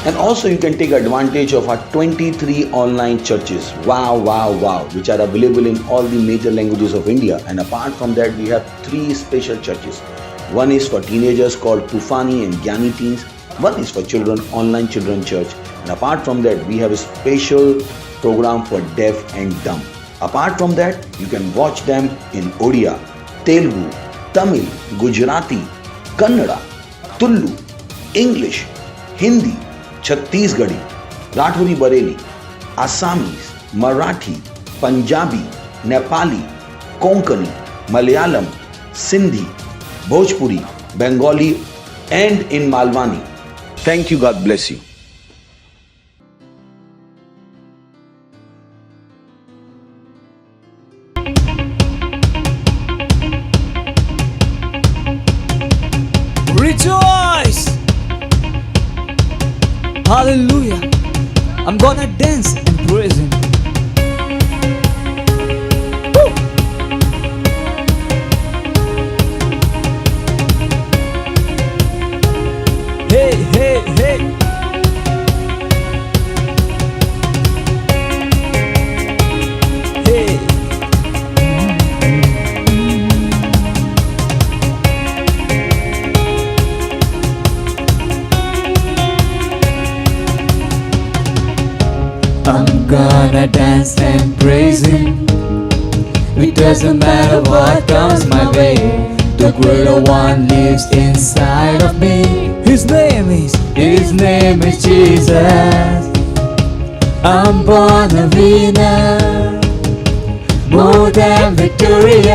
And also you can take advantage of our 23 online churches. Wow, which are available in all the major languages of India. And apart from that, we have 3 special churches. One is for teenagers called Tufani and Gyani Teens. One is for children, Online Children Church. And apart from that, we have a special program for deaf and dumb. Apart from that, you can watch them in Odia, Telugu, Tamil, Gujarati, Kannada, Tulu, English, Hindi, Chhattisgarhi, Rathori Bareli, Assamese, Marathi, Punjabi, Nepali, Konkani, Malayalam, Sindhi, Bhojpuri, Bengali and in Malwani. Thank you. God bless you. Rejoice! Hallelujah! I'm gonna dance and praise Him. Woo! Hey, hey, hey! Hey! I'm gonna dance and praise Him. It doesn't matter what comes my way. The greater one lives inside of me. His name is Jesus. I'm born a winner, more than victorious.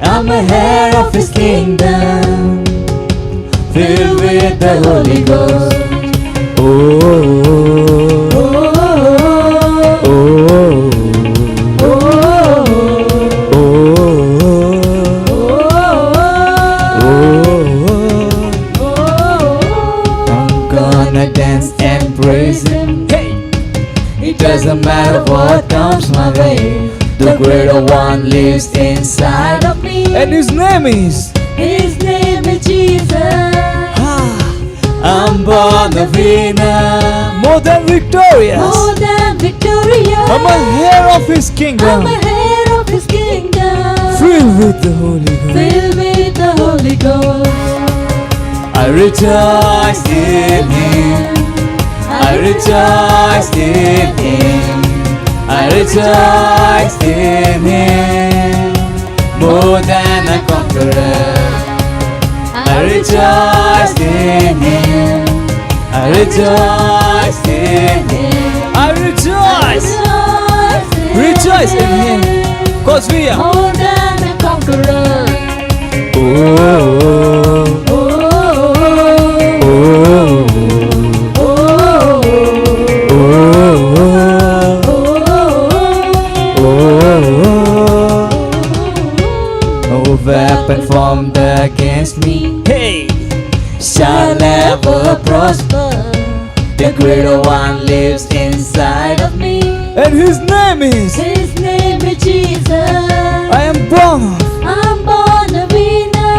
I'm a heir of His kingdom, filled with the Holy Ghost. I'm gonna dance and praise Him. Hey! It doesn't matter what comes my way. The greater one lives inside of me. And His name is Jesus. I'm born a winner, more than victorious. More than victorious. I'm a heir of His kingdom, I'm a heir of His kingdom, filled with the Holy Ghost. filled with the Holy Ghost. I rejoice in Him. I rejoice in Him. I rejoice in Him, more than a conqueror. I rejoice in Him. I rejoice in Him. I rejoice in Him, 'cause we are more than a conqueror. oh, Oh, no weapon formed against me, hey, shall never prosper. The greater one lives inside of me, and His name is Jesus. I am born I'm born a winner,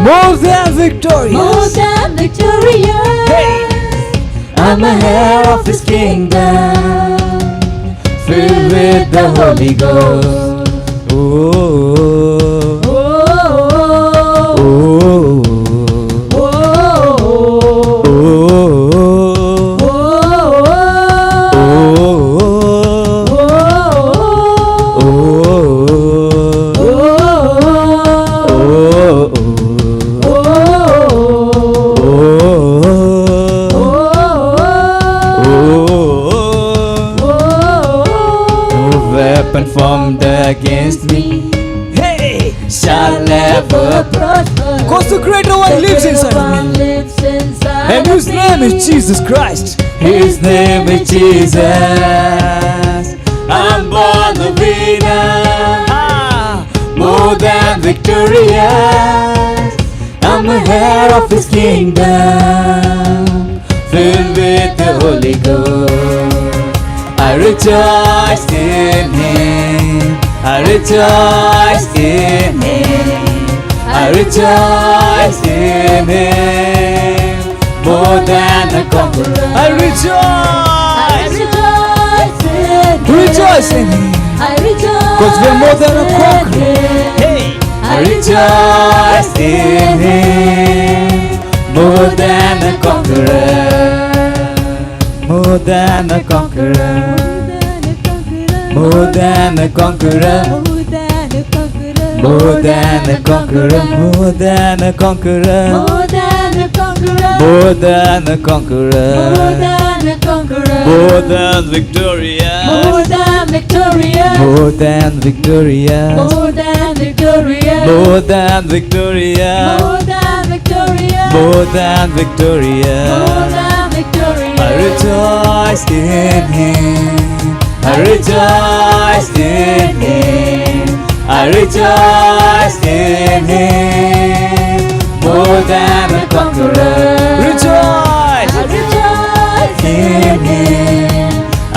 more than victorious. more than victorious. Hey! I'm a heir of His kingdom, filled with the Holy Ghost. Oh, Oh, oh, oh, oh, oh, weapon formed against me, hey, shall never prosper. 'Cause the greater one lives inside of me, and His name is Jesus Christ. His name is Jesus. I'm born a winner, more than victorious. I'm a heir of His kingdom, filled with the Holy Ghost. I rejoice in Him. I rejoice in Him. I rejoice in Him, more more than a conqueror. I rejoice. Rejoice in Him. I rejoice. 'Cause we're more than a conqueror. in Him. Hey, I rejoice in Him. More than a conqueror. More than a conqueror. More than a conqueror. More than a conqueror. More than a conqueror. More than a conqueror. More than a conqueror. More than a conqueror. More than victorious. More than victorious. More than victorious. More than victorious. More than victorious. More than victorious. More than victorious. More than victorious. I rejoice in Him. I rejoice in Him. I rejoice in Him. More than a conqueror. Rejoice I rejoice in Him.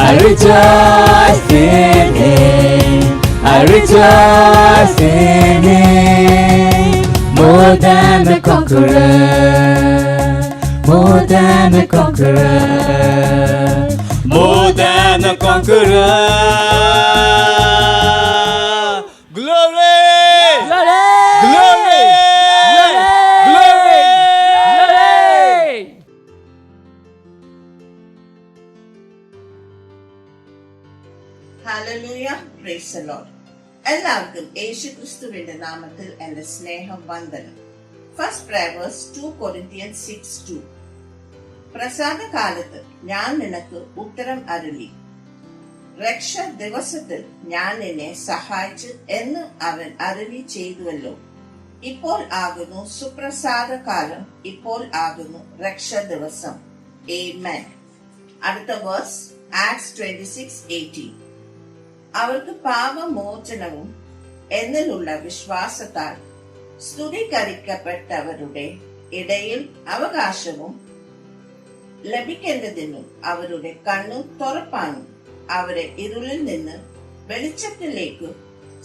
I rejoice in Him. I rejoice in Him. More than a conqueror. More than a conqueror. More than a conqueror. Glory! Glory! Glory! Hallelujah, praise the Lord. എല്ലാവർക്കും യേശു ക്രിസ്തുവിന്റെ നാമത്തിൽ എന്റെ സ്നേഹം വന്ദനം. First prayer verse 2 Corinthians 6:2. പ്രസാദ കാലത്ത് ഞാൻ നിനക്ക് ഉത്തരം അരുളി, രക്ഷ ദിവസത്തിൽ ഞാൻ നിന്നെ സഹായിച്ചു എന്ന് അവൻ അരുളി ചെയ്തുവല്ലോ. ഇപ്പോൾ ആകുന്നു സുപ്രസാദ കാലം, ഇപ്പോൾ ആകുന്നു രക്ഷ ദിവസം. ആമേൻ. അടുത്ത വേഴ്സ് ആക്ട്സ് 26:18. അവർക്ക് പാപമോചനവും എന്നിലുള്ള വിശ്വാസത്താൽ സ്തുതികരിക്കപ്പെട്ടവരുടെ ഇടയിൽ അവകാശവും ലഭിക്കേണ്ടതിനും അവരുടെ കണ്ണു തുറപ്പാനും അവരെ ഇരുളിൽ നിന്ന് വെളിച്ചത്തിലേക്ക്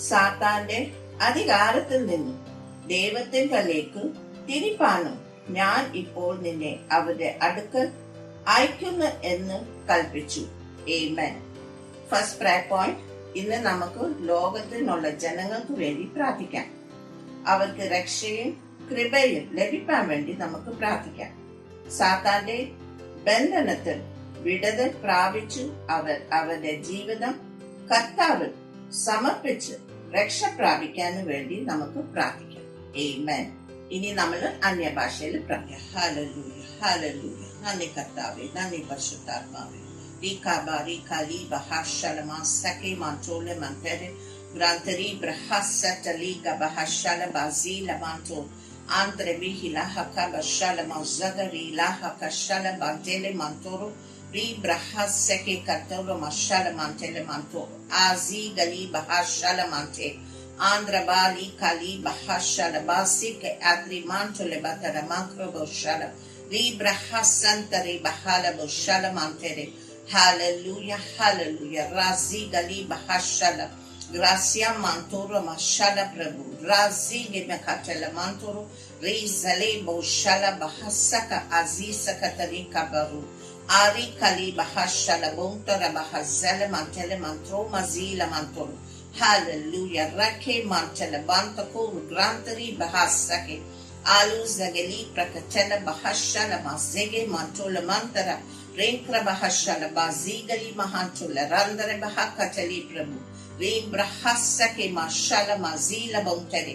സാത്താന്റെ അധികാരത്തിൽ നിന്നും ദൈവത്തിങ്കലേക്ക് തിരിപ്പാനും ഞാൻ ഇപ്പോൾ നിന്നെ അവരുടെ അടുക്കൽ അയക്കുന്നു എന്ന് കൽപ്പിച്ചു. ആമേൻ. First prayer point. ഇന്ന് നമുക്ക് ലോകത്തിനുള്ള ജനങ്ങൾക്ക് വേണ്ടി പ്രാർത്ഥിക്കാം. അവർക്ക് രക്ഷയും കൃപയും ലഭിക്കാൻ വേണ്ടി നമുക്ക് പ്രാർത്ഥിക്കാം. സാത്താന്റെ ബന്ധനത്തിൽ വിടുതൽ പ്രാപിച്ചു അവർ അവരുടെ ജീവിതം കർത്താവിൽ സമർപ്പിച്ച് രക്ഷ പ്രാപിക്കാനും വേണ്ടി നമുക്ക് പ്രാർത്ഥിക്കാം. ആമേൻ. ഇനി നമ്മൾ അന്യഭാഷയിൽ പ്രാർത്ഥിക്കാം. ഹല്ലേലൂയ, ഹല്ലേലൂയ. നന്ദി കർത്താവേ, നന്ദി പരിശുദ്ധാത്മാവേ. Rikabari kali bahashalama sake mantole mantere granteri brahasata liga bahashala bazila manto andre bihila hakabashala mazagari la hakashala bantele mantoro ri brahasake katolo mashala mantele manto azi gali bahashala mante andra bali kali bahashala basike adri mantole batara makro boshala ri brahasantari bahala boshala mantere. Hallelujah, hallelujah. Razi gali bahashala. Gracia mantoro mashala prabhu. Razi gemekatela mantoro. Rizale boshala bahasaka azisa katari kabaru. Ari kali bahashala bontara bahazala mantele mantro mazila mantoro. Hallelujah. Rake mantele bantako grantari bahasake. Alu zagali prakatela bahashala mazege mantola mantara. Renkra bahashala bazigali mahantula randare bahakatali prabhu. Reem brahasake mashala mazila bontele.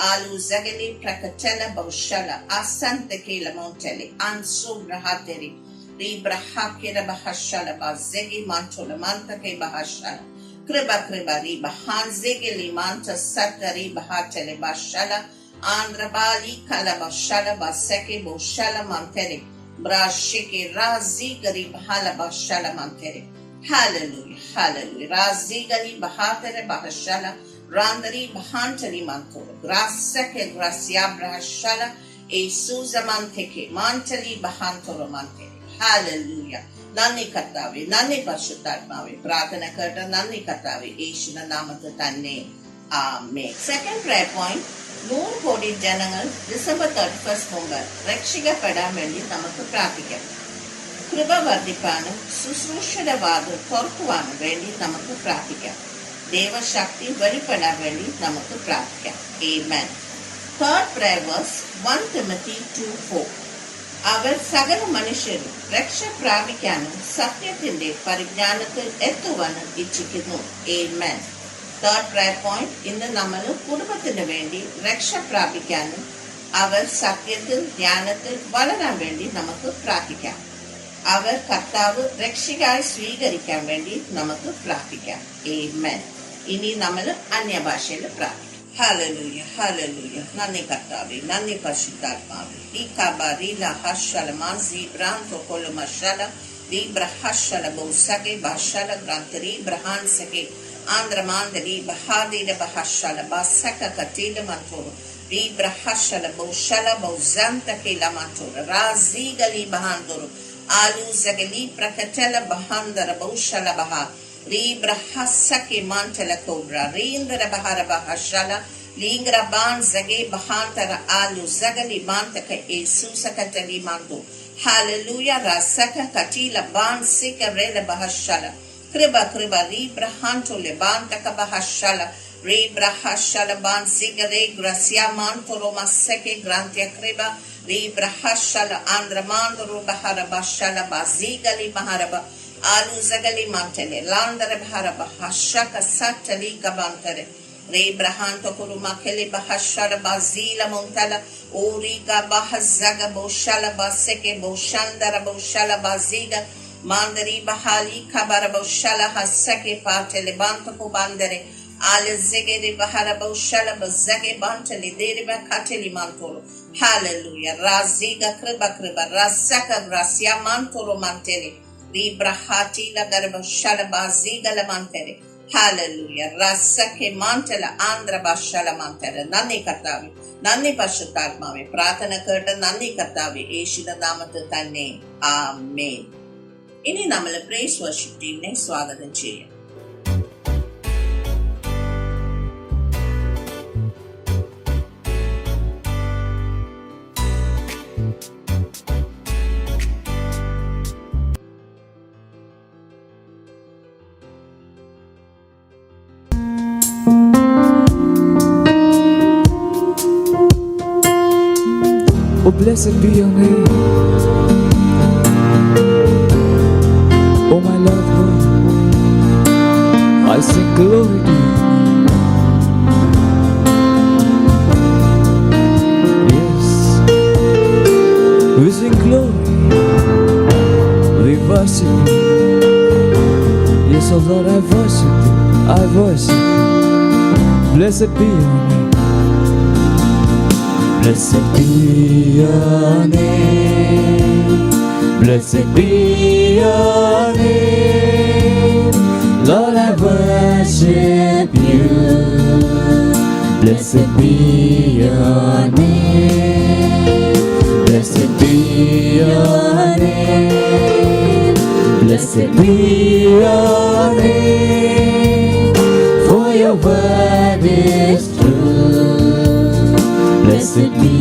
Alu zagali prakatela boshala asante kela montele. Anso brahateri. Reem brahakira bahashala bazegi mantola mantake bahashala. Kriba kriba ri bahanzegeli manta satari bahatele bashala. Andra bali kala bashala baseke boshala mantele. Brashike razi gari bahala bashala mantere. Hallelujah, hallelujah. Razi gari bahatere bahashala randari bahantari mantoro. Grasake gracia brashala esuza manteke mantali bahantoro mantere. Hallelujah. Nani katavi, nani pashutatmavi. Pratana karta nani katavi. Yeshua namata tanne. Amen. Second prayer point. 100 കോടി ജനങ്ങൾ December 31 മുമ്പ് രക്ഷിക്കപ്പെടാൻ വേണ്ടി നമുക്ക് പ്രാർത്ഥിക്കാം. കൃപ വർദ്ധിപ്പാനും ശുശ്രൂഷയുടെ വാതിൽ തുറക്കുവാനും വേണ്ടി നമുക്ക് പ്രാർത്ഥിക്കാം. ദൈവശക്തി വെളിപ്പെടാൻ വേണ്ടി നമുക്ക് പ്രാർത്ഥിക്കാം. Amen. Third prayer verse 1 Timothy 2:4. അവർ സകല മനുഷ്യരും രക്ഷ പ്രാപിക്കാനും സത്യത്തിന്റെ പരിജ്ഞാനത്തിൽ എത്തുവാനും ഇച്ഛിക്കുന്നു. Amen. Third prayer point, ഇന്ന് നമ്മൾ കുടുംബത്തിന് വേണ്ടി രക്ഷ പ്രാപിക്കാനും അവർ സത്യത്തിൽ ജ്ഞാനത്തിൽ വളരാൻ വേണ്ടി നമുക്ക് പ്രാർത്ഥിക്കാം. അവർ കർത്താവ് രക്ഷകായി സ്വീകരിക്കാൻ വേണ്ടി നമുക്ക് പ്രാർത്ഥിക്കാം. Amen. ഇനി നമ്മൾ അന്യഭാഷയിൽ പ്രാർത്ഥിക്കാം. ഹല്ലേലൂയ ഹല്ലേലൂയ. നന്ദി കർത്താവേ, നന്ദി പരിശുദ്ധാത്മാവേ. ഈ കബാരില ഹർഷല മാൻസി ബ്രാൻതോ കൊലുമശല വിബ്രഹശല ബൗസകെ ബഹശല ഗ്രാന്തരി ബ്രഹാൻസകെ ആന്ദ്രമാന്തരി ബഹാദില ബഹശല ബസക കതില മത്തോർ വിബ്രഹശല ബൗശല ബൗസന്തകെ ലമത്തോർ രാസിഗലി ബഹാൻദോർ ആലു സഗലി പ്രകതല ബഹാൻദര ബൗശല ബഹാ Ribrahasake mantala cobra, Rindra Bahara Bahashala, Lingra Ban Zage Bahantara Alu Zagali Mantaka Esusakatali Mandu. Hallelujah, Rasaka Katila Ban Sika Rela Bahashala, Kriba Kriba Ribrahanto Lebantaka Bahashala, Ribrahashala Ban Sigare Gracia Mantoro Maseke Grantia Kriba, Ribrahashala Andramandoro Bahara Bashala Bazigali Maharaba. Alu zagali mantele landare bharaba hashaka satali kabantare re brahanto kuruma kele bahashara bazila montala origa bahazaga boshala baseke boshandara boshala baziga mandari bahali kabara boshala hasake patele banto ko bandare ale zegere bahara boshala bazage bantele deriba kateli mantolo. Hallelujah. Raziga kriba kriba rasaka gracia mantolo mantele Vibrahati la garba shalabaziga la mantere. Hallelujah. Rasake mantela andra bashala mantere. Nandi kartavi. Nandi pashutatmave. Pratana kurta nandi kartavi. Yeshua namathil thanne. Amen. Ini namala praise worship team ne swagatham cheyam. Oh, blessed be your name. Oh, my Lord, I sing glory to you. Yes, we sing glory. We worship you. Yes, oh Lord, I worship you. I worship you. Blessed be your name. Blessed be your name, blessed be your name, Lord I worship you. Blessed be your name, blessed be your name, blessed be your name, for your word is true. Blessed be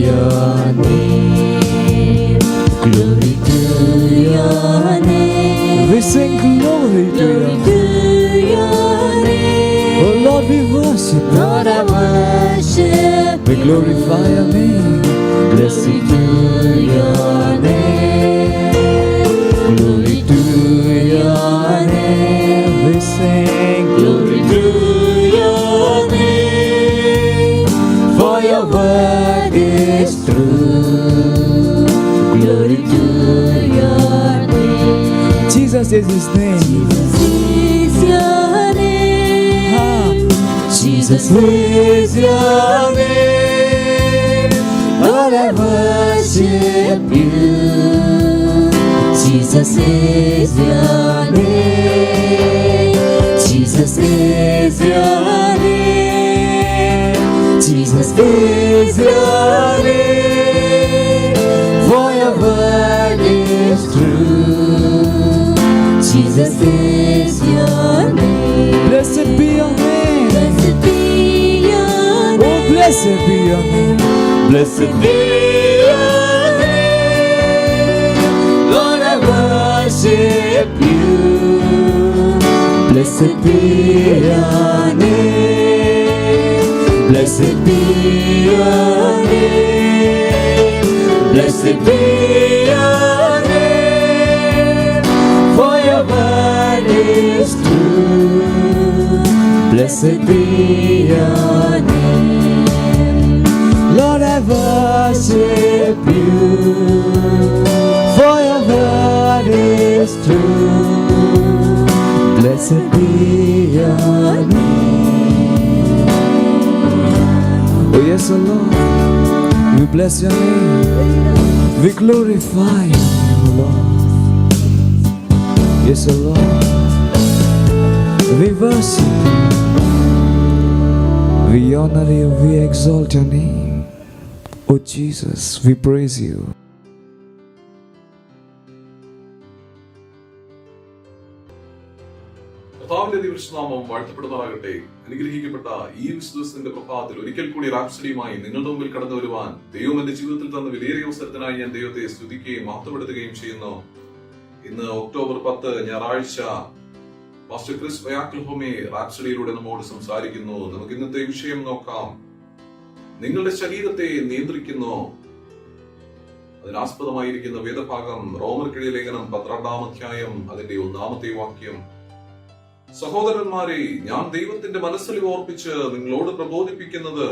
your name, glory to your name. We sing glory to your name. Oh Lord, we worship you. Lord, I worship you. We glorify your name. Blessed to your name, glory to your name. We sing glory to your name. For your word is true. Glory to your name. Jesus is his name. Jesus is your name. Jesus is your name. Lord, I worship you. Jesus is your name. Jesus is your name. Jesus is your name, for your word is true. Jesus is your name. Blessed be your name. Blessed be your name. Oh, Blessed be your name. Blessed be your name. Lord, I worship you. Blessed be your name. Blessed be your name. Blessed be your name. For your word is true. Blessed be your name. Lord, I worship you. For your word is true. Blessed be your name. Oh yes, O Lord, we bless your name. We glorify you, O Lord. Yes, O Lord, we worship you. We honor you, we exalt your name. Oh Jesus, we praise you. കർത്താവിന്റെ ദിവസനാമം വാഴ്ത്തപ്പെടുന്നതാകട്ടെ. അനുഗ്രഹിക്കപ്പെട്ട ഈ വിശ്വാസത്തിന്റെ പ്രഭാതത്തിൽ ഒരിക്കൽ കൂടി റാപ്സഡിയുമായി നിങ്ങളുടെ മുമ്പിൽ കടന്നു വരുവാൻ ദൈവം എന്റെ ജീവിതത്തിൽ തന്ന വിലയേറിയ അവസരത്തിനായി ഞാൻ ദൈവത്തെ സ്തുതിക്കുകയും മഹത്വപ്പെടുത്തുകയും ചെയ്യുന്നു. ഇന്ന് ഒക്ടോബർ 10 ഞായറാഴ്ച പാസ്റ്റർ ക്രിസ് വയാക്ലഹോമെ റാപ്സഡിയിലൂടെ നമ്മോട് സംസാരിക്കുന്നു. നമുക്ക് ഇന്നത്തെ വിഷയം നോക്കാം. നിങ്ങളുടെ ശരീരത്തെ നിയന്ത്രിക്കുന്നു. അതിനാസ്പദമായിരിക്കുന്ന വേദഭാഗം റോമർക്കെഴുതിയ ലേഖനം 12-ാം അധ്യായം അതിന്റെ 1-ാമത്തെ വാക്യം. സഹോദരന്മാരെ, ഞാൻ ദൈവത്തിന്റെ മനസ്സിൽ ഓർപ്പിച്ച് നിങ്ങളോട് പ്രബോധിപ്പിക്കുന്നത്,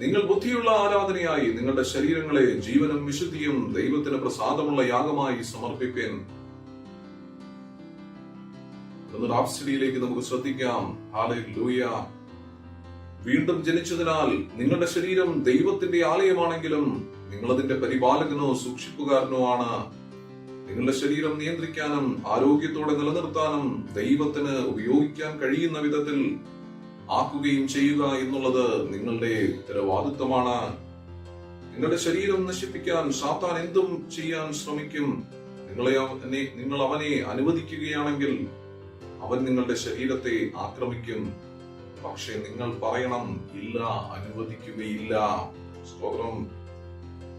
നിങ്ങൾ ബുദ്ധിയുള്ള ആരാധനയായി നിങ്ങളുടെ ശരീരങ്ങളെ ജീവനും വിശുദ്ധിയും ദൈവത്തിന് പ്രസാദമുള്ള യാഗമായി സമർപ്പിപ്പേൻ. റാപ്സഡിയിലേക്ക് നമുക്ക് ശ്രദ്ധിക്കാം. ഹല്ലേലൂയ. വീണ്ടും ജനിച്ചതിനാൽ നിങ്ങളുടെ ശരീരം ദൈവത്തിന്റെ ആലയമാണെങ്കിലും നിങ്ങൾ അതിന്റെ പരിപാലകനോ സൂക്ഷിപ്പുകാരനോ ആണ്. നിങ്ങളുടെ ശരീരം നിയന്ത്രിക്കാനും ആരോഗ്യത്തോടെ നിലനിർത്താനും ദൈവത്തിന് ഉപയോഗിക്കാൻ കഴിയുന്ന വിധത്തിൽ ആക്കുകയും ചെയ്യുക എന്നുള്ളത് നിങ്ങളുടെ ഉത്തരവാദിത്വമാണ്. നിങ്ങളുടെ ശരീരം നശിപ്പിക്കാൻ സാത്താൻ എന്തും ചെയ്യാൻ ശ്രമിക്കും. നിങ്ങൾ അവനെ അനുവദിക്കുകയാണെങ്കിൽ അവൻ നിങ്ങളുടെ ശരീരത്തെ ആക്രമിക്കും. പക്ഷെ നിങ്ങൾ പറയണം, ഇല്ല, അനുവദിക്കുകയില്ല. സ്തോത്രം.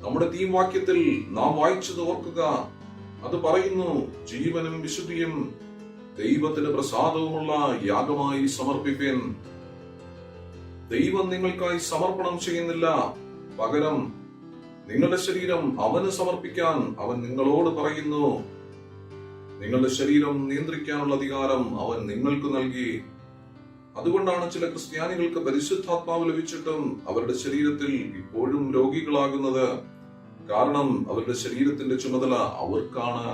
നമ്മുടെ തീം വാക്യത്തിൽ നാം വായിച്ചത് ഓർക്കുക. അത് പറയുന്നു, ജീവനും വിശുദ്ധിയും ദൈവത്തിന് പ്രസാദവുമുള്ള യാഗമായി സമർപ്പിപ്പേൻ. ദൈവം നിങ്ങൾക്കായി സമർപ്പണം ചെയ്യുന്നില്ല. പകരം നിങ്ങളുടെ ശരീരം അവന് സമർപ്പിക്കാൻ അവൻ നിങ്ങളോട് പറയുന്നു. നിങ്ങളുടെ ശരീരം നിയന്ത്രിക്കാനുള്ള അധികാരം അവൻ നിങ്ങൾക്ക് നൽകി. അതുകൊണ്ടാണ് ചില ക്രിസ്ത്യാനികൾക്ക് പരിശുദ്ധാത്മാവ് ലഭിച്ചിട്ടും അവരുടെ ശരീരത്തിൽ ഇപ്പോഴും രോഗികളാകുന്നത്. കാരണം അവരുടെ ശരീരത്തിന്റെ ചുമതല അവർക്കാണ്.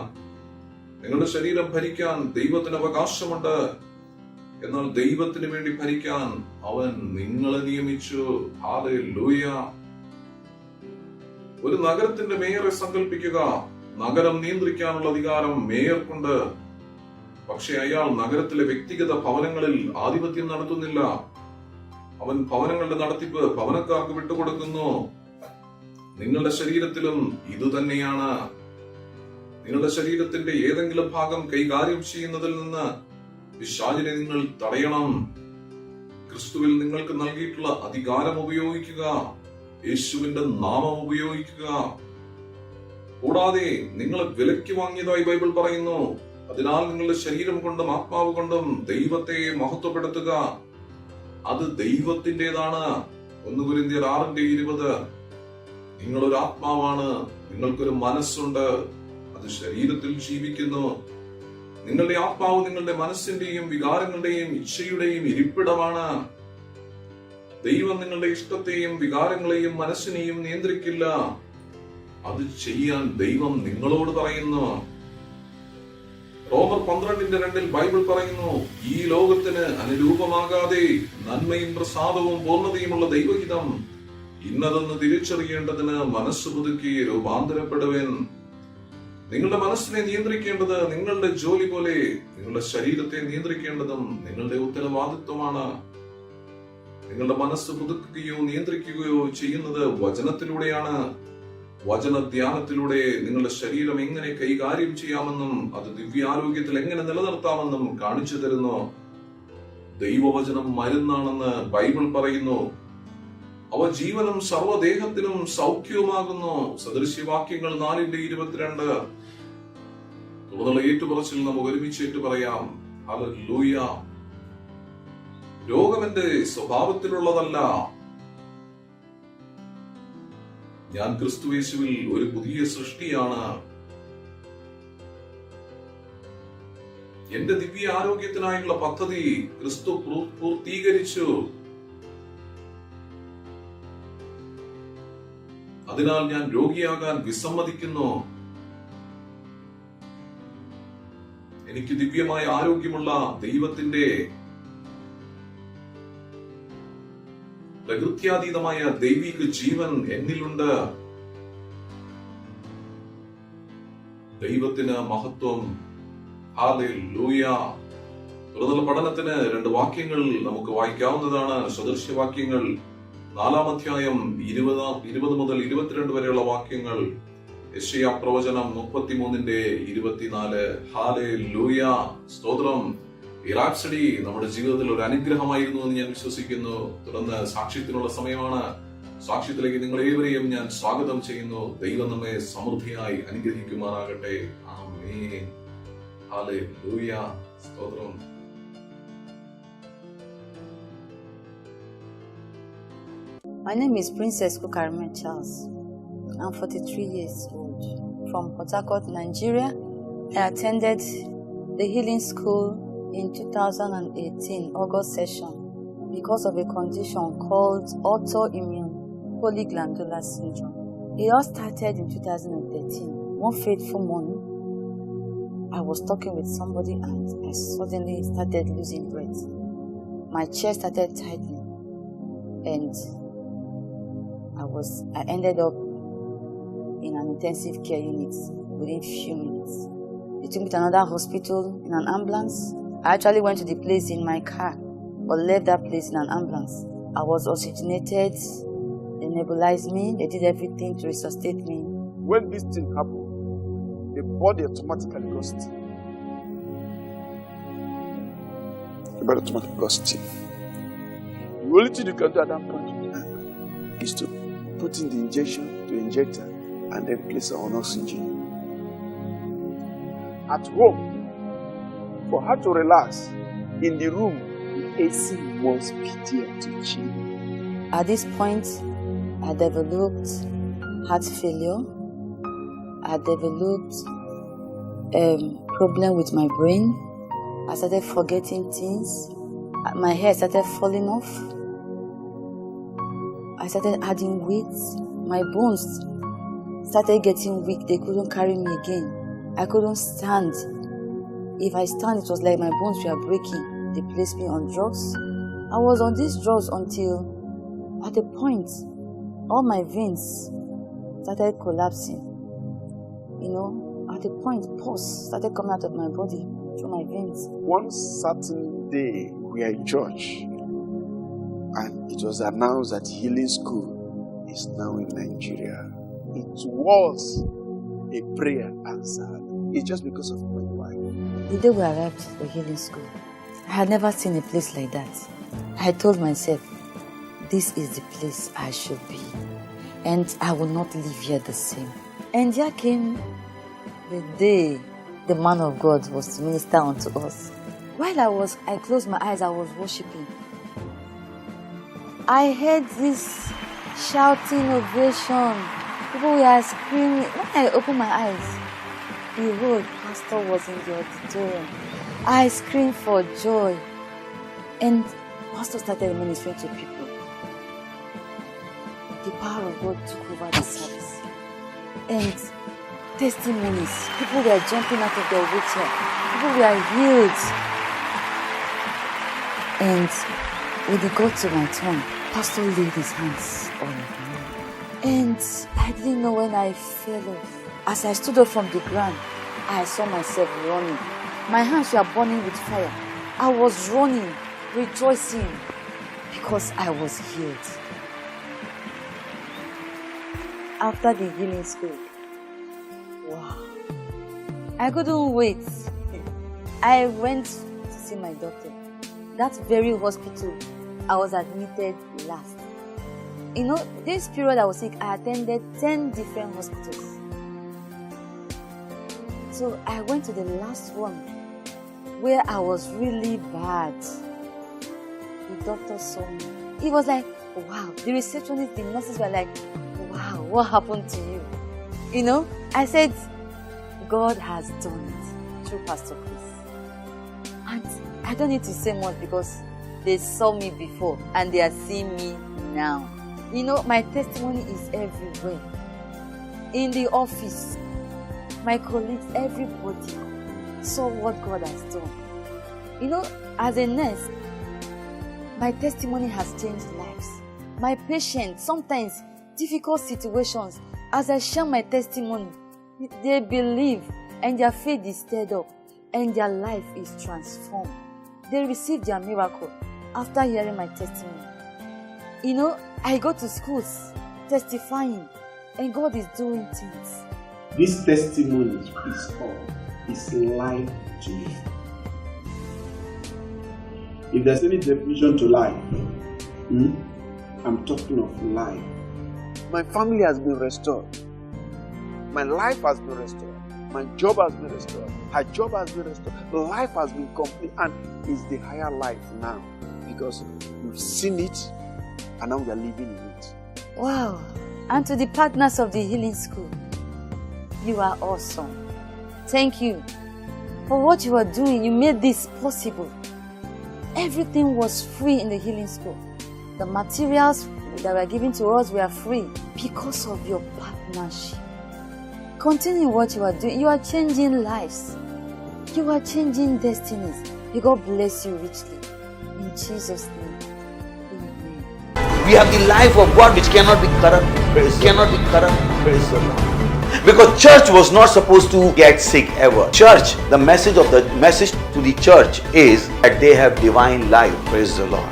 നിങ്ങളുടെ ശരീരം ഭരിക്കാൻ ദൈവത്തിന് അവകാശമുണ്ട്. എന്നാൽ ദൈവത്തിന് വേണ്ടി ഭരിക്കാൻ അവൻ നിങ്ങളെ നിയമിച്ചു. ഹല്ലേലൂയ. ഒരു നഗരത്തിന്റെ മേയറെ സങ്കല്പിക്കുക. നഗരം നിയന്ത്രിക്കാനുള്ള അധികാരം മേയർക്കുണ്ട്. പക്ഷെ അയാൾ നഗരത്തിലെ വ്യക്തിഗത ഭവനങ്ങളിൽ ആധിപത്യം നടത്തുന്നില്ല. അവൻ ഭവനങ്ങളുടെ നടത്തിപ്പ് ഭവനക്കാർക്ക് വിട്ടുകൊടുക്കുന്നു. നിങ്ങളുടെ ശരീരത്തിലും ഇതുതന്നെയാണ്. നിങ്ങളുടെ ശരീരത്തിന്റെ ഏതെങ്കിലും ഭാഗം കൈകാര്യം ചെയ്യുന്നതിൽ നിന്ന് പിശാചിനെ നിങ്ങൾ തടയണം. ക്രിസ്തുവിൽ നിങ്ങൾക്ക് നൽകിയിട്ടുള്ള അധികാരം ഉപയോഗിക്കുക. യേശുവിന്റെ നാമം ഉപയോഗിക്കുക. കൂടാതെ നിങ്ങളെ വിലയ്ക്ക് വാങ്ങിയതായി ബൈബിൾ പറയുന്നു. അതിനാൽ നിങ്ങളുടെ ശരീരം കൊണ്ടും ആത്മാവ് കൊണ്ടും ദൈവത്തെ മഹത്വപ്പെടുത്തുക. അത് ദൈവത്തിൻ്റെതാണ്. 1 കൊരിന്ത്യർ 6:20. നിങ്ങളൊരു ആത്മാവാണ്. നിങ്ങൾക്കൊരു മനസ്സുണ്ട്. അത് ശരീരത്തിൽ ജീവിക്കുന്നു. നിങ്ങളുടെ ആത്മാവ് നിങ്ങളുടെ മനസ്സിന്റെയും വികാരങ്ങളുടെയും ഇച്ഛയുടെയും ഇരിപ്പിടമാണ്. ദൈവം നിങ്ങളുടെ ഇഷ്ടത്തെയും വികാരങ്ങളെയും മനസ്സിനെയും നിയന്ത്രിക്കില്ല. അത് ചെയ്യാൻ ദൈവം നിങ്ങളോട് പറയുന്നു. റോമർ 12:2 ബൈബിൾ പറയുന്നു, ഈ ലോകത്തിന് അനുരൂപമാകാതെ നന്മയും പ്രസാദവും പൂർണ്ണതയുമുള്ള ദൈവഹിതം ഇന്നതെന്ന് തിരിച്ചറിയേണ്ടതിന് മനസ്സ് പുതുക്കി രൂപാന്തരപ്പെടുവൻ. നിങ്ങളുടെ മനസ്സിനെ നിയന്ത്രിക്കേണ്ടത് നിങ്ങളുടെ ജോലി പോലെ നിങ്ങളുടെ ശരീരത്തെ നിയന്ത്രിക്കേണ്ടതും നിങ്ങളുടെ ഉത്തരവാദിത്വമാണ്. നിങ്ങളുടെ മനസ്സ് പുതുക്കുകയോ നിയന്ത്രിക്കുകയോ ചെയ്യുന്നത് വചനത്തിലൂടെയാണ്. വചന ധ്യാനത്തിലൂടെ നിങ്ങളുടെ ശരീരം എങ്ങനെ കൈകാര്യം ചെയ്യാമെന്നും അത് ദിവ്യാരോഗ്യത്തിൽ എങ്ങനെ നിലനിർത്താമെന്നും കാണിച്ചു തരുന്നു. ദൈവവചനം മരുന്നാണെന്ന് ബൈബിൾ പറയുന്നു. അവ ജീവനും സർവ്വദേഹത്തിനും സൗഖ്യവുമാകുന്നു. സദൃശ്യവാക്യങ്ങൾ 4:22. തുടർന്നുള്ള ഏറ്റുപറച്ചിൽ നമുക്ക് ഒരുമിച്ച് ഏറ്റു പറയാം. ഹല്ലേലൂയ. രോഗം എന്റെ സ്വഭാവത്തിലുള്ളതല്ല. ഞാൻ ക്രിസ്തുയേശുവിൽ ഒരു പുതിയ സൃഷ്ടിയാണ്. എന്റെ ദിവ്യ ആരോഗ്യത്തിനായുള്ള പദ്ധതി ക്രിസ്തു പൂർത്തീകരിച്ചു. അതിനാൽ ഞാൻ രോഗിയാകാൻ വിസമ്മതിക്കുന്നു. എനിക്ക് ദിവ്യമായ ആരോഗ്യമുള്ള ദൈവത്തിന്റെ പ്രകൃത്യാതീതമായ ദൈവിക ജീവൻ എന്നിലുണ്ട്. ദൈവത്തിന് മഹത്വം. ഹല്ലേലൂയ. തുടർന്നുള്ള പഠനത്തിന് 2 വാക്യങ്ങൾ നമുക്ക് വായിക്കാവുന്നതാണ്. സദൃശ്യവാക്യങ്ങൾ 4-ാം അധ്യായം 20 മുതൽ 22 വരെയുള്ള വാക്യങ്ങൾ. യെശയ്യാ പ്രവചനം 33:24. ഹല്ലേലൂയ. സ്തോത്രം. ഈ റാപ്സഡി നമ്മുടെ ജീവിതത്തിൽ ഒരു അനുഗ്രഹമായിരുന്നു എന്ന് ഞാൻ വിശ്വസിക്കുന്നു. തുടർന്ന് സാക്ഷ്യത്തിനുള്ള സമയമാണ്. സാക്ഷ്യത്തിലേക്ക് നിങ്ങൾ ഏവരെയും ഞാൻ സ്വാഗതം ചെയ്യുന്നു. ദൈവം നമ്മെ സമൃദ്ധിയായി അനുഗ്രഹിക്കുമാറാകട്ടെ. ആമേൻ. ഹല്ലേലൂയ. സ്തോത്രം. My name is Princess Kukarime Charles. I'm 43 years old. From Port Harcourt, Nigeria. I attended the healing school in 2018 August session because of a condition called autoimmune polyglandular syndrome. It all started in 2013. One fateful morning, I was talking with somebody and I suddenly started losing breath. My chest started tightening and I ended up in an intensive care unit within few minutes. They took me to another hospital in an ambulance. I actually went to the place in my car, but left that place in an ambulance. I was oxygenated, they nebulized me, they did everything to resuscitate me. When this thing happened, the body automatically got still. The body automatically got still. The only thing you can do at that point is to put in the injection to injector and then place her on oxygen. At home, for her to relax, in the room, the AC must be there to chill. At this point, I developed heart failure. I developed problem with my brain. I started forgetting things. My hair started falling off. I started adding weight. My bones started getting weak. They couldn't carry me again. I couldn't stand. If I stand, it was like my bones were breaking. They placed me on drugs. I was on these drugs until, at a point, all my veins started collapsing. You know, at a point, pus started coming out of my body through my veins. One certain day, we are in church, and it was announced that healing school is now in Nigeria. It was a prayer answered. It's just because of my wife. The day we arrived at the healing school, I had never seen a place like that. I told myself, this is the place I should be, and I will not live here the same. And here came the day the man of God was to minister unto us. While I closed my eyes, I was worshiping. I heard this shouting ovation. People were screaming. When I opened my eyes, behold, pastor was in the auditorium. I screamed for joy. And pastor started ministering to people. The power of God took over the service. And testimonies. People were jumping out of their wheelchair. People were healed. And when it got to my turn, pastor laid his hands on me. And I didn't know when I fell off. As I stood up from the ground, I saw myself running. My hands were burning with fire. I was running, rejoicing, because I was healed. After the healing school, wow, I couldn't wait. I went to see my doctor. That very hospital, I was admitted last. This period I was sick, I attended 10 different hospitals. So I went to the last one where I was really bad. The doctor saw me. He was like, wow. The receptionist, the nurses were like, wow, what happened to you? I said, God has done it through Pastor Chris. And I don't need to say much because they saw me before and they are seeing me now. My testimony is everywhere. In the office, my colleagues, everybody saw what God has done. As a nurse, my testimony has changed lives. My patients, sometimes difficult situations, as I share my testimony, they believe and their faith is stirred up and their life is transformed. They receive their miracle after hearing my testimony. I go to schools testifying and God is doing things. This testimony is life to me. If there's any definition to life, I'm talking of life. My family has been restored. My life has been restored. My job has been restored. Her job has been restored. Life has been complete and is the higher life now because we've seen it and now we are living in it. Wow. And to the partners of the Healing School, you are awesome. Thank you for what you are doing. You made this possible. Everything was free in the Healing School. The materials that were given to us were free because of your partnership. Continue what you are doing. You are changing lives. You are changing destinies. May God bless you richly. In Jesus' name. Amen. We have the life of God which cannot be corrupt. Praise the Lord. Because church was not supposed to get sick ever. Church, the message to the church is that they have divine life. Praise the Lord.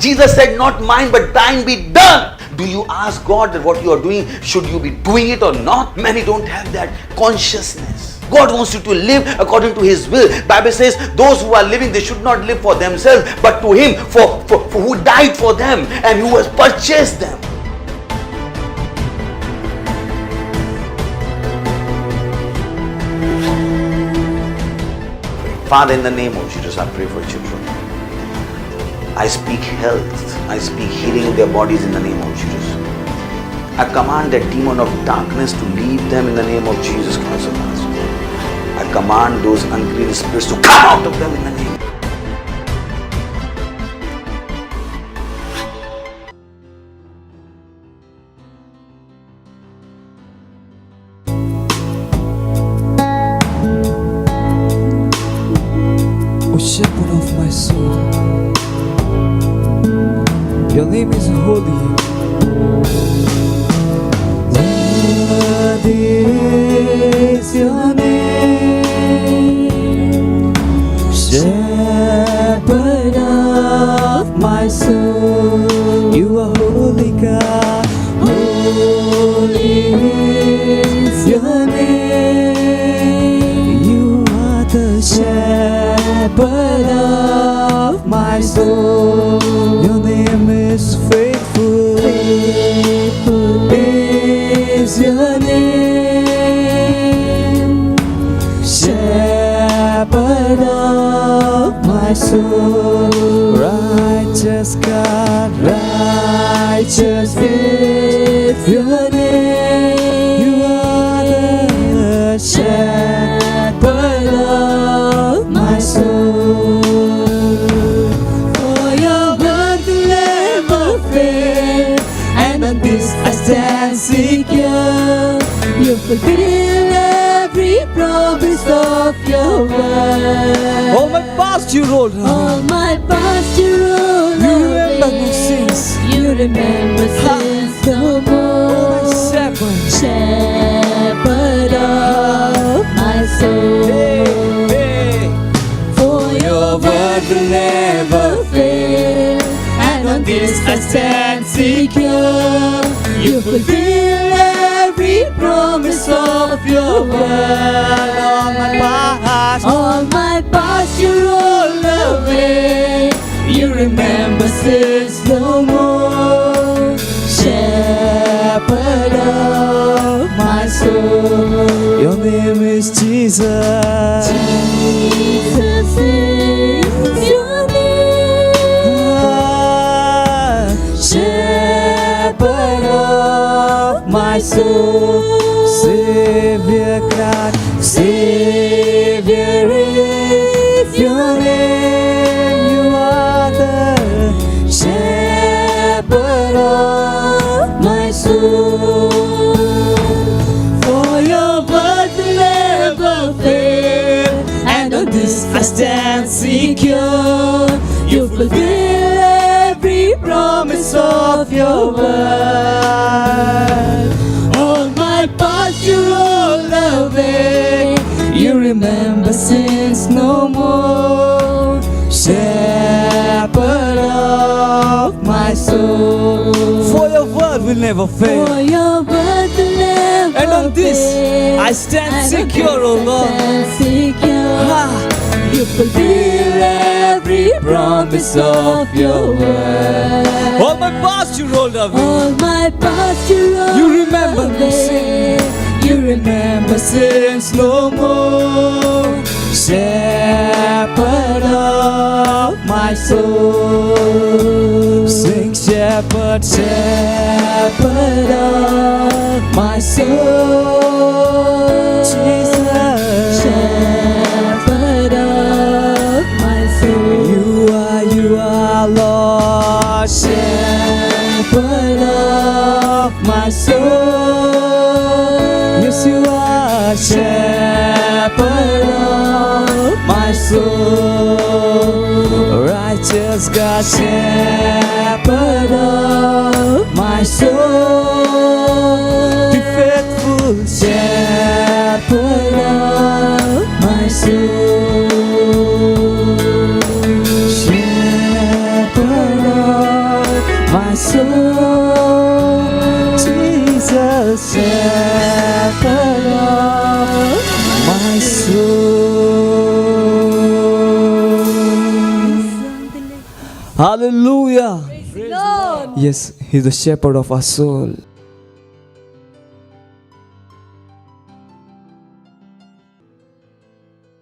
Jesus said, not mine but thine be done. Do you ask God that what you are doing, should you be doing it or not? Many don't have that consciousness. God wants you to live according to His will. Bible says those who are living, they should not live for themselves, but to Him for who died for them and who has purchased them. Father, in the name of Jesus, I pray for children. I speak health. I speak healing in their bodies in the name of Jesus. I command that demon of darkness to leave them in the name of Jesus Christ of Nazareth. I command those unclean spirits to come out of them in the name. O shepherd of my soul, your name is holy. What is your name? Shepherd of my soul, you are holy God. Holy is your name. You are the shepherd of my soul. Your name is faithful. Faithful is your name. Shepherd of my soul. Righteous God, righteous is your name. You are the shepherd of my soul. For your word will never fail, and on this I stand secure. You fulfill every promise of your word. All my past you rolled away. All my past you rolled You remember no sins. You remember sins no more. My shepherd. Shepherd of my soul. Hey. For your word will never fail, and on this I stand secure. You fulfill every every promise of your word. All my past you roll away. You remember sins no more. Shepherd of my soul. Your name is Jesus. Jesus is your name. Shepherd of my soul. Savior God, Savior is your name. You are the shepherd of my soul. For your word will never fail, and on this I stand secure. You fulfill every promise of your word. All my past you roll away. You remember sins no more. Shepherd of my soul. For your word will never fail, For your word will never and on this fail. I stand And on secure, this O I Lord. stand secure. You fulfill every promise of your word. All my past you rolled away. All my past you rolled You remember no away. sin. You remember sins no more. Shepherd of my soul. Sing shepherd, shepherd of my soul. Jesus, Shepherd of my soul. you are Lord. Shepherd of my soul. Yes, you are shepherd of my soul. Righteous God, shepherd of my soul. Be faithful, shepherd of my soul. Shepherd of my soul. Jesus, shepherd of my soul. Hallelujah. Lord. Yes, He's the shepherd of our soul.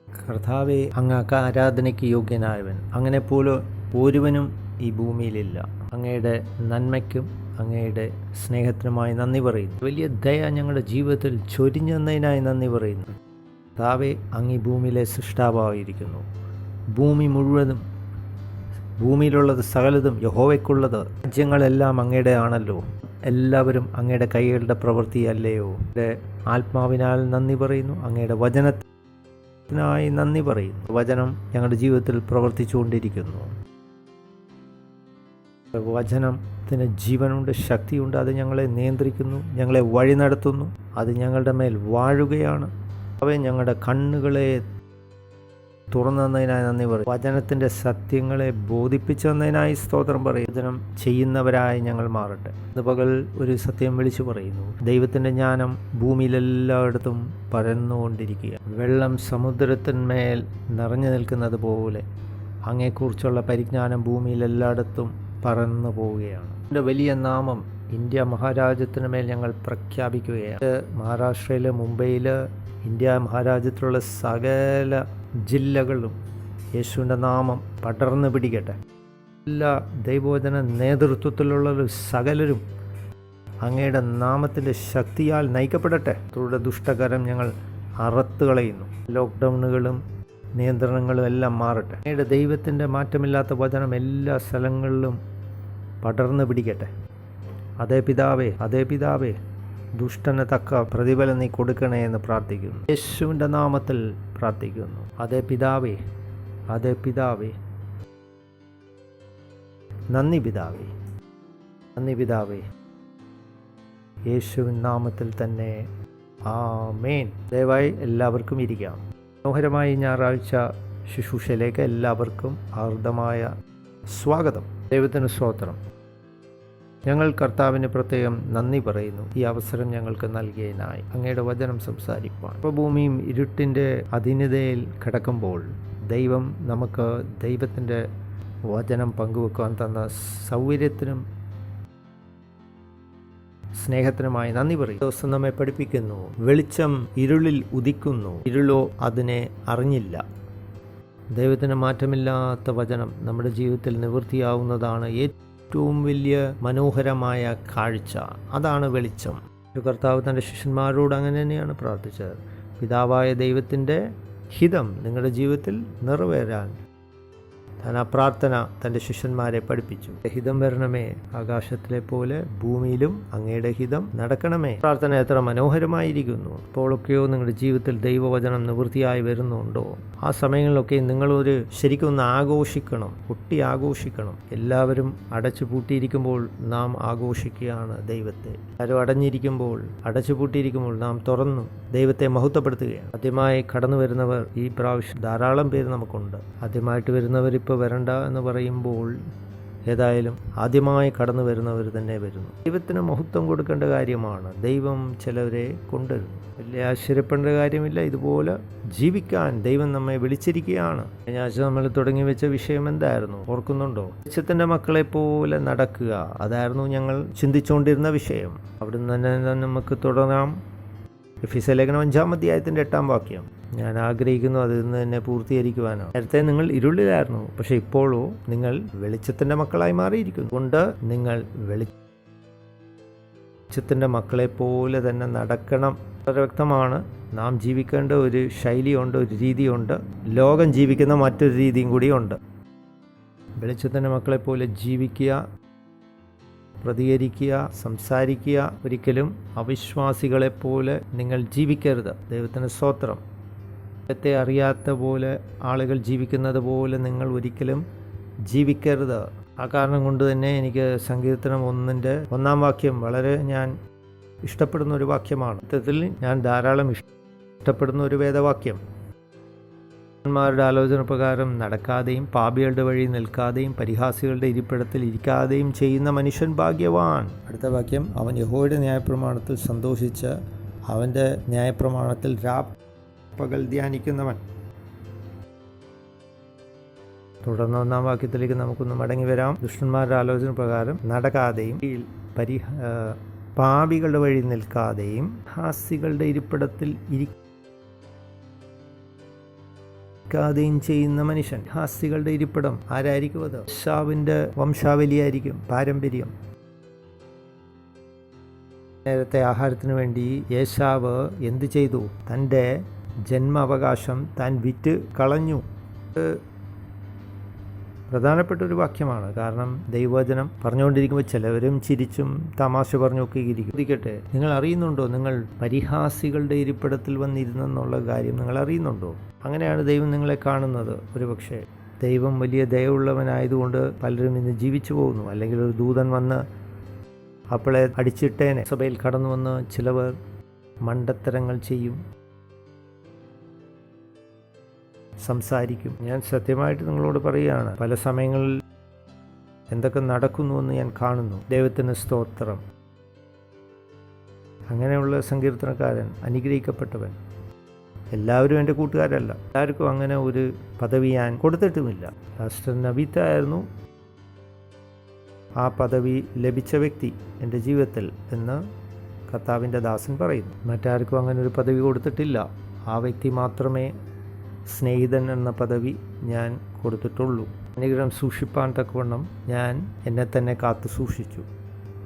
കർത്താവെ, അങ്ങ് ആരാധനയ്ക്ക് യോഗ്യനായവൻ. അങ്ങനെ ഒരുവനും ഈ ഭൂമിയിലില്ല. അങ്ങയുടെ നന്മയ്ക്കും അങ്ങയുടെ സ്നേഹത്തിനുമായി നന്ദി പറയുന്നു. വലിയ ദയ ഞങ്ങളുടെ ജീവിതത്തിൽ ചൊരിഞ്ഞതിനായി നന്ദി പറയുന്നു. കർത്താവെ, അങ്ങ് ഈ ഭൂമിയിലെ സൃഷ്ടാവായിരിക്കുന്നു. ഭൂമി മുഴുവനും, ഭൂമിയിലുള്ളത് സകലതും യഹോവയ്ക്കുള്ളത്. രാജ്യങ്ങളെല്ലാം അങ്ങയുടെ ആണല്ലോ. എല്ലാവരും അങ്ങയുടെ കൈകളുടെ പ്രവൃത്തിയല്ലയോ. അങ്ങയുടെ ആത്മാവിനാൽ നന്ദി പറയുന്നു. അങ്ങയുടെ വചനത്തിനായി നന്ദി പറയുന്നു. വചനം ഞങ്ങളുടെ ജീവിതത്തിൽ പ്രവർത്തിച്ചുകൊണ്ടിരിക്കുന്നു. വചനത്തിന് ജീവനുണ്ട്, ശക്തിയുണ്ട്. അത് ഞങ്ങളെ നിയന്ത്രിക്കുന്നു, ഞങ്ങളെ വഴി നടത്തുന്നു. അത് ഞങ്ങളുടെ മേൽ വാഴുകയാണ്. അവയെ ഞങ്ങളുടെ കണ്ണുകളെ തുറന്നതിനായി നന്ദി പറയും. വചനത്തിൻ്റെ സത്യങ്ങളെ ബോധിപ്പിച്ചു തന്നതിനായി സ്തോത്രം പറയും. വചനം ചെയ്യുന്നവരായി ഞങ്ങൾ മാറട്ടെ. ഇന്ന് പകൽ ഒരു സത്യം വിളിച്ചു പറയുന്നു. ദൈവത്തിൻ്റെ ജ്ഞാനം ഭൂമിയിലെല്ലായിടത്തും പരന്നുകൊണ്ടിരിക്കുക. വെള്ളം സമുദ്രത്തിന്മേൽ നിറഞ്ഞു നിൽക്കുന്നത് പോലെ അങ്ങയെക്കുറിച്ചുള്ള പരിജ്ഞാനം ഭൂമിയിലെല്ലായിടത്തും പറന്നു പോവുകയാണ്. എൻ്റെ വലിയ നാമം ഇന്ത്യ മഹാരാജ്യത്തിന് മേൽ ഞങ്ങൾ പ്രഖ്യാപിക്കുകയാണ്. മഹാരാഷ്ട്രയിൽ, മുംബൈയിൽ, ഇന്ത്യ മഹാരാജ്യത്തിലുള്ള സകല ജില്ലകളിലും യേശുവിൻ്റെ നാമം പടർന്നു പിടിക്കട്ടെ. എല്ലാ ദൈവവചന നേതൃത്വത്തിലുള്ള സകലരും അങ്ങയുടെ നാമത്തിൻ്റെ ശക്തിയാൽ നയിക്കപ്പെടട്ടെ. അവരുടെ ദുഷ്ടകരം ഞങ്ങൾ അറുത്ത് കളയുന്നു. ലോക്ക്ഡൗണുകളും നിയന്ത്രണങ്ങളും എല്ലാം മാറട്ടെ. അങ്ങയുടെ ദൈവത്തിൻ്റെ മാറ്റമില്ലാത്ത വചനം എല്ലാ സ്ഥലങ്ങളിലും പടർന്നു പിടിക്കട്ടെ. അതേ പിതാവേ, അതേ പിതാവേ, ദുഷ്ടന് തക്ക പ്രതിഫലം നീ കൊടുക്കണേ എന്ന് പ്രാർത്ഥിക്കുന്നു. യേശുവിൻ്റെ നാമത്തിൽ പ്രാർത്ഥിക്കുന്നു. അതേ പിതാവേ, അതേ പിതാവേ, നന്ദി പിതാവേ, നന്ദി പിതാവേ, യേശുവിൻ നാമത്തിൽ തന്നെ ആമേൻ. ദയവായി എല്ലാവർക്കും ഇരിക്കാം. മനോഹരമായ ഞായറാഴ്ച ശുശ്രൂഷയിലേക്ക് എല്ലാവർക്കും ഹാർദമായ സ്വാഗതം. ദൈവത്തിന് സ്തോത്രം. ഞങ്ങൾ കർത്താവിന് പ്രത്യേകം നന്ദി പറയുന്നു ഈ അവസരം ഞങ്ങൾക്ക് നൽകിയതിനായി, അങ്ങയുടെ വചനം സംസാരിപ്പാൻ. ഇപ്പോൾ ഭൂമിയും ഇരുട്ടിൻ്റെ അധീനതയിൽ കിടക്കുമ്പോൾ ദൈവം നമുക്ക് ദൈവത്തിൻ്റെ വചനം പങ്കുവെക്കുവാൻ തന്ന സൗകര്യത്തിനും സ്നേഹത്തിനുമായി നന്ദി പറയും. ദിവസം നമ്മെ പഠിപ്പിക്കുന്നു, വെളിച്ചം ഇരുളിൽ ഉദിക്കുന്നു, ഇരുളോ അതിനെ അറിഞ്ഞില്ല. ദൈവത്തിന് മാറ്റമില്ലാത്ത വചനം നമ്മുടെ ജീവിതത്തിൽ നിവൃത്തിയാവുന്നതാണ് ഏറ്റവും വലിയ മനോഹരമായ കാഴ്ച. അതാണ് വെളിച്ചം. കർത്താവ് തൻ്റെ ശിഷ്യന്മാരോട് അങ്ങനെ തന്നെയാണ് പ്രാർത്ഥിച്ചത്. പിതാവായ ദൈവത്തിൻ്റെ ഹിതം നിങ്ങളുടെ ജീവിതത്തിൽ നിറവേറാൻ താൻ ആ പ്രാർത്ഥന തൻ്റെ ശിഷ്യന്മാരെ പഠിപ്പിച്ചു. ഹിതം വരണമേ, ആകാശത്തിലെ പോലെ ഭൂമിയിലും അങ്ങയുടെ ഹിതം നടക്കണമേ. പ്രാർത്ഥന എത്ര മനോഹരമായിരിക്കുന്നു. അപ്പോഴൊക്കെയോ നിങ്ങളുടെ ജീവിതത്തിൽ ദൈവവചനം നിവൃത്തിയായി വരുന്നുണ്ടോ? ആ സമയങ്ങളിലൊക്കെ നിങ്ങളൊരു ശരിക്കും ഒന്ന് ആഘോഷിക്കണം, ഒട്ടി ആഘോഷിക്കണം. എല്ലാവരും അടച്ചു പൂട്ടിയിരിക്കുമ്പോൾ നാം ആഘോഷിക്കുകയാണ് ദൈവത്തെ. ആരും അടച്ചു പൂട്ടിയിരിക്കുമ്പോൾ നാം തുറന്നു ദൈവത്തെ മഹത്വപ്പെടുത്തുകയാണ്. ആദ്യമായി കടന്നു വരുന്നവർ ഈ പ്രാവശ്യം ധാരാളം പേര് നമുക്കുണ്ട്. ആദ്യമായിട്ട് വരുന്നവർ ഇപ്പോൾ വരണ്ട എന്ന് പറയുമ്പോൾ ഏതായാലും ആദ്യമായി കടന്നു വരുന്നവർ തന്നെ വരുന്നു. ദൈവത്തിന് മഹത്വം കൊടുക്കേണ്ട കാര്യമാണ്. ദൈവം ചിലവരെ കൊണ്ടുവരുന്നു. വലിയ ആശ്ചര്യപ്പെടേണ്ട കാര്യമില്ല. ഇതുപോലെ ജീവിക്കാൻ ദൈവം നമ്മെ വിളിച്ചിരിക്കുകയാണ്. കഴിഞ്ഞ ആഴ്ച നമ്മൾ തുടങ്ങി വെച്ച വിഷയം എന്തായിരുന്നു? ഓർക്കുന്നുണ്ടോ? വെളിച്ചത്തിൻ്റെ മക്കളെ പോലെ നടക്കുക. അതായിരുന്നു ഞങ്ങൾ ചിന്തിച്ചുകൊണ്ടിരുന്ന വിഷയം. അവിടുന്ന് തന്നെ നമുക്ക് തുടരാം. എഫെസ്യ ലേഖനം 5-ാം അധ്യായത്തിൻ്റെ 8-ാം വാക്യം. ഞാൻ ആഗ്രഹിക്കുന്നു അതിൽ നിന്ന് തന്നെ പൂർത്തീകരിക്കുവാനോ. നേരത്തെ നിങ്ങൾ ഇരുളിലായിരുന്നു, പക്ഷെ ഇപ്പോഴോ നിങ്ങൾ വെളിച്ചത്തിൻ്റെ മക്കളായി മാറിയിരിക്കുന്നു. അതുകൊണ്ട് നിങ്ങൾ വെളിച്ചത്തിൻ്റെ മക്കളെ പോലെ തന്നെ നടക്കണം. വളരെ വ്യക്തമാണ്. നാം ജീവിക്കേണ്ട ഒരു ശൈലിയുണ്ട്, ഒരു രീതിയുണ്ട്. ലോകം ജീവിക്കുന്ന മറ്റൊരു രീതിയും കൂടിയുണ്ട്. വെളിച്ചത്തിൻ്റെ മക്കളെ പോലെ ജീവിക്കുക, പ്രതികരിക്കുക, സംസാരിക്കുക. ഒരിക്കലും അവിശ്വാസികളെപ്പോലെ നിങ്ങൾ ജീവിക്കരുത്. ദൈവത്തിന് സ്തോത്രം. ദൈവത്തെ അറിയാത്ത പോലെ ആളുകൾ ജീവിക്കുന്നത് പോലെ നിങ്ങൾ ഒരിക്കലും ജീവിക്കരുത്. ആ കാരണം കൊണ്ട് തന്നെ എനിക്ക് സങ്കീർത്തനം 1-ന്റെ 1-ാം വാക്യം വളരെ ഞാൻ ഇഷ്ടപ്പെടുന്ന ഒരു വാക്യമാണ്. സത്യത്തിൽ ഞാൻ ധാരാളം ഇഷ്ടപ്പെടുന്ന ഒരു വേദവാക്യം. ന്മാരുടെ ആലോചന പ്രകാരം നടക്കാതെയും പാപികളുടെ വഴി നിൽക്കാതെയും പരിഹാസികളുടെ ഇരിപ്പിടത്തിൽ ഇരിക്കാതെയും ചെയ്യുന്ന മനുഷ്യൻ ഭാഗ്യവാൻ. അടുത്ത വാക്യം, അവൻ യഹോവയുടെ ന്യായപ്രമാണത്തിൽ സന്തോഷിച്ച് അവൻ്റെ ന്യായപ്രമാണത്തിൽ രാപ്പകൽ ധ്യാനിക്കുന്നവൻ. തുടർന്ന് 1-ാം വാക്യത്തിലേക്ക് നമുക്കൊന്ന് മടങ്ങി വരാം. ദുഷ്ടന്മാരുടെ ആലോചന പ്രകാരം നടക്കാതെയും പാപികളുടെ വഴി നിൽക്കാതെയും ഹാസികളുടെ ഇരിപ്പിടത്തിൽ ാതെയും ചെയ്യുന്ന മനുഷ്യൻ. ഹാസികളുടെ ഇരിപ്പിടം ആരായിരിക്കും? അത് യേശാവിൻ്റെ വംശാവലിയായിരിക്കും, പാരമ്പര്യം. നേരത്തെ ആഹാരത്തിന് വേണ്ടി യേശാവ് എന്ത് ചെയ്തു? തൻ്റെ ജന്മാവകാശം താൻ വിറ്റ് കളഞ്ഞു. പ്രധാനപ്പെട്ട ഒരു വാക്യമാണ്. കാരണം ദൈവവചനം പറഞ്ഞുകൊണ്ടിരിക്കുമ്പോൾ ചിലവരും ചിരിച്ചും തമാശ പറഞ്ഞൊക്കെ ഇരിക്കട്ടെ. നിങ്ങൾ അറിയുന്നുണ്ടോ നിങ്ങൾ പരിഹാസികളുടെ ഇരിപ്പിടത്തിൽ വന്നിരുന്നെന്നുള്ള കാര്യം നിങ്ങൾ അറിയുന്നുണ്ടോ? അങ്ങനെയാണ് ദൈവം നിങ്ങളെ കാണുന്നത്. ഒരുപക്ഷെ ദൈവം വലിയ ദയവുള്ളവനായതുകൊണ്ട് പലരും ഇന്ന് ജീവിച്ചു പോകുന്നു. അല്ലെങ്കിൽ ഒരു ദൂതൻ വന്ന് അപ്പോളെ അടിച്ചിട്ടേനെ. സഭയിൽ കടന്നു വന്ന് ചിലവർ മണ്ടത്തരങ്ങൾ ചെയ്യും, സംസാരിക്കും. ഞാൻ സത്യമായിട്ട് നിങ്ങളോട് പറയുകയാണ്, പല സമയങ്ങളിൽ എന്തൊക്കെ നടക്കുന്നുവെന്ന് ഞാൻ കാണുന്നു. ദൈവത്തിന് സ്തോത്രം. അങ്ങനെയുള്ള സങ്കീർത്തനക്കാരൻ അനുഗ്രഹിക്കപ്പെട്ടവൻ. എല്ലാവരും എൻ്റെ കൂട്ടുകാരല്ല. എല്ലാവർക്കും അങ്ങനെ ഒരു പദവി ഞാൻ കൊടുത്തിട്ടുമില്ല. പാസ്റ്റർ നബീത്തായിരുന്നു ആ പദവി ലഭിച്ച വ്യക്തി എൻ്റെ ജീവിതത്തിൽ എന്ന് കർത്താവിൻ്റെ ദാസൻ പറയുന്നു. മറ്റാർക്കും അങ്ങനെ ഒരു പദവി കൊടുത്തിട്ടില്ല. ആ വ്യക്തി മാത്രമേ സ്നേഹിതൻ എന്ന പദവി ഞാൻ കൊടുത്തിട്ടുള്ളൂ. അനുഗ്രഹം സൂക്ഷിപ്പാൻ തക്കവണ്ണം ഞാൻ എന്നെ തന്നെ കാത്തു സൂക്ഷിച്ചു.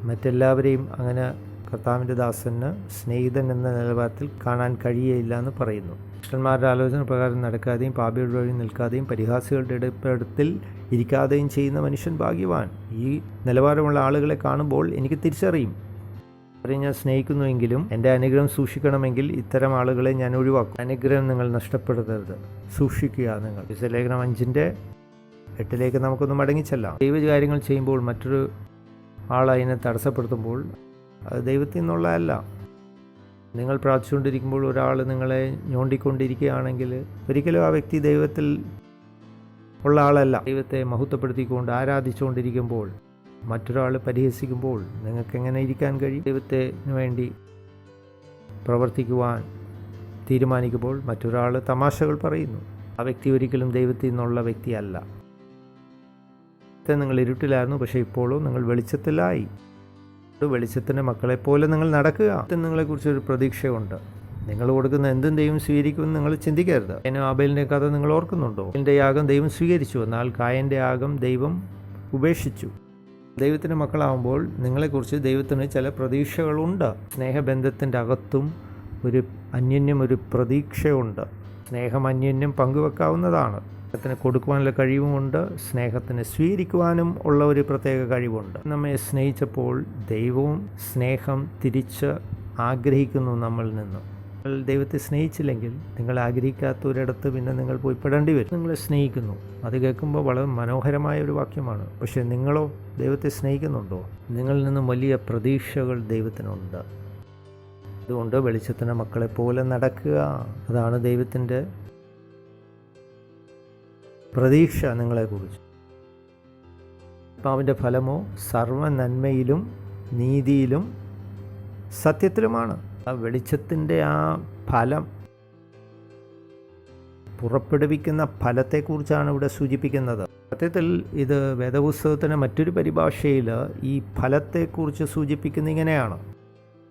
മറ്റെല്ലാവരെയും അങ്ങനെ കർത്താവിൻ്റെ ദാസന് സ്നേഹിതൻ എന്ന നിലവാരത്തിൽ കാണാൻ കഴിയയില്ല എന്ന് പറയുന്നു. ദുഷ്ടന്മാരുടെ ആലോചന പ്രകാരം നടക്കാതെയും പാപികളുടെ വഴി നിൽക്കാതെയും പരിഹാസികളുടെ ഇടപെടത്തിൽ ഇരിക്കാതെയും ചെയ്യുന്ന മനുഷ്യൻ ഭാഗ്യവാൻ. ഈ നിലവാരമുള്ള ആളുകളെ കാണുമ്പോൾ എനിക്ക് തിരിച്ചറിയും. അവരെ ഞാൻ സ്നേഹിക്കുന്നുവെങ്കിലും എൻ്റെ അനുഗ്രഹം സൂക്ഷിക്കണമെങ്കിൽ ഇത്തരം ആളുകളെ ഞാൻ ഒഴിവാക്കും. അനുഗ്രഹം നിങ്ങൾ നഷ്ടപ്പെടുത്തരുത്, സൂക്ഷിക്കുക. നിങ്ങൾ എഫെസ്യ ലേഖനം 5-ന്റെ 8 നമുക്കൊന്ന് മടങ്ങിച്ചെല്ലാം. ദൈവകാര്യങ്ങൾ ചെയ്യുമ്പോൾ മറ്റൊരു ആൾ അതിനെ തടസ്സപ്പെടുത്തുമ്പോൾ അത് ദൈവത്തിൽ നിന്നുള്ളതല്ല. നിങ്ങൾ പ്രാർത്ഥിച്ചുകൊണ്ടിരിക്കുമ്പോൾ ഒരാൾ നിങ്ങളെ ഞോണ്ടിക്കൊണ്ടിരിക്കുകയാണെങ്കിൽ ഒരിക്കലും ആ വ്യക്തി ദൈവത്തിൽ ഉള്ള ആളല്ല. ദൈവത്തെ മഹത്വപ്പെടുത്തിക്കൊണ്ട് ആരാധിച്ചുകൊണ്ടിരിക്കുമ്പോൾ മറ്റൊരാൾ പരിഹസിക്കുമ്പോൾ നിങ്ങൾക്ക് എങ്ങനെ ഇരിക്കാൻ കഴിയും? ദൈവത്തിന് വേണ്ടി പ്രവർത്തിക്കുവാൻ തീരുമാനിക്കുമ്പോൾ മറ്റൊരാൾ തമാശകൾ പറയുന്നു. ആ വ്യക്തി ഒരിക്കലും ദൈവത്തിൽ നിന്നുള്ള വ്യക്തിയല്ല. നിങ്ങൾ ഇരുട്ടിലായിരുന്നു, പക്ഷേ ഇപ്പോഴും നിങ്ങൾ വെളിച്ചത്തിലായി. വെളിച്ചത്തിൻ്റെ മക്കളെപ്പോലെ നിങ്ങൾ നടക്കുക. നിങ്ങളെക്കുറിച്ചൊരു പ്രതീക്ഷയുണ്ട്. നിങ്ങൾ കൊടുക്കുന്ന എന്തും ദൈവം സ്വീകരിക്കുമെന്ന് നിങ്ങൾ ചിന്തിക്കരുത്. ആബേലിൻ്റെ കഥ നിങ്ങൾ ഓർക്കുന്നുണ്ടോ? എൻ്റെ യാഗം ദൈവം സ്വീകരിച്ചു, എന്നാൽ കായൻ്റെ യാഗം ദൈവം ഉപേക്ഷിച്ചു. ദൈവത്തിൻ്റെ മക്കളാകുമ്പോൾ നിങ്ങളെക്കുറിച്ച് ദൈവത്തിന് ചില പ്രതീക്ഷകളുണ്ട്. സ്നേഹബന്ധത്തിൻ്റെ അകത്തും ഒരു അന്യോന്യം ഒരു പ്രതീക്ഷയുണ്ട്. സ്നേഹം അന്യോന്യം പങ്കുവെക്കാവുന്നതാണ്. സ്നേഹത്തിന് കൊടുക്കുവാനുള്ള കഴിവുമുണ്ട്, സ്നേഹത്തിന് സ്വീകരിക്കുവാനും ഉള്ള ഒരു പ്രത്യേക കഴിവുണ്ട്. നമ്മെ സ്നേഹിച്ചപ്പോൾ ദൈവവും സ്നേഹം തിരിച്ച് ആഗ്രഹിക്കുന്നു നമ്മളിൽ നിന്നും. നിങ്ങൾ ദൈവത്തെ സ്നേഹിച്ചില്ലെങ്കിൽ നിങ്ങൾ ആഗ്രഹിക്കാത്തൊരിടത്ത് പിന്നെ നിങ്ങൾ പോയി പെടേണ്ടി വരും. നിങ്ങളെ സ്നേഹിക്കുന്നു, അത് കേൾക്കുമ്പോൾ വളരെ മനോഹരമായ ഒരു വാക്യമാണ്. പക്ഷേ നിങ്ങളോ ദൈവത്തെ സ്നേഹിക്കുന്നുണ്ടോ? നിങ്ങളിൽ നിന്നും വലിയ പ്രതീക്ഷകൾ ദൈവത്തിനുണ്ട്. അതുകൊണ്ട് വെളിച്ചത്തിൻ്റെ മക്കളെപ്പോലെ നടക്കുക. അതാണ് ദൈവത്തിൻ്റെ പ്രതീക്ഷ നിങ്ങളെക്കുറിച്ച്. ആത്മാവിൻ്റെ ഫലമോ സർവ്വ നന്മയിലും നീതിയിലും സത്യത്തിലുമാണ്. ആ വെളിച്ചത്തിൻ്റെ ആ ഫലം, പുറപ്പെടുവിക്കുന്ന ഫലത്തെക്കുറിച്ചാണ് ഇവിടെ സൂചിപ്പിക്കുന്നത്. സത്യത്തിൽ ഇത് വേദപുസ്തകത്തിൻ്റെ മറ്റൊരു പരിഭാഷയിൽ ഈ ഫലത്തെക്കുറിച്ച് സൂചിപ്പിക്കുന്ന ഇങ്ങനെയാണ്.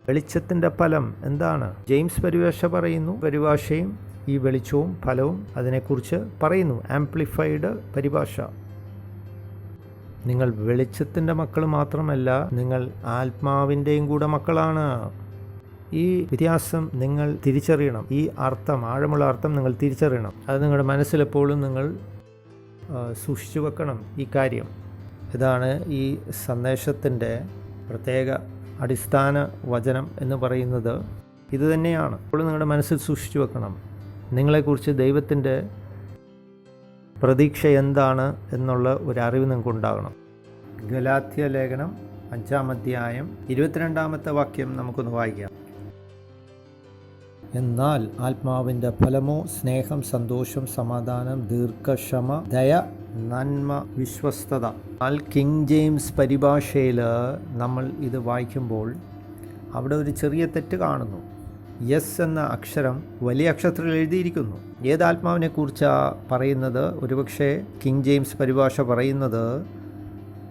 വെളിച്ചത്തിൻ്റെ ഫലം എന്താണ്? ജെയിംസ് പരിഭാഷ പറയുന്നു. പരിഭാഷയും ഈ വെളിച്ചവും ഫലവും അതിനെക്കുറിച്ച് പറയുന്നു. ആംപ്ലിഫൈഡ് പരിഭാഷ. നിങ്ങൾ വെളിച്ചത്തിൻ്റെ മക്കൾ മാത്രമല്ല, നിങ്ങൾ ആത്മാവിൻ്റെയും കൂടെ മക്കളാണ്. ഈ വ്യത്യാസം നിങ്ങൾ തിരിച്ചറിയണം. ഈ അർത്ഥം, ആഴമുള്ള അർത്ഥം നിങ്ങൾ തിരിച്ചറിയണം. അത് നിങ്ങളുടെ മനസ്സിലെപ്പോഴും നിങ്ങൾ സൂക്ഷിച്ചു വെക്കണം. ഈ കാര്യം ഇതാണ് ഈ സന്ദേശത്തിൻ്റെ പ്രത്യേക അടിസ്ഥാന വചനം എന്ന് പറയുന്നത് ഇത് തന്നെയാണ്. അപ്പോൾ നിങ്ങളുടെ മനസ്സിൽ സൂക്ഷിച്ചു വെക്കണം. നിങ്ങളെക്കുറിച്ച് ദൈവത്തിൻ്റെ പ്രതീക്ഷ എന്താണ് എന്നുള്ള ഒരു അറിവ് നിങ്ങൾക്ക് ഉണ്ടാകണം. ഗലാത്യ ലേഖനം 5-ാം അധ്യായം 22-ാമത്തെ വാക്യം നമുക്കൊന്ന് വായിക്കാം. എന്നാൽ ആത്മാവിൻ്റെ ഫലമോ സ്നേഹം, സന്തോഷം, സമാധാനം, ദീർഘക്ഷമ, ദയ, നന്മ, വിശ്വസ്തത. കിങ് ജെയിംസ് പരിഭാഷയിൽ നമ്മൾ ഇത് വായിക്കുമ്പോൾ അവിടെ ഒരു ചെറിയ തെറ്റ് കാണുന്നു. യെസ് എന്ന അക്ഷരം വലിയ അക്ഷരത്തിൽ എഴുതിയിരിക്കുന്നു. ഏത് ആത്മാവിനെ കുറിച്ചാണ് പറയുന്നത്? ഒരുപക്ഷെ കിങ് ജെയിംസ് പരിഭാഷ പറയുന്നത്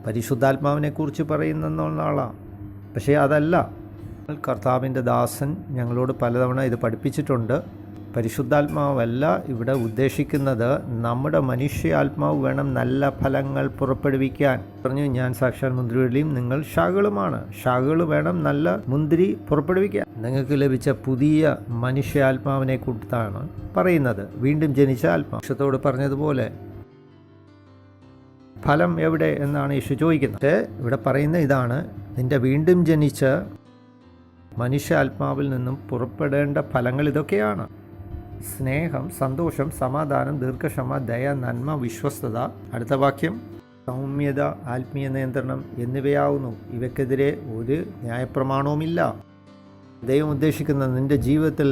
പരിശുദ്ധാത്മാവിനെ കുറിച്ച് പറയുന്നതാണ്. പക്ഷേ അതല്ല. കർത്താവിൻ്റെ ദാസൻ ഞങ്ങളോട് പലതവണ ഇത് പഠിപ്പിച്ചിട്ടുണ്ട്. പരിശുദ്ധാത്മാവല്ല ഇവിടെ ഉദ്ദേശിക്കുന്നത്. നമ്മുടെ മനുഷ്യാത്മാവ് വേണം നല്ല ഫലങ്ങൾ പുറപ്പെടുവിക്കാൻ. പറഞ്ഞു, ഞാൻ സാക്ഷാൽ മുന്തിരിവള്ളിയും നിങ്ങൾ ശാഖകളുമാണ്. ശാഖകൾ വേണം നല്ല മുന്തിരി പുറപ്പെടുവിക്കാൻ. നിങ്ങൾക്ക് ലഭിച്ച പുതിയ മനുഷ്യാത്മാവിനെ കുറിച്ചാണ് പറയുന്നത്. വീണ്ടും ജനിച്ച ആത്മാവ്. യേശുത്തോട് പറഞ്ഞതുപോലെ ഫലം എവിടെ എന്നാണ് യേശു ചോദിക്കുന്നത്. ഇവിടെ പറയുന്ന ഇതാണ്, നിന്റെ വീണ്ടും ജനിച്ച മനുഷ്യാത്മാവിൽ നിന്നും പുറപ്പെടേണ്ട ഫലങ്ങൾ ഇതൊക്കെയാണ്: സ്നേഹം, സന്തോഷം, സമാധാനം, ദീർഘക്ഷമ, ദയ, നന്മ, വിശ്വസ്തത. അടുത്ത വാക്യം, സൗമ്യത, ആത്മീയ നിയന്ത്രണം എന്നിവയാവുന്നു. ഇവയ്ക്കെതിരെ ഒരു ന്യായപ്രമാണവുമില്ല. ദൈവം ഉദ്ദേശിക്കുന്ന നിന്റെ ജീവിതത്തിൽ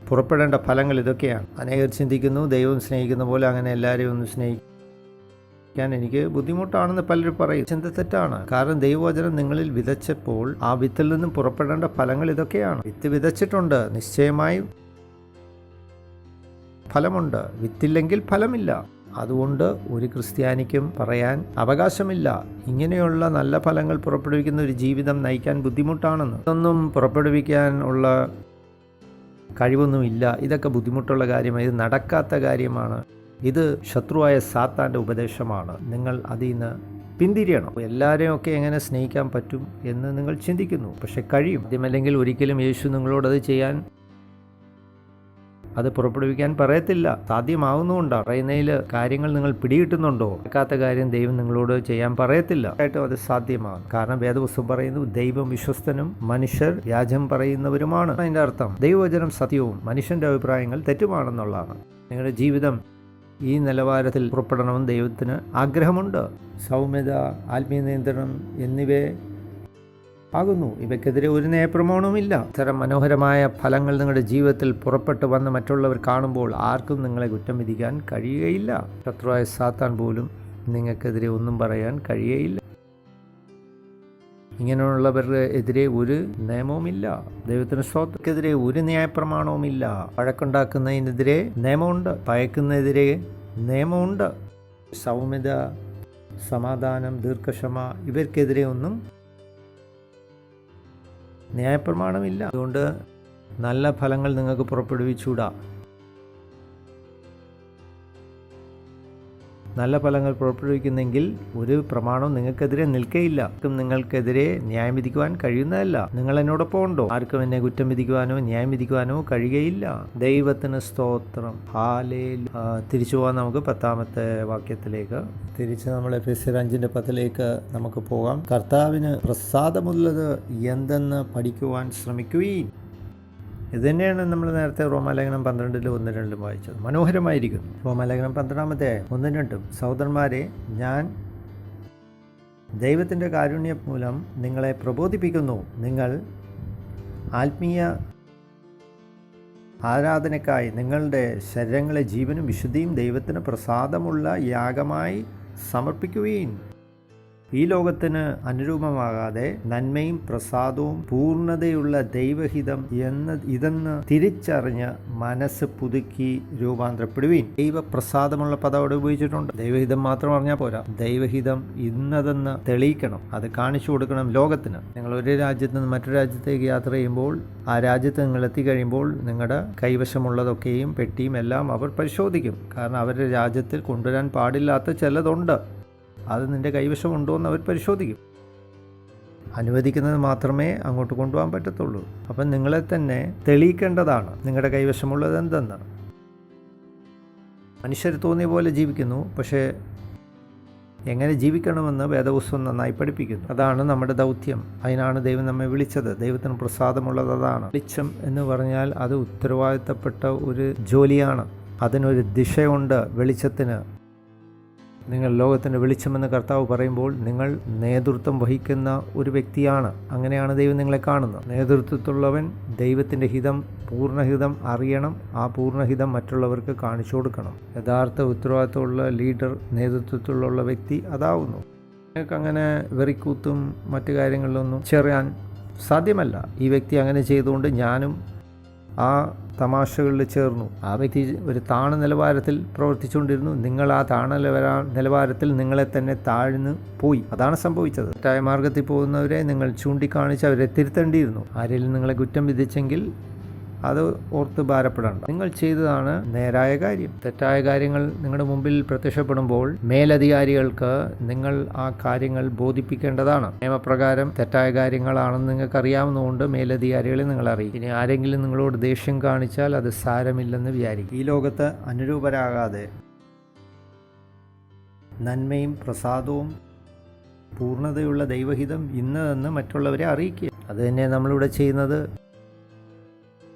പുറപ്പെടേണ്ട ഫലങ്ങൾ ഇതൊക്കെയാണ്. അനേകർ ചിന്തിക്കുന്നു, ദൈവം സ്നേഹിക്കുന്ന പോലെ അങ്ങനെ എല്ലാവരെയും ഒന്ന് സ്നേഹിക്കാൻ എനിക്ക് ബുദ്ധിമുട്ടാണെന്ന് പലരും പറയും. ചിന്ത തെറ്റാണ്. കാരണം ദൈവവചനം നിങ്ങളിൽ വിതച്ചപ്പോൾ ആ വിത്തിൽ നിന്നും പുറപ്പെടേണ്ട ഫലങ്ങൾ ഇതൊക്കെയാണ്. വിത്ത് വിതച്ചിട്ടുണ്ട്, നിശ്ചയമായും ഫലമുണ്ട്. വിത്തില്ലെങ്കിൽ ഫലമില്ല. അതുകൊണ്ട് ഒരു ക്രിസ്ത്യാനിക്കും പറയാൻ അവകാശമില്ല ഇങ്ങനെയുള്ള നല്ല ഫലങ്ങൾ പുറപ്പെടുവിക്കുന്ന ഒരു ജീവിതം നയിക്കാൻ ബുദ്ധിമുട്ടാണെന്ന്. ഇതൊന്നും പുറപ്പെടുവിക്കാൻ ഉള്ള കഴിവൊന്നുമില്ല. ഇതൊക്കെ ബുദ്ധിമുട്ടുള്ള കാര്യമാണ്. ഇത് നടക്കാത്ത കാര്യമാണ്. ഇത് ശത്രുവായ സാത്താൻ്റെ ഉപദേശമാണ്. നിങ്ങൾ അതിൽ നിന്ന് പിന്തിരിയണം. എല്ലാവരെയും ഒക്കെ എങ്ങനെ സ്നേഹിക്കാൻ പറ്റും എന്ന് നിങ്ങൾ ചിന്തിക്കുന്നു. പക്ഷെ കഴിയും. ആദ്യമല്ലെങ്കിൽ ഒരിക്കലും യേശു നിങ്ങളോട് അത് ചെയ്യാൻ, അത് പുറപ്പെടുവിക്കാൻ പറയത്തില്ല. സാധ്യമാവുന്നതുകൊണ്ടാണ്. പറയുന്നതിൽ കാര്യങ്ങൾ നിങ്ങൾ പിടികിട്ടുന്നുണ്ടോ? നടക്കാത്ത കാര്യം ദൈവം നിങ്ങളോട് ചെയ്യാൻ പറയത്തില്ല. ആയിട്ടും അത് സാധ്യമാണ്. കാരണം വേദപുസ്തകം പറയുന്നു, ദൈവം വിശ്വസ്തനും മനുഷ്യർ വ്യാജം പറയുന്നവരുമാണ്. അതിൻ്റെ അർത്ഥം ദൈവവചനം സത്യവും മനുഷ്യൻ്റെ അഭിപ്രായങ്ങൾ തെറ്റുമാണെന്നുള്ളതാണ്. നിങ്ങളുടെ ജീവിതം ഈ നിലവാരത്തിൽ പുറപ്പെടണമെന്ന് ദൈവത്തിന് ആഗ്രഹമുണ്ട്. സൗമ്യത, ആത്മീയ നിയന്ത്രണം എന്നിവയെ ആകുന്നു. ഇവയ്ക്കെതിരെ ഒരു ന്യായപ്രമാണവുമില്ല. ഇത്തരം മനോഹരമായ ഫലങ്ങൾ നിങ്ങളുടെ ജീവിതത്തിൽ പുറപ്പെട്ടു വന്ന് മറ്റുള്ളവർ കാണുമ്പോൾ ആർക്കും നിങ്ങളെ കുറ്റം വിധിക്കാൻ കഴിയുകയില്ല. ശത്രുവായ സാത്താൻ പോലും നിങ്ങൾക്കെതിരെ ഒന്നും പറയാൻ കഴിയുകയില്ല. ഇങ്ങനെയുള്ളവരുടെ എതിരെ ഒരു നിയമവുമില്ല. ദൈവത്തിന് സ്തോത്രത്തിനെതിരെ ഒരു ന്യായപ്രമാണവുമില്ല. വഴക്കുണ്ടാക്കുന്നതിനെതിരെ നിയമമുണ്ട്, ഭയക്കുന്നതിനെതിരെ നിയമമുണ്ട്. സൗമ്യത, സമാധാനം, ദീർഘക്ഷമ ഇവർക്കെതിരെ ഒന്നും ന്യായപ്രമാണമില്ല. അതുകൊണ്ട് നല്ല ഫലങ്ങൾ നിങ്ങൾക്ക് പുറപ്പെടുവിച്ചൂടാ. നല്ല ഫലങ്ങൾ പുറപ്പെടുവിക്കുന്നെങ്കിൽ ഒരു പ്രമാണവും നിങ്ങൾക്കെതിരെ നിൽക്കയില്ല. നിങ്ങൾക്കെതിരെ ന്യായം വിധിക്കുവാൻ കഴിയുന്നതല്ല. നിങ്ങൾ എന്നോടൊപ്പം ഉണ്ടോ? ആർക്കും എന്നെ കുറ്റം വിധിക്കുവാനോ ന്യായം വിധിക്കുവാനോ കഴിയുകയില്ല. ദൈവത്തിന് സ്തോത്രം. ഹാലേലൂയ. തിരിച്ചു പോകാൻ നമുക്ക് 10ാമത്തെ വാക്യത്തിലേക്ക്. തിരിച്ച് നമ്മൾ എഫെസ്യർ 5:10 നമുക്ക് പോകാം. കർത്താവിന് പ്രസാദമുള്ളത് എന്തെന്ന് പഠിക്കുവാൻ ശ്രമിക്കുവീൻ. ഇത് തന്നെയാണ് നമ്മൾ നേരത്തെ റോമാലേഖനം 12 1-2 വായിച്ചത്. മനോഹരമായിരിക്കുന്നു. റോമാലേഖനം 12 1-2. സഹോദരന്മാരെ, ഞാൻ ദൈവത്തിൻ്റെ കാരുണ്യം മൂലം നിങ്ങളെ പ്രബോധിപ്പിക്കുന്നു. നിങ്ങൾ ആത്മീയ ആരാധനയ്ക്കായി നിങ്ങളുടെ ശരീരങ്ങളെ ജീവനും വിശുദ്ധിയും ദൈവത്തിന് പ്രസാദമുള്ള യാഗമായി സമർപ്പിക്കുവീൻ. ഈ ലോകത്തിന് അനുരൂപമാകാതെ നന്മയും പ്രസാദവും പൂർണ്ണതയുള്ള ദൈവഹിതം ഇതെന്ന് തിരിച്ചറിഞ്ഞ് മനസ്സ് പുതുക്കി രൂപാന്തരപ്പെടുവീൻ. ദൈവപ്രസാദമുള്ള പദം അവിടെ ഉപയോഗിച്ചിട്ടുണ്ട്. ദൈവഹിതം മാത്രം അറിഞ്ഞാൽ പോരാ, ദൈവഹിതം ഇന്നതെന്ന് തെളിയിക്കണം. അത് കാണിച്ചു കൊടുക്കണം ലോകത്തിന്. നിങ്ങൾ ഒരു രാജ്യത്ത് നിന്ന് മറ്റൊരു രാജ്യത്തേക്ക് യാത്ര ചെയ്യുമ്പോൾ, ആ രാജ്യത്ത് നിങ്ങൾ എത്തിക്കഴിയുമ്പോൾ നിങ്ങളുടെ കൈവശമുള്ളതൊക്കെയും പെട്ടിയും എല്ലാം അവർ പരിശോധിക്കും. കാരണം അവരുടെ രാജ്യത്തിൽ കൊണ്ടുവരാൻ പാടില്ലാത്ത ചിലതുണ്ട്. അത് നിൻ്റെ കൈവശമുണ്ടോ എന്ന് അവർ പരിശോധിക്കും. അനുവദിക്കുന്നത് മാത്രമേ അങ്ങോട്ട് കൊണ്ടുപോകാൻ പറ്റത്തുള്ളൂ. അപ്പം നിങ്ങളെ തന്നെ തെളിയിക്കേണ്ടതാണ് നിങ്ങളുടെ കൈവശമുള്ളത് എന്തെന്ന്. മനുഷ്യർ തോന്നിയ പോലെ ജീവിക്കുന്നു, പക്ഷേ എങ്ങനെ ജീവിക്കണമെന്ന് വേദപുസ്തകം നന്നായി പഠിപ്പിക്കുന്നു. അതാണ് നമ്മുടെ ദൗത്യം. അതിനാണ് ദൈവം നമ്മെ വിളിച്ചത്. ദൈവത്തിന് പ്രസാദമുള്ളത് അതാണ്. വെളിച്ചം എന്ന് പറഞ്ഞാൽ അത് ഉത്തരവാദിത്തപ്പെട്ട ഒരു ജോലിയാണ്. അതിനൊരു ദിശയുണ്ട് വെളിച്ചത്തിന്. നിങ്ങൾ ലോകത്തിൻ്റെ വെളിച്ചമെന്ന് കർത്താവ് പറയുമ്പോൾ നിങ്ങൾ നേതൃത്വം വഹിക്കുന്ന ഒരു വ്യക്തിയാണ്. അങ്ങനെയാണ് ദൈവം നിങ്ങളെ കാണുന്നത്. നേതൃത്വത്തിലുള്ളവൻ ദൈവത്തിൻ്റെ ഹിതം, പൂർണ്ണഹിതം അറിയണം. ആ പൂർണ്ണഹിതം മറ്റുള്ളവർക്ക് കാണിച്ചു കൊടുക്കണം. യഥാർത്ഥ ഉത്തരവാദിത്തമുള്ള ലീഡർ, നേതൃത്വത്തിലുള്ള വ്യക്തി അതാവുന്നു. നിങ്ങൾക്ക് അങ്ങനെ വെറിക്കൂത്തും മറ്റു കാര്യങ്ങളിലൊന്നും ചേരാൻ സാധ്യമല്ല. ഈ വ്യക്തി അങ്ങനെ ചെയ്തുകൊണ്ട് ഞാനും ആ തമാശകളിൽ ചേർന്നു. ആ വ്യക്തി ഒരു താണ നിലവാരത്തിൽ പ്രവർത്തിച്ചുകൊണ്ടിരുന്നു. നിങ്ങൾ ആ താണ നിലവാരത്തിൽ നിങ്ങളെ തന്നെ താഴ്ന്നു പോയി. അതാണ് സംഭവിച്ചത്. തെറ്റായ മാർഗത്തിൽ പോകുന്നവരെ നിങ്ങൾ ചൂണ്ടിക്കാണിച്ച് അവരെ തിരുത്തേണ്ടിയിരുന്നു. ആരെങ്കിലും നിങ്ങളെ കുറ്റം വിധിച്ചെങ്കിൽ അത് ഓർത്ത് ഭാരപ്പെടേണ്ട. നിങ്ങൾ ചെയ്തതാണ് നേരായ കാര്യം. തെറ്റായ കാര്യങ്ങൾ നിങ്ങളുടെ മുമ്പിൽ പ്രത്യക്ഷപ്പെടുമ്പോൾ മേലധികാരികൾക്ക് നിങ്ങൾ ആ കാര്യങ്ങൾ ബോധിപ്പിക്കേണ്ടതാണ്. നിയമപ്രകാരം തെറ്റായ കാര്യങ്ങളാണെന്ന് നിങ്ങൾക്ക് അറിയാവുന്നതുകൊണ്ട് മേലധികാരികളെ നിങ്ങൾ അറിയിക്കും. ഇനി ആരെങ്കിലും നിങ്ങളോട് ദേഷ്യം കാണിച്ചാൽ അത് സാരമില്ലെന്ന് വിചാരിക്കും. ഈ ലോകത്ത് അനുരൂപരാകാതെ നന്മയും പ്രസാദവും പൂർണ്ണതയുള്ള ദൈവഹിതം ഇന്നതെന്ന് മറ്റുള്ളവരെ അറിയിക്കുക. അത് തന്നെ നമ്മളിവിടെ ചെയ്യുന്നത്.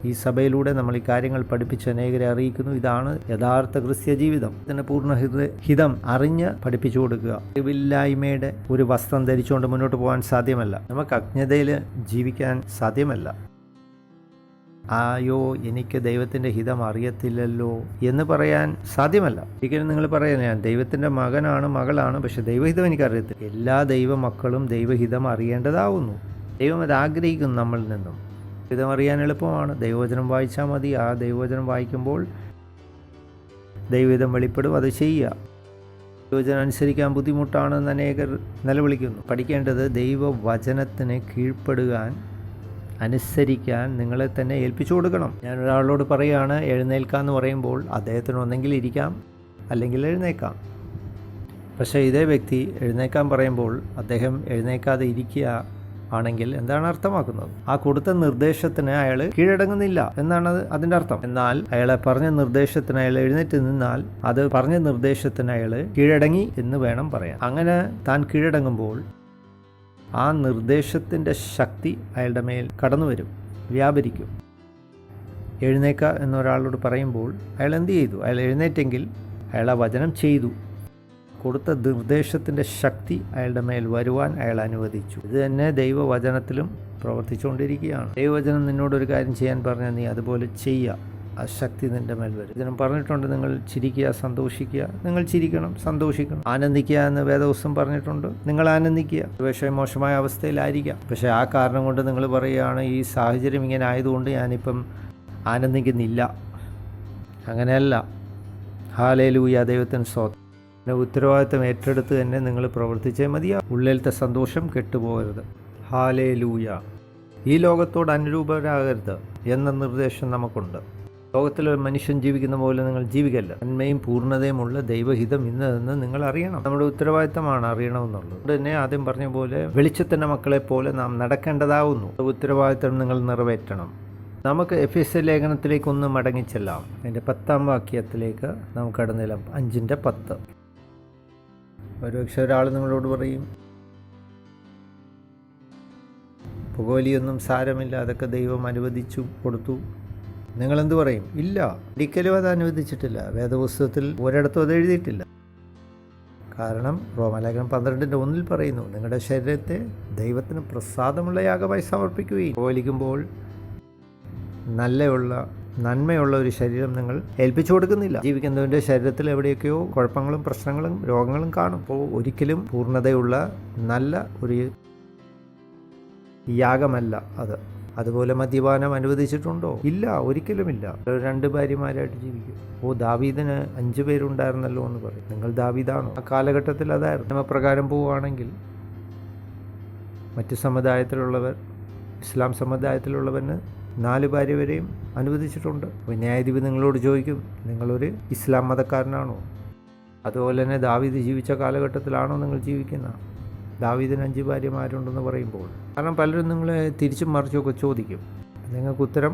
ഈ സഭയിലൂടെ നമ്മൾ ഈ കാര്യങ്ങൾ പഠിപ്പിച്ച് അനേകരെ അറിയിക്കുന്നു. ഇതാണ് യഥാർത്ഥ ക്രിസ്ത്യ ജീവിതം. ഇതിന് പൂർണ്ണഹിതം അറിഞ്ഞ് പഠിപ്പിച്ചു കൊടുക്കുക. അറിവില്ലായ്മയുടെ ഒരു വസ്ത്രം ധരിച്ചുകൊണ്ട് മുന്നോട്ട് പോകാൻ സാധ്യമല്ല. നമുക്ക് അജ്ഞതയിൽ ജീവിക്കാൻ സാധ്യമല്ല. ആയോ എനിക്ക് ദൈവത്തിൻ്റെ ഹിതം അറിയത്തില്ലല്ലോ എന്ന് പറയാൻ സാധ്യമല്ല. ഒരിക്കലും നിങ്ങൾ പറയാൻ ഞാൻ ദൈവത്തിൻ്റെ മകനാണ്, മകളാണ്, പക്ഷെ ദൈവഹിതം എനിക്കറിയത്തില്ല. എല്ലാ ദൈവമക്കളും ദൈവഹിതം അറിയേണ്ടതാവുന്നു. ദൈവം അത് ആഗ്രഹിക്കുന്നു നമ്മളിൽ നിന്നും. ഹിതം അറിയാൻ എളുപ്പമാണ്. ദൈവവചനം വായിച്ചാൽ മതി. ആ ദൈവവചനം വായിക്കുമ്പോൾ ദൈവഹിതം വെളിപ്പെടും. അത് ചെയ്യുക. ദൈവവചനം അനുസരിക്കാൻ ബുദ്ധിമുട്ടാണെന്ന് അനേകർ നിലവിളിക്കുന്നു. പഠിക്കേണ്ടത് ദൈവവചനത്തിന് കീഴ്പ്പെടുവാൻ, അനുസരിക്കാൻ നിങ്ങളെ തന്നെ ഏൽപ്പിച്ചു കൊടുക്കണം. ഞാൻ ഒരാളോട് പറയുകയാണ് എഴുന്നേൽക്കാമെന്ന് പറയുമ്പോൾ അദ്ദേഹത്തിന് ഒന്നെങ്കിൽ ഇരിക്കാം അല്ലെങ്കിൽ എഴുന്നേക്കാം. പക്ഷേ ഇതേ വ്യക്തി എഴുന്നേക്കാൻ പറയുമ്പോൾ അദ്ദേഹം എഴുന്നേക്കാതെ ഇരിക്കുക ആണെങ്കിൽ എന്താണ് അർത്ഥമാക്കുന്നത്? ആ കൊടുത്ത നിർദ്ദേശത്തിന് അയാൾ കീഴടങ്ങുന്നില്ല എന്നാണ് അതിൻ്റെ അർത്ഥം. എന്നാൽ അയാളെ പറഞ്ഞ നിർദ്ദേശത്തിന് അയാൾ എഴുന്നേറ്റ് നിന്നാൽ അത് പറഞ്ഞ നിർദ്ദേശത്തിന് അയാൾ കീഴടങ്ങി എന്ന് വേണം പറയാൻ. അങ്ങനെ താൻ കീഴടങ്ങുമ്പോൾ ആ നിർദ്ദേശത്തിൻ്റെ ശക്തി അയാളുടെ മേൽ കടന്നു വരും, വ്യാപരിക്കും. എഴുന്നേക്ക എന്നൊരാളോട് പറയുമ്പോൾ അയാൾ എന്ത് ചെയ്തു? അയാൾ എഴുന്നേറ്റെങ്കിൽ അയാൾ ആ വചനം ചെയ്തു. കൊടുത്ത നിർദ്ദേശത്തിൻ്റെ ശക്തി അയാളുടെ മേൽ വരുവാൻ അയാൾ അനുവദിച്ചു. ഇത് തന്നെ ദൈവവചനത്തിലും പ്രവർത്തിച്ചുകൊണ്ടിരിക്കുകയാണ്. ദൈവവചനം നിന്നോടൊരു കാര്യം ചെയ്യാൻ പറഞ്ഞാൽ നീ അതുപോലെ ചെയ്യുക. ആ ശക്തി നിൻ്റെ മേൽ വരും. ഇതിനും പറഞ്ഞിട്ടുണ്ട്, നിങ്ങൾ ചിരിക്കുക, സന്തോഷിക്കുക. നിങ്ങൾ ചിരിക്കണം, സന്തോഷിക്കണം, ആനന്ദിക്കുക എന്ന് വേദപുസ്തകം പറഞ്ഞിട്ടുണ്ട്. നിങ്ങൾ ആനന്ദിക്കുക. പക്ഷേ മോശമായ അവസ്ഥയിലായിരിക്കാം, പക്ഷേ ആ കാരണം കൊണ്ട് നിങ്ങൾ പറയുകയാണ് ഈ സാഹചര്യം ഇങ്ങനെ ആയതുകൊണ്ട് ഞാനിപ്പം ആനന്ദിക്കുന്നില്ല. അങ്ങനെയല്ല. ഹല്ലേലൂയ, ദൈവത്തിന് സ്തോത്രം. ഉത്തരവാദിത്തം ഏറ്റെടുത്ത് തന്നെ നിങ്ങൾ പ്രവർത്തിച്ചേ മതിയാ. ഉള്ളിലത്തെ സന്തോഷം കെട്ടുപോകരുത്. ഹല്ലേലൂയ. ഈ ലോകത്തോട് അനുരൂപരാകരുത് എന്ന നിർദ്ദേശം നമുക്കുണ്ട്. ലോകത്തിലൊരു മനുഷ്യൻ ജീവിക്കുന്ന പോലെ നിങ്ങൾ ജീവിക്കല്ല. നന്മയും പൂർണ്ണതയുമുള്ള ദൈവഹിതം ഇന്നതെന്ന് നിങ്ങൾ അറിയണം. നമ്മുടെ ഉത്തരവാദിത്തമാണ് അറിയണമെന്നുള്ളത്. അതുകൊണ്ട് തന്നെ ആദ്യം പറഞ്ഞ പോലെ വെളിച്ചത്തിൻ്റെ മക്കളെ പോലെ നാം നടക്കേണ്ടതാവുന്നു. ഉത്തരവാദിത്തം നിങ്ങൾ നിറവേറ്റണം. നമുക്ക് എഫെസ്യ ലേഖനത്തിലേക്ക് ഒന്ന് മടങ്ങിച്ചെല്ലാം. അതിൻ്റെ 10-ാം വാക്യത്തിലേക്ക് നമുക്ക് കടന്നില്ല. 5:10. ഒരുപക്ഷെ ഒരാൾ നിങ്ങളോട് പറയും, പുകവലിയൊന്നും സാരമില്ല, അതൊക്കെ ദൈവം അനുവദിച്ചു കൊടുത്തു. നിങ്ങളെന്ത് പറയും? ഇല്ല, ഒരിക്കലും അത് അനുവദിച്ചിട്ടില്ല. വേദപുസ്തകത്തിൽ ഒരിടത്തും അത് എഴുതിയിട്ടില്ല. കാരണം റോമാലേഖനം 12:1 പറയുന്നു, നിങ്ങളുടെ ശരീരത്തെ ദൈവത്തിന് പ്രസാദമുള്ള യാഗമായി സമർപ്പിക്കുകയും. പുകവലിക്കുമ്പോൾ നന്മയുള്ള ഒരു ശരീരം നിങ്ങൾ ഏൽപ്പിച്ചു കൊടുക്കുന്നില്ല. ജീവിക്കുന്നവൻ്റെ ശരീരത്തിൽ എവിടെയൊക്കെയോ കുഴപ്പങ്ങളും പ്രശ്നങ്ങളും രോഗങ്ങളും കാണും. അപ്പോൾ ഒരിക്കലും പൂർണ്ണതയുള്ള നല്ല ഒരു യാഗമല്ല അത്. അതുപോലെ മദ്യപാനം അനുവദിച്ചിട്ടുണ്ടോ? ഇല്ല, ഒരിക്കലുമില്ല. 2 ഭാര്യമാരായിട്ട് ജീവിക്കും. ദാവീദിന് 5 പേരുണ്ടായിരുന്നല്ലോ എന്ന് പറയും. നിങ്ങൾ ദാവീദാണോ? ആ കാലഘട്ടത്തിൽ അതായിരുന്നു. നിയമപ്രകാരം പോവുകയാണെങ്കിൽ മറ്റ് സമുദായത്തിലുള്ളവർ, ഇസ്ലാം സമുദായത്തിലുള്ളവന് 4 ഭാര്യ വരെയും അനുവദിച്ചിട്ടുണ്ട്. അപ്പോൾ ന്യായാധിപതി നിങ്ങളോട് ചോദിക്കും, നിങ്ങളൊരു ഇസ്ലാം മതക്കാരനാണോ? അതുപോലെ തന്നെ ദാവീദ് ജീവിച്ച കാലഘട്ടത്തിലാണോ നിങ്ങൾ ജീവിക്കുന്നത്? ദാവീദിന് 5 ഭാര്യമാരുണ്ടെന്ന് പറയുമ്പോൾ, കാരണം പലരും നിങ്ങളെ തിരിച്ചും മറിച്ചുമൊക്കെ ചോദിക്കും. നിങ്ങൾക്ക് ഉത്തരം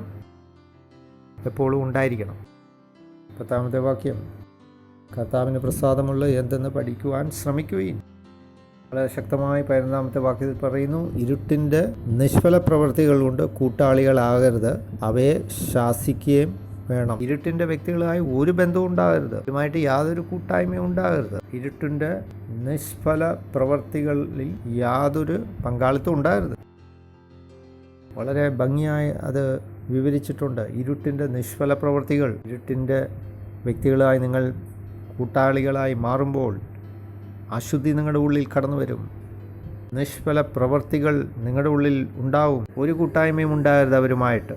എപ്പോഴും ഉണ്ടായിരിക്കണം. 10-ാമത്തെ വാക്യം, കർത്താവിന് പ്രസാദമുള്ള എന്തെന്ന് പഠിക്കുവാൻ ശ്രമിക്കുകയും. വളരെ ശക്തമായി 15-ാമത്തെ വാക്യത്തിൽ പറയുന്നു, ഇരുട്ടിൻ്റെ നിഷ്ഫല പ്രവൃത്തികൾ കൊണ്ട് കൂട്ടാളികളാകരുത്, അവയെ ശാസിക്കുകയും വേണം. ഇരുട്ടിൻ്റെ വ്യക്തികളായി ഒരു ബന്ധവും ഉണ്ടാകരുത്. ഇതുമായിട്ട് യാതൊരു കൂട്ടായ്മയും ഉണ്ടാകരുത്. ഇരുട്ടിൻ്റെ നിഷ്ഫല പ്രവൃത്തികളിൽ യാതൊരു പങ്കാളിത്തം ഉണ്ടാകരുത്. വളരെ ഭംഗിയായി അത് വിവരിച്ചിട്ടുണ്ട്. ഇരുട്ടിൻ്റെ നിഷ്ഫല പ്രവൃത്തികൾ. ഇരുട്ടിൻ്റെ വ്യക്തികളായി നിങ്ങൾ കൂട്ടാളികളായി മാറുമ്പോൾ അശുദ്ധി നിങ്ങളുടെ ഉള്ളിൽ കടന്നു വരും. നിഷ്ഫല പ്രവൃത്തികൾ നിങ്ങളുടെ ഉള്ളിൽ ഉണ്ടാവും. ഒരു കൂട്ടായ്മയും ഉണ്ടാകരുത് അവരുമായിട്ട്.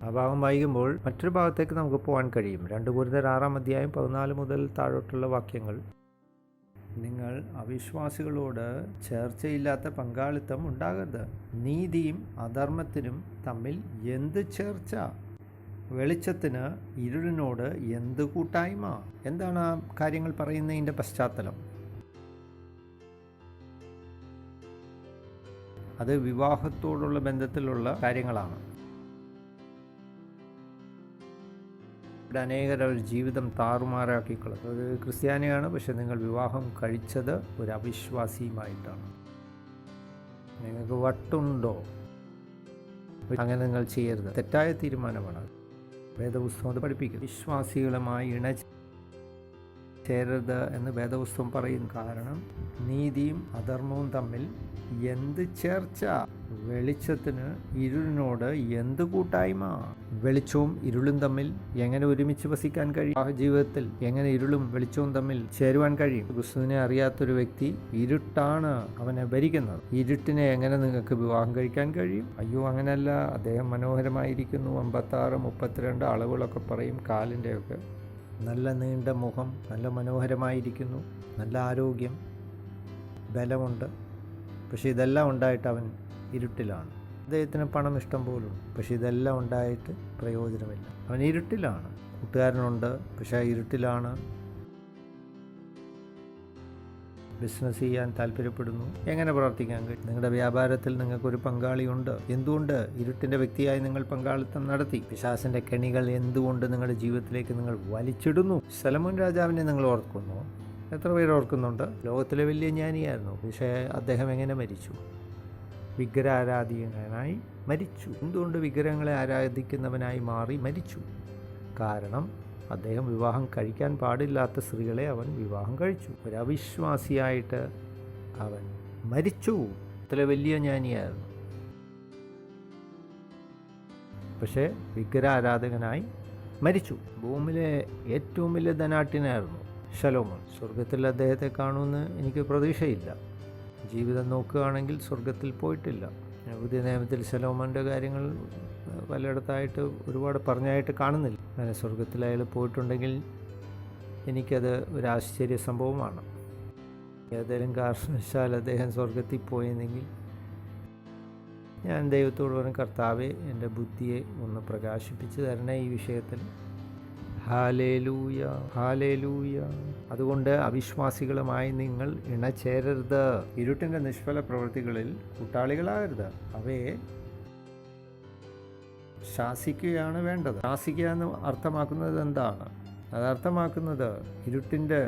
ആ ഭാഗം വായിക്കുമ്പോൾ മറ്റൊരു ഭാഗത്തേക്ക് നമുക്ക് പോകാൻ കഴിയും. 2 കൊരിന്ത്യർ 6-ാം അധ്യായം 14 മുതൽ താഴോട്ടുള്ള വാക്യങ്ങൾ. നിങ്ങൾ അവിശ്വാസികളോട് ചേർച്ചയില്ലാത്ത പങ്കാളിത്തം ഉണ്ടാകരുത്. നീതിയും അധർമ്മത്തിനും തമ്മിൽ എന്ത് ചേർച്ച? വെളിച്ചത്തിന് ഇരുളിനോട് എന്ത് കൂട്ടായ്മ? എന്താണ് ആ കാര്യങ്ങൾ പറയുന്നതിൻ്റെ പശ്ചാത്തലം? അത് വിവാഹത്തോടുള്ള ബന്ധത്തിലുള്ള കാര്യങ്ങളാണ്. ഇവിടെ അനേകർ അവർ ജീവിതം താറുമാറാക്കിക്കളത്. ഒരു ക്രിസ്ത്യാനിയാണ്, പക്ഷെ നിങ്ങൾ വിവാഹം കഴിച്ചത് ഒരു അവിശ്വാസിയുമായിട്ടാണ്. നിങ്ങൾക്ക് വട്ടുണ്ടോ? അങ്ങനെ നിങ്ങൾ ചെയ്യരുത്. തെറ്റായ തീരുമാനമാണ്. വേദപുസ്തകം അത് പഠിപ്പിക്കും. വിശ്വാസികളുമായി ചേരരുത് എന്ന് വേദപുസ്തകം പറയുന്നു. കാരണം നീതിയും അധർമ്മവും തമ്മിൽ എന്ത് ചേർച്ച? വെളിച്ചത്തിന് ഇരുളിനോട് എന്ത് കൂട്ടായ്മ? വെളിച്ചവും ഇരുളും തമ്മിൽ എങ്ങനെ ഒരുമിച്ച് വസിക്കാൻ കഴിയും? ആ ജീവിതത്തിൽ എങ്ങനെ ഇരുളും വെളിച്ചവും തമ്മിൽ ചേരുവാൻ കഴിയും? ക്രിസ്തുവിനെ അറിയാത്തൊരു വ്യക്തി ഇരുട്ടാണ് അവനെ ഭരിക്കുന്നത്. ഇരുട്ടിനെ എങ്ങനെ നിങ്ങൾക്ക് വിവാഹം കഴിക്കാൻ കഴിയും? അയ്യോ, അങ്ങനെയല്ല, അദ്ദേഹം മനോഹരമായിരിക്കുന്നു, 56, 32 അളവുകളൊക്കെ പറയും, കാലിൻ്റെയൊക്കെ. നല്ല നീണ്ട മുഖം, നല്ല മനോഹരമായിരിക്കുന്നു, നല്ല ആരോഗ്യം, ബലമുണ്ട്. പക്ഷേ ഇതെല്ലാം ഉണ്ടായിട്ട് അവൻ ഇരുട്ടിലാണ്. അദ്ദേഹത്തിന് പണം ഇഷ്ടം പോലും, പക്ഷേ ഇതെല്ലാം ഉണ്ടായിട്ട് പ്രയോജനമില്ല. അവൻ ഇരുട്ടിലാണ്. കൂട്ടുകാരനുണ്ട്, പക്ഷേ ഇരുട്ടിലാണ്. ബിസിനസ് ചെയ്യാൻ താല്പര്യപ്പെടുന്നു, എങ്ങനെ പ്രവർത്തിക്കാൻ കഴിയും? നിങ്ങളുടെ വ്യാപാരത്തിൽ നിങ്ങൾക്കൊരു പങ്കാളിയുണ്ട്. എന്തുകൊണ്ട് ഇരുട്ടിൻ്റെ വ്യക്തിയായി നിങ്ങൾ പങ്കാളിത്തം നടത്തി? പിശാചിന്റെ കെണികൾ എന്തുകൊണ്ട് നിങ്ങളുടെ ജീവിതത്തിലേക്ക് നിങ്ങൾ വലിച്ചിടുന്നു? സലോമോൻ രാജാവിനെ നിങ്ങൾ ഓർക്കുന്നു? എത്ര പേര് ഓർക്കുന്നുണ്ട്? ലോകത്തിലെ വലിയ ജ്ഞാനിയായിരുന്നു, പക്ഷേ അദ്ദേഹം എങ്ങനെ മരിച്ചു? വിഗ്രഹാരാധികനായി മരിച്ചു. എന്തുകൊണ്ട് വിഗ്രഹങ്ങളെ ആരാധിക്കുന്നവനായി മാറി മരിച്ചു? കാരണം അദ്ദേഹം വിവാഹം കഴിക്കാൻ പാടില്ലാത്ത സ്ത്രീകളെ അവൻ വിവാഹം കഴിച്ചു. ഒരു അവിശ്വാസിയായിട്ട് അവൻ മരിച്ചു. അത്ര വലിയ ജ്ഞാനിയായിരുന്നു. പക്ഷേ വിഗ്രഹാരാധകനായി മരിച്ചു. ഭൂമിയിലെ ഏറ്റവും വലിയ ധനാഢ്യനായിരുന്നു ശലോമോൻ. സ്വർഗത്തിൽ അദ്ദേഹത്തെ കാണുമെന്ന് എനിക്ക് പ്രതീക്ഷയില്ല. ജീവിതം നോക്കുകയാണെങ്കിൽ സ്വർഗത്തിൽ പോയിട്ടില്ല. പുതിയ നിയമത്തിൽ ശലോമോൻ്റെ കാര്യങ്ങൾ പലയിടത്തായിട്ട് ഒരുപാട് പറഞ്ഞായിട്ട് കാണുന്നില്ല. അങ്ങനെ സ്വർഗത്തിൽ അയാൾ പോയിട്ടുണ്ടെങ്കിൽ എനിക്കത് ഒരു ആശ്ചര്യ സംഭവമാണ്. ഏതെങ്കിലും കാരണവശാൽ അദ്ദേഹം സ്വർഗത്തിൽ പോയെന്നെങ്കിൽ ഞാൻ ദൈവത്തോട് പറഞ്ഞു, കർത്താവെ എൻ്റെ ബുദ്ധിയെ ഒന്ന് പ്രകാശിപ്പിച്ച് തരണേ ഈ വിഷയത്തിൽ. Hallelujah, hallelujah. അതുകൊണ്ട് അവിശ്വാസികളുമായി നിങ്ങൾ ഇണചേരരുത്. ഇരുട്ടിൻ്റെ നിഷ്ഫല പ്രവൃത്തികളിൽ കൂട്ടാളികളാകരുത്. അവയെ ശാസിക്കുകയാണ് വേണ്ടത്. ശാസിക്കുക എന്ന് അർത്ഥമാക്കുന്നത് എന്താണ്? അത് അർത്ഥമാക്കുന്നത് ഇരുട്ടിൻ്റെ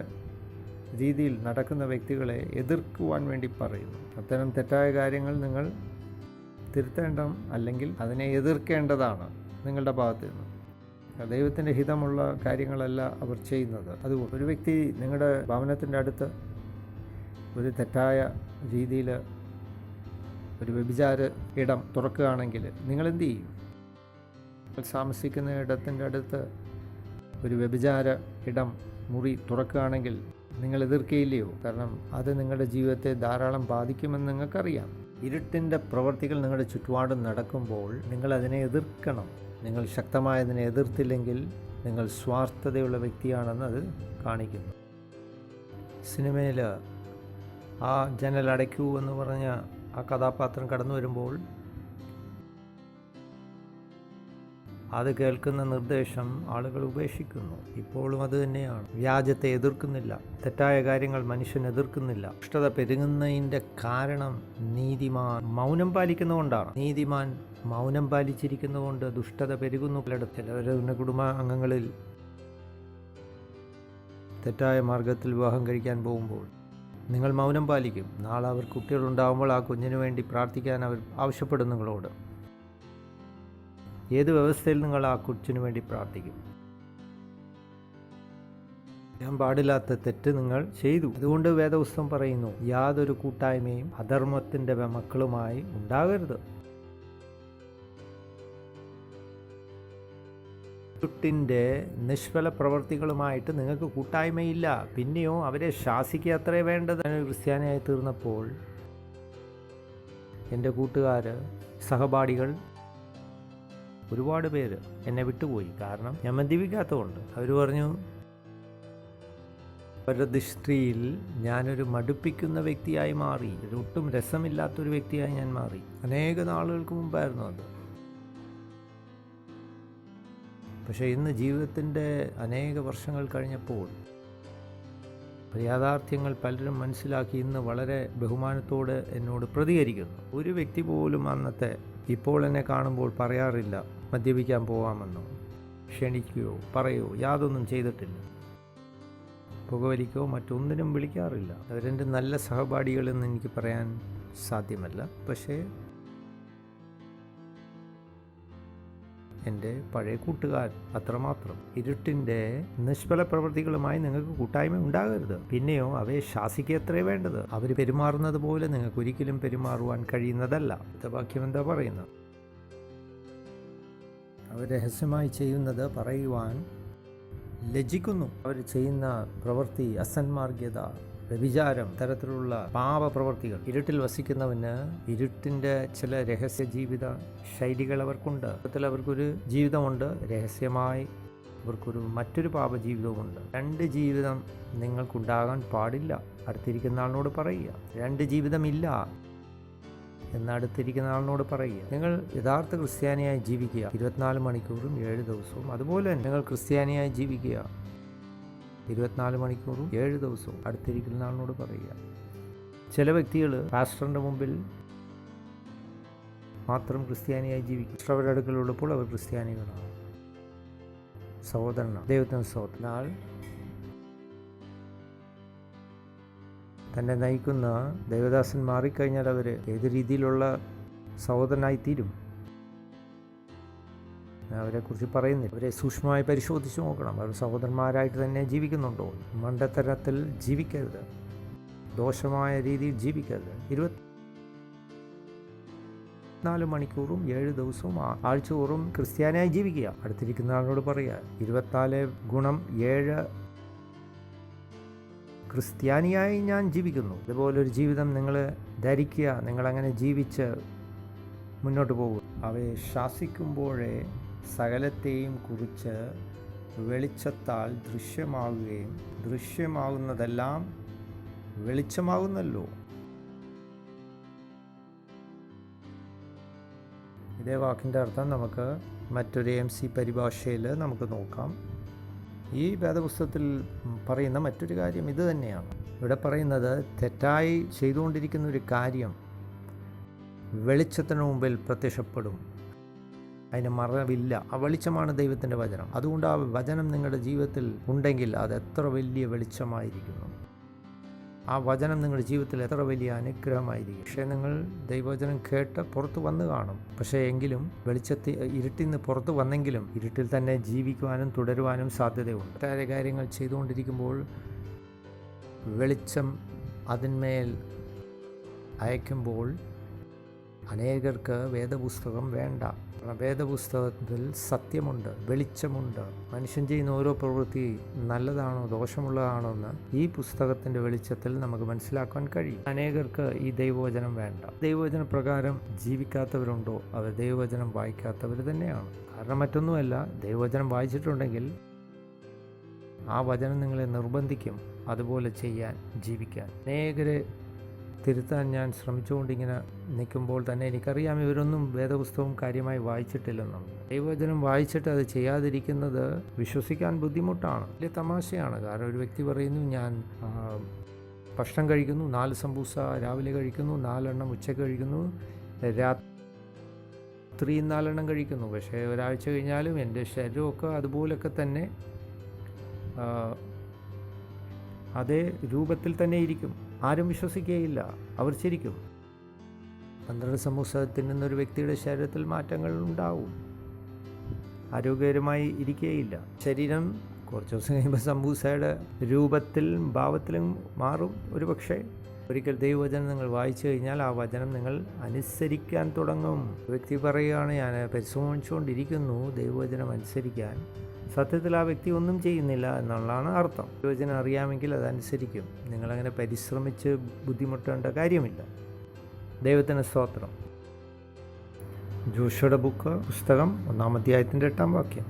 രീതിയിൽ നടക്കുന്ന വ്യക്തികളെ എതിർക്കുവാൻ വേണ്ടി പറയുന്നു. അത്തരം തെറ്റായ കാര്യങ്ങൾ നിങ്ങൾ തിരുത്തേണ്ട, അല്ലെങ്കിൽ അതിനെ എതിർക്കേണ്ടതാണ് നിങ്ങളുടെ ഭാഗത്ത് നിന്ന്. ദൈവത്തിൻ്റെ ഹിതമുള്ള കാര്യങ്ങളല്ല അവർ ചെയ്യുന്നത്. അതുകൊണ്ട് ഒരു വ്യക്തി നിങ്ങളുടെ ഭവനത്തിൻ്റെ അടുത്ത് ഒരു തെറ്റായ രീതിയിൽ ഒരു വ്യഭിചാര ഇടം തുറക്കുകയാണെങ്കിൽ നിങ്ങൾ എന്തു ചെയ്യും? താമസിക്കുന്ന ഇടത്തിൻ്റെ അടുത്ത് ഒരു വ്യഭിചാര ഇടം മുറി തുറക്കുകയാണെങ്കിൽ നിങ്ങൾ എതിർക്കുകയില്ലയോ? കാരണം അത് നിങ്ങളുടെ ജീവിതത്തെ ധാരാളം ബാധിക്കുമെന്ന് നിങ്ങൾക്കറിയാം. ഇരുട്ടിൻ്റെ പ്രവർത്തികൾ നിങ്ങളുടെ ചുറ്റുപാടും നടക്കുമ്പോൾ നിങ്ങൾ അതിനെ എതിർക്കണം. നിങ്ങൾ ശക്തമായതിനെ എതിർത്തില്ലെങ്കിൽ നിങ്ങൾ സ്വാർത്ഥതയുള്ള വ്യക്തിയാണെന്ന് അത് കാണിക്കുന്നു. സിനിമയിൽ ആ ജനൽ അടയ്ക്കൂ എന്ന് പറഞ്ഞ ആ കഥാപാത്രം കടന്നു വരുമ്പോൾ അത് കേൾക്കുന്ന നിർദ്ദേശം ആളുകൾ ഉപേക്ഷിക്കുന്നു. ഇപ്പോഴും അത് തന്നെയാണ്. വ്യാജത്തെ എതിർക്കുന്നില്ല, തെറ്റായ കാര്യങ്ങൾ മനുഷ്യൻ എതിർക്കുന്നില്ല. ദുഷ്ടത പെരുകുന്നതിൻ്റെ കാരണം നീതിമാൻ മൗനം പാലിക്കുന്നതുകൊണ്ടാണ്. നീതിമാൻ മൗനം പാലിച്ചിരിക്കുന്നതുകൊണ്ട് ദുഷ്ടത പെരുകുന്നു. ചിലവരുടെ കുടുംബ അംഗങ്ങളിൽ തെറ്റായ മാർഗത്തിൽ വിവാഹം കഴിക്കാൻ പോകുമ്പോൾ നിങ്ങൾ മൗനം പാലിക്കും. നാളെ അവർ കുട്ടികളുണ്ടാകുമ്പോൾ ആ കുഞ്ഞിന് വേണ്ടി പ്രാർത്ഥിക്കാൻ അവർ ആവശ്യപ്പെടും നിങ്ങളോട്. ഏത് വ്യവസ്ഥയിൽ നിങ്ങൾ ആ കൊച്ചിനു വേണ്ടി പ്രാർത്ഥിക്കും? ഞാൻ പാടില്ലാത്ത തെറ്റ് നിങ്ങൾ ചെയ്തു. അതുകൊണ്ട് വേദപുസ്തകം പറയുന്നു, യാതൊരു കൂട്ടായ്മയും അധർമ്മത്തിൻ്റെ മക്കളുമായി ഉണ്ടാകരുത്. ഇരുട്ടിൻ്റെ നിഷ്ഫല പ്രവർത്തികളുമായിട്ട് നിങ്ങൾക്ക് കൂട്ടായ്മയില്ല. പിന്നെയോ അവരെ ശാസിക്കുക അത്രേ വേണ്ടത്. ഞാൻ ക്രിസ്ത്യാനിയായി തീർന്നപ്പോൾ എൻ്റെ കൂട്ടുകാർ, സഹപാഠികൾ ഒരുപാട് പേര് എന്നെ വിട്ടുപോയി. കാരണം ഞാൻ മദ്യപിക്കാത്തതുകൊണ്ട്. അവർ പറഞ്ഞു, അവരുടെ ദൃഷ്ടിയിൽ ഞാനൊരു മടുപ്പിക്കുന്ന വ്യക്തിയായി മാറി, ഒട്ടും രസമില്ലാത്തൊരു വ്യക്തിയായി ഞാൻ മാറി. അനേക നാളുകൾക്ക് മുമ്പായിരുന്നു അത്. പക്ഷേ ഇന്ന് ജീവിതത്തിൻ്റെ അനേക വർഷങ്ങൾ കഴിഞ്ഞപ്പോൾ യാഥാർത്ഥ്യങ്ങൾ പലരും മനസ്സിലാക്കി ഇന്ന് വളരെ ബഹുമാനത്തോടെ എന്നോട് പ്രതികരിക്കുന്നു. ഒരു വ്യക്തി പോലും അന്നത്തെ ഇപ്പോൾ എന്നെ കാണുമ്പോൾ പറയാറില്ല മദ്യപിക്കാൻ പോകാമെന്നോ ക്ഷണിക്കുകയോ പറയുകയോ യാതൊന്നും ചെയ്തിട്ടില്ല. പുകവലിക്കോ മറ്റൊന്നിനും വിളിക്കാറില്ല. അവരെൻ്റെ നല്ല സഹപാഠികളെന്ന് എനിക്ക് പറയാൻ സാധ്യമല്ല. പക്ഷേ എൻ്റെ പഴയ കൂട്ടുകാർ അത്രമാത്രം. ഇരുട്ടിൻ്റെ നിഷ്ഫല പ്രവൃത്തികളുമായി നിങ്ങൾക്ക് കൂട്ടായ്മ ഉണ്ടാകരുത്. പിന്നെയോ അവയെ ശാസിക്കത്രേ വേണ്ടത്. അവർ പെരുമാറുന്നത് പോലെ നിങ്ങൾക്ക് ഒരിക്കലും പെരുമാറുവാൻ കഴിയുന്നതല്ല. വാക്യം എന്താ പറയുന്നത്? അവർ രഹസ്യമായി ചെയ്യുന്നത് പറയുവാൻ ലജ്ജിക്കുന്നു. അവർ ചെയ്യുന്ന പ്രവൃത്തി അസന്മാർഗ്യത, വ്യഭിചാരം, തരത്തിലുള്ള പാപപ്രവർത്തികൾ. ഇരുട്ടിൽ വസിക്കുന്നവന് ഇരുട്ടിൻ്റെ ചില രഹസ്യ ജീവിത ശൈലികൾ അവർക്കുണ്ട്. അവർക്കൊരു ജീവിതമുണ്ട്, രഹസ്യമായി അവർക്കൊരു മറ്റൊരു പാപജീവിതവുമുണ്ട്. രണ്ട് ജീവിതം നിങ്ങൾക്കുണ്ടാകാൻ പാടില്ല. അടുത്തിരിക്കുന്ന ആളിനോട് പറയുക. രണ്ട് ജീവിതമില്ല എന്ന് അടുത്തിരിക്കുന്ന ആളിനോട് പറയുക. നിങ്ങൾ യഥാർത്ഥ ക്രിസ്ത്യാനിയായി ജീവിക്കുക 24 മണിക്കൂറും 7 ദിവസവും. അതുപോലെ നിങ്ങൾ ക്രിസ്ത്യാനിയായി ജീവിക്കുക 24 മണിക്കൂറും 7 ദിവസവും. അടുത്തിരിക്കുന്ന ആളിനോട് പറയുക. ചില വ്യക്തികൾ പാസ്റ്ററിൻ്റെ മുമ്പിൽ മാത്രം ക്രിസ്ത്യാനിയായി ജീവിക്കും. അവരുടെ അടുക്കലുള്ളപ്പോൾ അവർ ക്രിസ്ത്യാനികളാണ്, സഹോദരനാണ്, ദൈവത്തിന് സഹോദരൻ. തന്നെ നയിക്കുന്ന ദേവദാസൻ മാറിക്കഴിഞ്ഞാൽ അവർ ഏത് രീതിയിലുള്ള സഹോദരനായി തീരും അവരെക്കുറിച്ച് പറയുന്നില്ല. അവരെ സൂക്ഷ്മമായി പരിശോധിച്ച് നോക്കണം. അവർ സഹോദരന്മാരായിട്ട് തന്നെ ജീവിക്കുന്നുണ്ടോ? മണ്ടത്തരത്തിൽ ജീവിക്കരുത്, ദോഷമായ രീതിയിൽ ജീവിക്കരുത്. 4 മണിക്കൂറും 7 ദിവസവും ആഴ്ചതോറും ക്രിസ്ത്യാനിയായി ജീവിക്കുക. അടുത്തിരിക്കുന്ന ആളോട് പറയുക, 24 × 7 ക്രിസ്ത്യാനിയായി ഞാൻ ജീവിക്കുന്നു. ഇതുപോലൊരു ജീവിതം നിങ്ങൾ ധരിക്കുക. നിങ്ങളങ്ങനെ ജീവിച്ച് മുന്നോട്ട് പോകും. അവയെ ശാസിക്കുമ്പോഴേ സകലത്തെയും കുറിച്ച് വെളിച്ചത്താൽ ദൃശ്യമാകുകയും ദൃശ്യമാകുന്നതെല്ലാം വെളിച്ചമാകുന്നല്ലോ. ഇതേ വാക്കിൻ്റെ അർത്ഥം നമുക്ക് മറ്റൊരു MC പരിഭാഷയിൽ നമുക്ക് നോക്കാം. ഈ വേദപുസ്തകത്തിൽ പറയുന്ന മറ്റൊരു കാര്യം ഇത് തന്നെയാണ്. ഇവിടെ പറയുന്നത് തെറ്റായി ചെയ്തുകൊണ്ടിരിക്കുന്ന ഒരു കാര്യം വെളിച്ചത്തിന് മുമ്പിൽ പ്രത്യക്ഷപ്പെടും. അതിന് മറവില്ല. ആ വെളിച്ചമാണ് ദൈവത്തിൻ്റെ വചനം. അതുകൊണ്ട് ആ വചനം നിങ്ങളുടെ ജീവിതത്തിൽ ഉണ്ടെങ്കിൽ അത് എത്ര വലിയ വെളിച്ചമായിരിക്കുന്നു. ആ വചനം നിങ്ങളുടെ ജീവിതത്തിൽ എത്ര വലിയ അനുഗ്രഹമായിരിക്കും. പക്ഷേ നിങ്ങൾ ദൈവവചനം കേട്ട് പുറത്ത് വന്ന് കാണും. പക്ഷേ എങ്കിലും ഇരുട്ടിൽ നിന്ന് പുറത്ത് വന്നെങ്കിലും ഇരുട്ടിൽ തന്നെ ജീവിക്കുവാനും തുടരുവാനും സാധ്യതയുണ്ട്. ഒട്ടേറെ കാര്യങ്ങൾ ചെയ്തുകൊണ്ടിരിക്കുമ്പോൾ വെളിച്ചം അതിന്മേൽ അയക്കുമ്പോൾ അനേകർക്ക് വേദപുസ്തകം വേണ്ട. വേദപുസ്തകത്തിൽ സത്യമുണ്ട്, വെളിച്ചമുണ്ട്. മനുഷ്യൻ ചെയ്യുന്ന ഓരോ പ്രവൃത്തി നല്ലതാണോ ദോഷമുള്ളതാണോ എന്ന് ഈ പുസ്തകത്തിൻ്റെ വെളിച്ചത്തിൽ നമുക്ക് മനസ്സിലാക്കാൻ കഴിയും. അനേകർക്ക് ഈ ദൈവവചനം വേണ്ട. ദൈവവചന പ്രകാരം ജീവിക്കാത്തവരുണ്ടോ? അവർ ദൈവവചനം വായിക്കാത്തവർ തന്നെയാണ്. കാരണം മറ്റൊന്നുമല്ല, ദൈവവചനം വായിച്ചിട്ടുണ്ടെങ്കിൽ ആ വചനം നിങ്ങളെ നിർബന്ധിക്കും അതുപോലെ ചെയ്യാൻ, ജീവിക്കാൻ. അനേകരെ തിരുത്താൻ ഞാൻ ശ്രമിച്ചുകൊണ്ടിങ്ങനെ നിൽക്കുമ്പോൾ തന്നെ എനിക്കറിയാം ഇവരൊന്നും വേദപുസ്തകം കാര്യമായി വായിച്ചിട്ടില്ലെന്നും. ദൈവവചനം വായിച്ചിട്ട് അത് ചെയ്യാതിരിക്കുന്നത് വിശ്വസിക്കാൻ ബുദ്ധിമുട്ടാണ്. വലിയ തമാശയാണ്. കാരണം ഒരു വ്യക്തി പറയുന്നു, ഞാൻ ഭക്ഷണം കഴിക്കുന്നു, 4 സമൂസ രാവിലെ കഴിക്കുന്നു, 4 എണ്ണം ഉച്ചയ്ക്ക് കഴിക്കുന്നു, രാത്രി 4 എണ്ണം കഴിക്കുന്നു. പക്ഷേ ഒരാഴ്ച കഴിഞ്ഞാലും എൻ്റെ ശരീരമൊക്കെ അതുപോലൊക്കെ തന്നെ അതേ രൂപത്തിൽ തന്നെ ഇരിക്കും. ആരും വിശ്വസിക്കുകയില്ല, അവർ ചിരിക്കും. 12 സമൂസ തിന്നുന്നൊരു വ്യക്തിയുടെ ശരീരത്തിൽ മാറ്റങ്ങൾ ഉണ്ടാവും, ആരോഗ്യകരമായി ഇരിക്കുകയില്ല. ശരീരം കുറച്ച് ദിവസം കഴിയുമ്പോൾ സമൂസയുടെ രൂപത്തിലും ഭാവത്തിലും മാറും ഒരു പക്ഷേ. ഒരിക്കൽ ദൈവവചനം നിങ്ങൾ വായിച്ചു കഴിഞ്ഞാൽ ആ വചനം നിങ്ങൾ അനുസരിക്കാൻ തുടങ്ങും. വ്യക്തി പറയുകയാണ്, ഞാൻ പരിശ്രമിച്ചുകൊണ്ടിരിക്കുന്നു ദൈവവചനം അനുസരിക്കാൻ. സത്യത്തിൽ ആ വ്യക്തി ഒന്നും ചെയ്യുന്നില്ല എന്നുള്ളതാണ് അർത്ഥം. ദൈവവചനം അറിയാമെങ്കിൽ അതനുസരിക്കും. നിങ്ങളങ്ങനെ പരിശ്രമിച്ച് ബുദ്ധിമുട്ടേണ്ട കാര്യമില്ല. ദൈവത്തിന് സ്തോത്രം. ജോഷുവയുടെ പുസ്തകം 1-ാം അധ്യായത്തിൻ്റെ 8-ാം വാക്യം.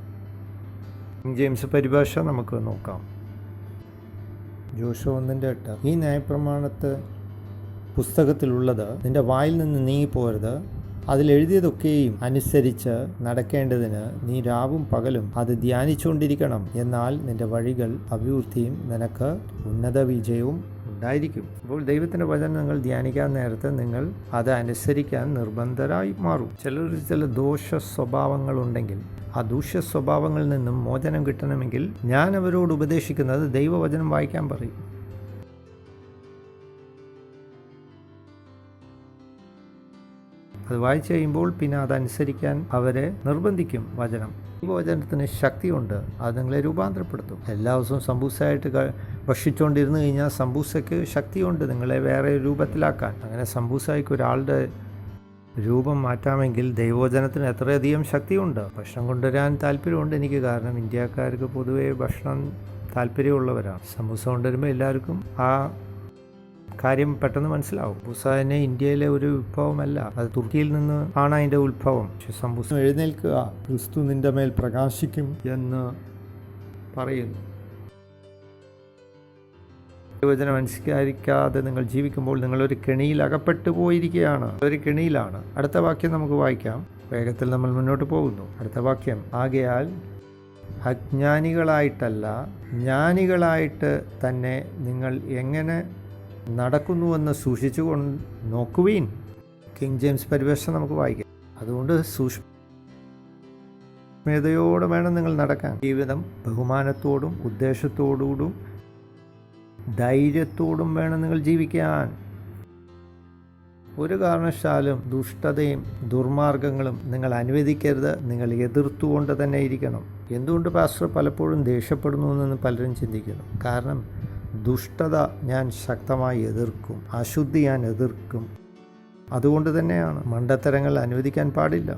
കിംഗ് ജെയിംസ് പരിഭാഷ നമുക്ക് നോക്കാം. ജോഷുവ 1:8. ഈ ന്യായപ്രമാണത്ത് പുസ്തകത്തിലുള്ളത് നിന്റെ വായിൽ നിന്ന് നീങ്ങിപ്പോരുത്. അതിലെഴുതിയതൊക്കെയും അനുസരിച്ച് നടക്കേണ്ടതിന് നീ രാവും പകലും അത് ധ്യാനിച്ചുകൊണ്ടിരിക്കണം. എന്നാൽ നിന്റെ വഴികൾ അഭിവൃദ്ധിയും നിനക്ക് ഉന്നത വിജയവും ഉണ്ടായിരിക്കും. അപ്പോൾ ദൈവത്തിൻ്റെ വചനം നിങ്ങൾ ധ്യാനിക്കാൻ നേരത്തെ നിങ്ങൾ അത് അനുസരിക്കാൻ നിർബന്ധരായി മാറും. ചില ദോഷ സ്വഭാവങ്ങളുണ്ടെങ്കിൽ ആ ദൂഷ്യ സ്വഭാവങ്ങളിൽ നിന്നും മോചനം കിട്ടണമെങ്കിൽ ഞാൻ അവരോട് ഉപദേശിക്കുന്നത് ദൈവവചനം വായിക്കാൻ പറയും. അത് വായിച്ചു കഴിയുമ്പോൾ പിന്നെ അതനുസരിക്കാൻ അവരെ നിർബന്ധിക്കും വചനം. വചനത്തിന് ശക്തിയുണ്ട്, അത് നിങ്ങളെ രൂപാന്തരപ്പെടുത്തും. എല്ലാ ദിവസവും സമ്പൂസയായിട്ട് ഭക്ഷിച്ചുകൊണ്ടിരുന്നു കഴിഞ്ഞാൽ സമ്പൂസയ്ക്ക് ശക്തിയുണ്ട് നിങ്ങളെ വേറെ രൂപത്തിലാക്കാൻ. അങ്ങനെ സമ്പൂസയ്ക്ക് ഒരാളുടെ രൂപം മാറ്റാമെങ്കിൽ ദൈവവചനത്തിന് എത്രയധികം ശക്തിയുണ്ട്. ഭക്ഷണം കൊണ്ടുവരാൻ താല്പര്യമുണ്ട് എനിക്ക്. കാരണം ഇന്ത്യക്കാർക്ക് പൊതുവേ ഭക്ഷണം താല്പര്യമുള്ളവരാണ്. സമൂസ കൊണ്ടുവരുമ്പോൾ എല്ലാവർക്കും ആ കാര്യം പെട്ടെന്ന് മനസ്സിലാവും. സമൂസ തന്നെ ഇന്ത്യയിലെ ഒരു വിഭവമല്ല, അത് തുർക്കിയിൽ നിന്ന് ആണ് അതിൻ്റെ ഉത്ഭവം. പക്ഷെ സമൂസ എഴുന്നേൽക്കുക, ക്രിസ്തു നിന്റെ മേൽ പ്രകാശിക്കും എന്ന് പറയുന്നു. ദൈവവചനം അനുസരിക്കാതെ നിങ്ങൾ ജീവിക്കുമ്പോൾ നിങ്ങളൊരു കെണിയിൽ അകപ്പെട്ടു പോയിരിക്കുകയാണ്. ഒരു കെണിയിലാണ്. അടുത്ത വാക്യം നമുക്ക് വായിക്കാം. വേഗത്തിൽ നമ്മൾ മുന്നോട്ട് പോകുന്നു. അടുത്ത വാക്യം, ആകയാൽ അജ്ഞാനികളായിട്ടല്ല ജ്ഞാനികളായിട്ട് തന്നെ നിങ്ങൾ എങ്ങനെ നടക്കുന്നുവെന്ന് സൂക്ഷിച്ചുകൊണ്ട് നോക്കുവീൻ. കിങ് ജെയിംസ് പരിഭാഷ നമുക്ക് വായിക്കാം. അതുകൊണ്ട് സൂക്ഷ്മതയോടെ വേണം നിങ്ങൾ നടക്കാൻ. ജീവിതം ബഹുമാനത്തോടും ഉദ്ദേശത്തോടും ധൈര്യത്തോടും വേണം നിങ്ങൾ ജീവിക്കാൻ. ഒരു കാരണവശാലും ദുഷ്ടതയും ദുർമാർഗങ്ങളും നിങ്ങൾ അനുവദിക്കരുത്. നിങ്ങൾ എതിർത്തുകൊണ്ട് തന്നെ ഇരിക്കണം. എന്തുകൊണ്ട് പാസ്റ്റർ പലപ്പോഴും ദേഷ്യപ്പെടുന്നു എന്ന് പലരും ചിന്തിക്കുന്നു. കാരണം ദുഷ്ടത ഞാൻ ശക്തമായി എതിർക്കും, അശുദ്ധി ഞാൻ എതിർക്കും, അതുകൊണ്ട് തന്നെയാണ് മണ്ടത്തരങ്ങൾ അനുവദിക്കാൻ പാടില്ല.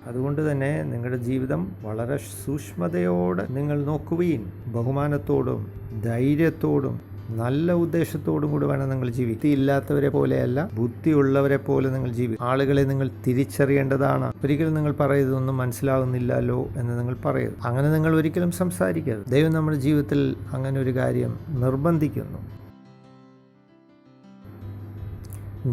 അതുകൊണ്ട് തന്നെ നിങ്ങളുടെ ജീവിതം വളരെ സൂക്ഷ്മതയോടെ നിങ്ങൾ നോക്കുകയും ബഹുമാനത്തോടും ധൈര്യത്തോടും നല്ല ഉദ്ദേശത്തോടും കൂടി വേണം നിങ്ങൾ ജീവിക്കുക. ബുദ്ധിയില്ലാത്തവരെ പോലെയല്ല, ബുദ്ധിയുള്ളവരെ പോലെ നിങ്ങൾ ജീവിക്കും. ആളുകളെ നിങ്ങൾ തിരിച്ചറിയേണ്ടതാണ്. ഒരിക്കലും നിങ്ങൾ പറയരുത് ഒന്നും മനസ്സിലാകുന്നില്ലല്ലോ എന്ന് നിങ്ങൾ പറയരുത്. അങ്ങനെ നിങ്ങൾ ഒരിക്കലും സംസാരിക്കരുത്. ദൈവം നമ്മുടെ ജീവിതത്തിൽ അങ്ങനെ ഒരു കാര്യം നിർബന്ധിക്കുന്നു.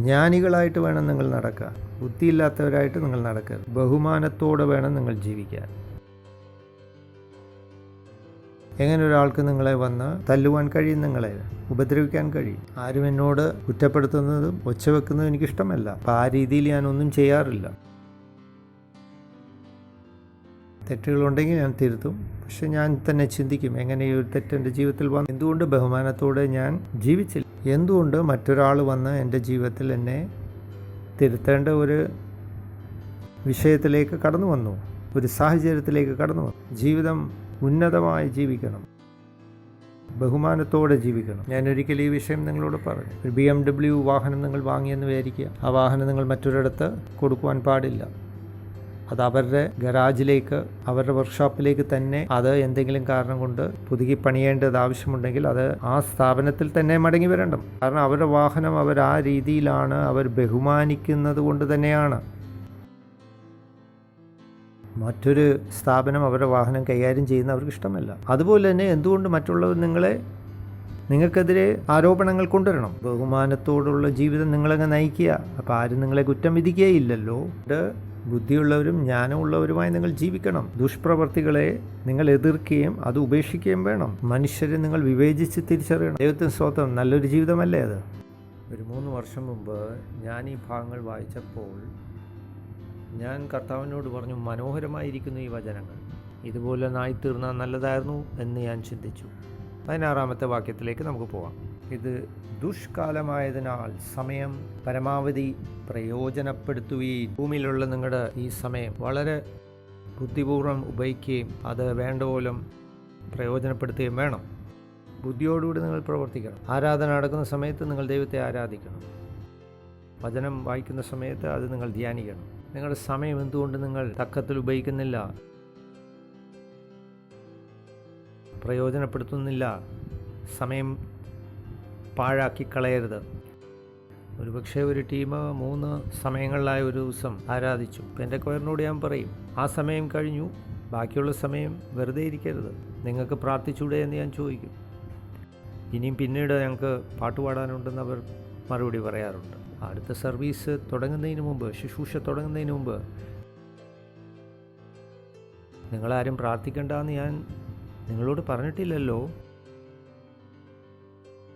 ജ്ഞാനികളായിട്ട് വേണം നിങ്ങൾ നടക്കാൻ, ബുദ്ധിയില്ലാത്തവരായിട്ട് നിങ്ങൾ നടക്കരുത്. ബഹുമാനത്തോടെ വേണം നിങ്ങൾ ജീവിക്കാൻ. എങ്ങനെ ഒരാൾക്ക് നിങ്ങളെ വന്ന് തല്ലുവാൻ കഴിയും, നിങ്ങളെ ഉപദ്രവിക്കാൻ കഴിയും? ആരും എന്നോട് കുറ്റപ്പെടുത്തുന്നതും ഒച്ച വെക്കുന്നതും എനിക്കിഷ്ടമല്ല. അപ്പം ആ രീതിയിൽ ഞാനൊന്നും ചെയ്യാറില്ല. തെറ്റുകളുണ്ടെങ്കിൽ ഞാൻ തിരുത്തും. പക്ഷെ ഞാൻ തന്നെ ചിന്തിക്കും, എങ്ങനെ ഈ ഒരു തെറ്റ് എൻ്റെ ജീവിതത്തിൽ വന്നു, എന്തുകൊണ്ട് ബഹുമാനത്തോടെ ഞാൻ ജീവിച്ചില്ല, എന്തുകൊണ്ട് മറ്റൊരാൾ വന്ന് എൻ്റെ ജീവിതത്തിൽ എന്നെ തിരുത്തേണ്ട ഒരു വിഷയത്തിലേക്ക് കടന്നു വന്നു, ഒരു സാഹചര്യത്തിലേക്ക് കടന്നു വന്നു. ജീവിതം ഉന്നതമായി ജീവിക്കണം, ബഹുമാനത്തോടെ ജീവിക്കണം. ഞാനൊരിക്കൽ ഈ വിഷയം നിങ്ങളോട് പറഞ്ഞു. ഒരു BMW വാഹനം നിങ്ങൾ വാങ്ങിയെന്ന് വിചാരിക്കുക. ആ വാഹനം നിങ്ങൾ മറ്റൊരിടത്ത് കൊടുക്കുവാൻ പാടില്ല. അത് അവരുടെ ഗരാജിലേക്ക്, അവരുടെ വർക്ക്ഷോപ്പിലേക്ക് തന്നെ അത് എന്തെങ്കിലും കാരണം കൊണ്ട് പുതുക്കി പണിയേണ്ടത് ആവശ്യമുണ്ടെങ്കിൽ അത് ആ സ്ഥാപനത്തിൽ തന്നെ മടങ്ങി വരണം. കാരണം അവരുടെ വാഹനം അവർ ആ രീതിയിലാണ് അവർ ബഹുമാനിക്കുന്നത് കൊണ്ട് തന്നെയാണ്. മറ്റൊരു സ്ഥാപനം അവരുടെ വാഹനം കൈകാര്യം ചെയ്യുന്ന അവർക്ക് ഇഷ്ടമല്ല. അതുപോലെ തന്നെ എന്തുകൊണ്ട് മറ്റുള്ളവർ നിങ്ങൾക്കെതിരെ ആരോപണങ്ങൾ കൊണ്ടുവരണം? ബഹുമാനത്തോടുള്ള ജീവിതം നിങ്ങളങ്ങ് നയിക്കുക. അപ്പോൾ ആരും നിങ്ങളെ കുറ്റം വിധിക്കുകയില്ലല്ലോ. ബുദ്ധിയുള്ളവരും ജ്ഞാനമുള്ളവരുമായി നിങ്ങൾ ജീവിക്കണം. ദുഷ്പ്രവർത്തികളെ നിങ്ങൾ എതിർക്കുകയും അത് ഉപേക്ഷിക്കുകയും വേണം. മനുഷ്യരെ നിങ്ങൾ വിവേചിച്ച് തിരിച്ചറിയണം. ദൈവത്തിന് സ്തോത്രം. നല്ലൊരു ജീവിതമല്ലേ അത്? ഒരു 3 വർഷം മുമ്പ് ഞാൻ ഈ ഭാഗങ്ങൾ വായിച്ചപ്പോൾ ഞാൻ കർത്താവിനോട് പറഞ്ഞു, മനോഹരമായിരിക്കുന്നു ഈ വചനങ്ങൾ, ഇതുപോലെ നായിത്തീർന്നാൽ നല്ലതായിരുന്നു എന്ന് ഞാൻ ചിന്തിച്ചു. 16-ാമത്തെ വാക്യത്തിലേക്ക് നമുക്ക് പോകാം. ഇത് ദുഷ്കാലമായതിനാൽ സമയം പരമാവധി പ്രയോജനപ്പെടുത്തുകയും ഭൂമിയിലുള്ള നിങ്ങളുടെ ഈ സമയം വളരെ ബുദ്ധിപൂർവ്വം ഉപയോഗിക്കുകയും അത് വേണ്ട പോലും പ്രയോജനപ്പെടുത്തുകയും വേണം. ബുദ്ധിയോടുകൂടി നിങ്ങൾ പ്രവർത്തിക്കണം. ആരാധന നടക്കുന്ന സമയത്ത് നിങ്ങൾ ദൈവത്തെ ആരാധിക്കണം. വചനം വായിക്കുന്ന സമയത്ത് അത് നിങ്ങൾ ധ്യാനിക്കണം. നിങ്ങളുടെ സമയം എന്തുകൊണ്ട് നിങ്ങൾ തക്കത്തിൽ ഉപയോഗിക്കുന്നില്ല, പ്രയോജനപ്പെടുത്തുന്നില്ല? സമയം പാഴാക്കി കളയരുത്. ഒരുപക്ഷെ ഒരു ടീം 3 സമയങ്ങളിലായ ഒരു ദിവസം ആരാധിച്ചു. ഇപ്പം എൻ്റെ കൊയറിനോട് ഞാൻ പറയും, ആ സമയം കഴിഞ്ഞു, ബാക്കിയുള്ള സമയം വെറുതെ ഇരിക്കരുത്. നിങ്ങൾക്ക് പ്രാർത്ഥിച്ചൂടെ എന്ന് ഞാൻ ചോദിക്കും. ഇനിയും പിന്നീട് ഞങ്ങൾക്ക് പാട്ടുപാടാനുണ്ടെന്ന് അവർ മറുപടി പറയാറുണ്ട്. അടുത്ത സർവീസ് തുടങ്ങുന്നതിന് മുമ്പ്, ശുശ്രൂഷ തുടങ്ങുന്നതിന് മുമ്പ് നിങ്ങളാരും പ്രാർത്ഥിക്കണ്ടെന്ന് ഞാൻ നിങ്ങളോട് പറഞ്ഞിട്ടില്ലല്ലോ.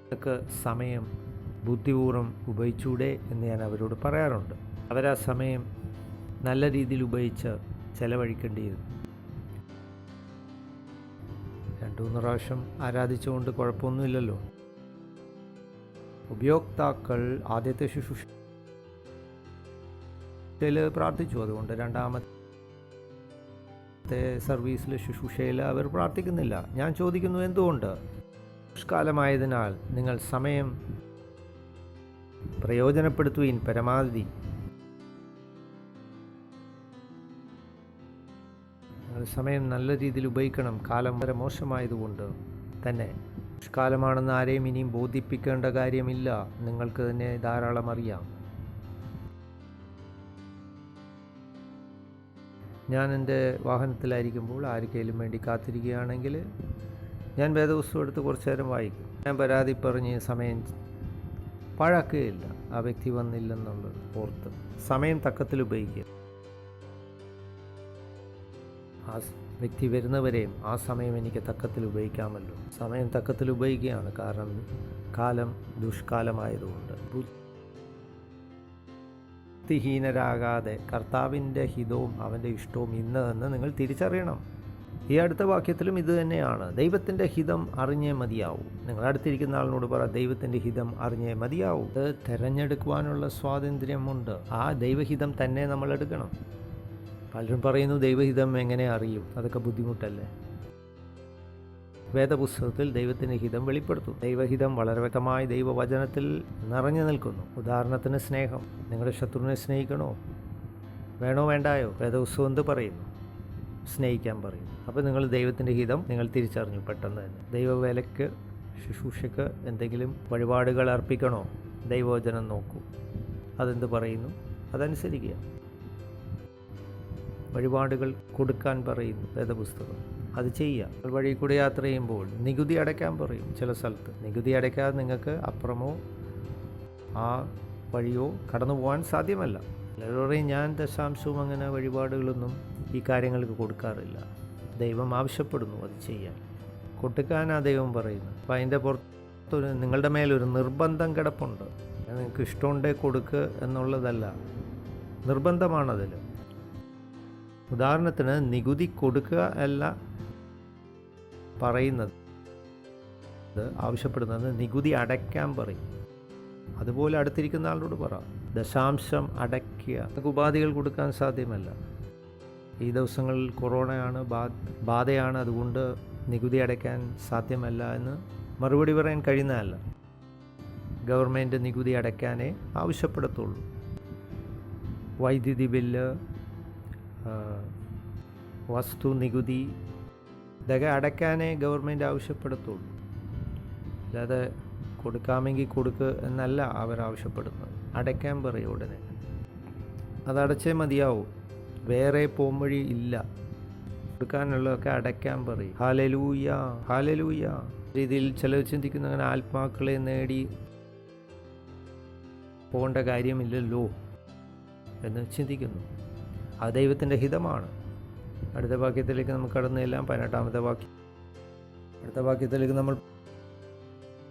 നിങ്ങൾക്ക് സമയം ബുദ്ധിപൂർവ്വം ഉപയോഗിച്ചൂടെ എന്ന് ഞാൻ അവരോട് പറയാറുണ്ട്. അവരാ സമയം നല്ല രീതിയിൽ ഉപയോഗിച്ച് ചെലവഴിക്കേണ്ടിയിരുന്നു. 2-3 പ്രാവശ്യം ആരാധിച്ചുകൊണ്ട് കുഴപ്പമൊന്നുമില്ലല്ലോ. ഉപയോക്താക്കൾ ആദ്യത്തെ ശുശ്രൂഷയിൽ പ്രാർത്ഥിച്ചു, അതുകൊണ്ട് 2-ാമത്തെ സർവീസിൽ ശുശ്രൂഷയിൽ അവർ പ്രാർത്ഥിക്കുന്നില്ല. ഞാൻ ചോദിക്കുന്നു, എന്തുകൊണ്ട്? ദുഷ്കാലമായതിനാൽ നിങ്ങൾ സമയം പ്രയോജനപ്പെടുത്തുകയും പരമാവധി. നിങ്ങൾ സമയം നല്ല രീതിയിൽ ഉപയോഗിക്കണം. കാലം വളരെ മോശമായതുകൊണ്ട് തന്നെ. ദുഷ്കാലമാണെന്ന് ആരെയും ഇനിയും ബോധിപ്പിക്കേണ്ട കാര്യമില്ല, നിങ്ങൾക്ക് തന്നെ ധാരാളം അറിയാം. ഞാൻ എൻ്റെ വാഹനത്തിലായിരിക്കുമ്പോൾ ആർക്കെങ്കിലും വേണ്ടി കാത്തിരിക്കുകയാണെങ്കിൽ ഞാൻ വേദപുസ്തകം എടുത്ത് കുറച്ചു നേരം വായിക്കും. ഞാൻ പരാതി പറഞ്ഞ് സമയം പാഴാക്കുകയില്ല. ആ വ്യക്തി വന്നില്ലെന്നുള്ളത് ഓർത്ത് സമയം തക്കത്തിൽ ഉപയോഗിക്കുക. ആ വ്യക്തി വരുന്നവരെയും ആ സമയം എനിക്ക് തക്കത്തിൽ ഉപയോഗിക്കാമല്ലോ. സമയം തക്കത്തിൽ ഉപയോഗിക്കുകയാണ്, കാരണം കാലം ദുഷ്കാലമായതുകൊണ്ട്. ബുദ്ധിഹീനരാകാതെ കർത്താവിൻ്റെ ഹിതവും അവൻ്റെ ഇഷ്ടവും ഇന്ന് എന്ന് നിങ്ങൾ തിരിച്ചറിയണം. ഈ അടുത്ത വാക്യത്തിലും ഇത് തന്നെയാണ്. ദൈവത്തിൻ്റെ ഹിതം അറിഞ്ഞേ മതിയാവൂ. നിങ്ങൾ അടുത്തിരിക്കുന്ന ആളിനോട് പറ, ദൈവത്തിൻ്റെ ഹിതം അറിഞ്ഞേ മതിയാവൂ. അത് തിരഞ്ഞെടുക്കുവാനുള്ള സ്വാതന്ത്ര്യമുണ്ട്. ആ ദൈവഹിതം തന്നെ നമ്മൾ എടുക്കണം. പലരും പറയുന്നു, ദൈവഹിതം എങ്ങനെ അറിയും? അതൊക്കെ ബുദ്ധിമുട്ടല്ലേ? വേദപുസ്തകത്തിൽ ദൈവത്തിൻ്റെ ഹിതം വെളിപ്പെടുത്തും. ദൈവഹിതം വളരെ വ്യക്തമായി ദൈവവചനത്തിൽ നിറഞ്ഞു നിൽക്കുന്നു. ഉദാഹരണത്തിന് സ്നേഹം. നിങ്ങളുടെ ശത്രുവിനെ സ്നേഹിക്കണോ? വേണോ വേണ്ടായോ? വേദപുസ്തകം എന്ത് പറയുന്നു? സ്നേഹിക്കാൻ പറയും. അപ്പോൾ നിങ്ങൾ ദൈവത്തിൻ്റെ ഹിതം നിങ്ങൾ തിരിച്ചറിഞ്ഞു പെട്ടെന്ന് തന്നെ. ദൈവവേലയ്ക്ക് ശുശ്രൂഷയ്ക്ക് എന്തെങ്കിലും വഴിപാടുകൾ അർപ്പിക്കണോ? ദൈവവചനം നോക്കൂ, അതെന്ത് പറയുന്നു, അതനുസരിക്കുക. വഴിപാടുകൾ കൊടുക്കാൻ പറയുന്നു വേദപുസ്തകം, അത് ചെയ്യുക. വഴി കൂടെ യാത്ര ചെയ്യുമ്പോൾ നികുതി അടയ്ക്കാൻ പറയും. ചില സ്ഥലത്ത് നികുതി അടയ്ക്കാതെ നിങ്ങൾക്ക് അപ്പുറമോ ആ വഴിയോ കടന്നു പോകാൻ സാധ്യമല്ല. എല്ലാവരും ഞാൻ ദശാംശവും അങ്ങനെ വഴിപാടുകളൊന്നും ഈ കാര്യങ്ങൾക്ക് കൊടുക്കാറില്ല. ദൈവം ആവശ്യപ്പെടുന്നു അത് ചെയ്യാൻ. കൊടുക്കാനാണ് ദൈവം പറയുന്നത്. അപ്പം അതിൻ്റെ പുറത്തൊരു നിങ്ങളുടെ മേലൊരു നിർബന്ധം കിടപ്പുണ്ട്. നിങ്ങൾക്ക് ഇഷ്ടമുണ്ടേ കൊടുക്കുക എന്നുള്ളതല്ല, നിർബന്ധമാണതിൽ. ഉദാഹരണത്തിന് നികുതി കൊടുക്കുക അല്ല പറയുന്നത്, ആവശ്യപ്പെടുന്നത് നികുതി അടയ്ക്കാൻ പറയും. അതുപോലെ അടുത്തിരിക്കുന്ന ആളോട് പറ, ദശാംശം അടയ്ക്കുക. നിങ്ങൾക്ക് ഉപാധികൾ കൊടുക്കാൻ സാധ്യമല്ല. ഈ ദിവസങ്ങളിൽ കൊറോണയാണ്, ബാധയാണ്, അതുകൊണ്ട് നികുതി അടയ്ക്കാൻ സാധ്യമല്ല എന്ന് മറുപടി പറയാൻ കഴിയുന്നതല്ല. ഗവൺമെൻറ് നികുതി അടയ്ക്കാനേ ആവശ്യപ്പെടത്തുള്ളൂ. വൈദ്യുതി ബില്ല്, വസ്തു നികുതി, ഇതൊക്കെ അടയ്ക്കാനേ ഗവൺമെൻറ് ആവശ്യപ്പെടത്തുള്ളൂ. അല്ലാതെ കൊടുക്കാമെങ്കിൽ കൊടുക്കുക എന്നല്ല അവരാവശ്യപ്പെടുന്നത്. അടയ്ക്കാൻ പറയും ഉടനെ. അതടച്ചേ മതിയാവും, വേറെ പോംവഴി ഇല്ല. കൊടുക്കാനുള്ളതൊക്കെ അടയ്ക്കാൻ പറയും. ഹല്ലേലൂയ ഹല്ലേലൂയ രീതിയിൽ ചിലർ ചിന്തിക്കുന്ന അങ്ങനെ ആത്മാക്കളെ നേടി പോകേണ്ട കാര്യമില്ലല്ലോ എന്ന് ചിന്തിക്കുന്നു. അത് ദൈവത്തിൻ്റെ ഹിതമാണ്. അടുത്ത വാക്യത്തിലേക്ക് നമുക്ക് കടന്നു ചെല്ലാം. 18-ാമത്തെ വാക്യം. അടുത്ത വാക്യത്തിലേക്ക് നമ്മൾ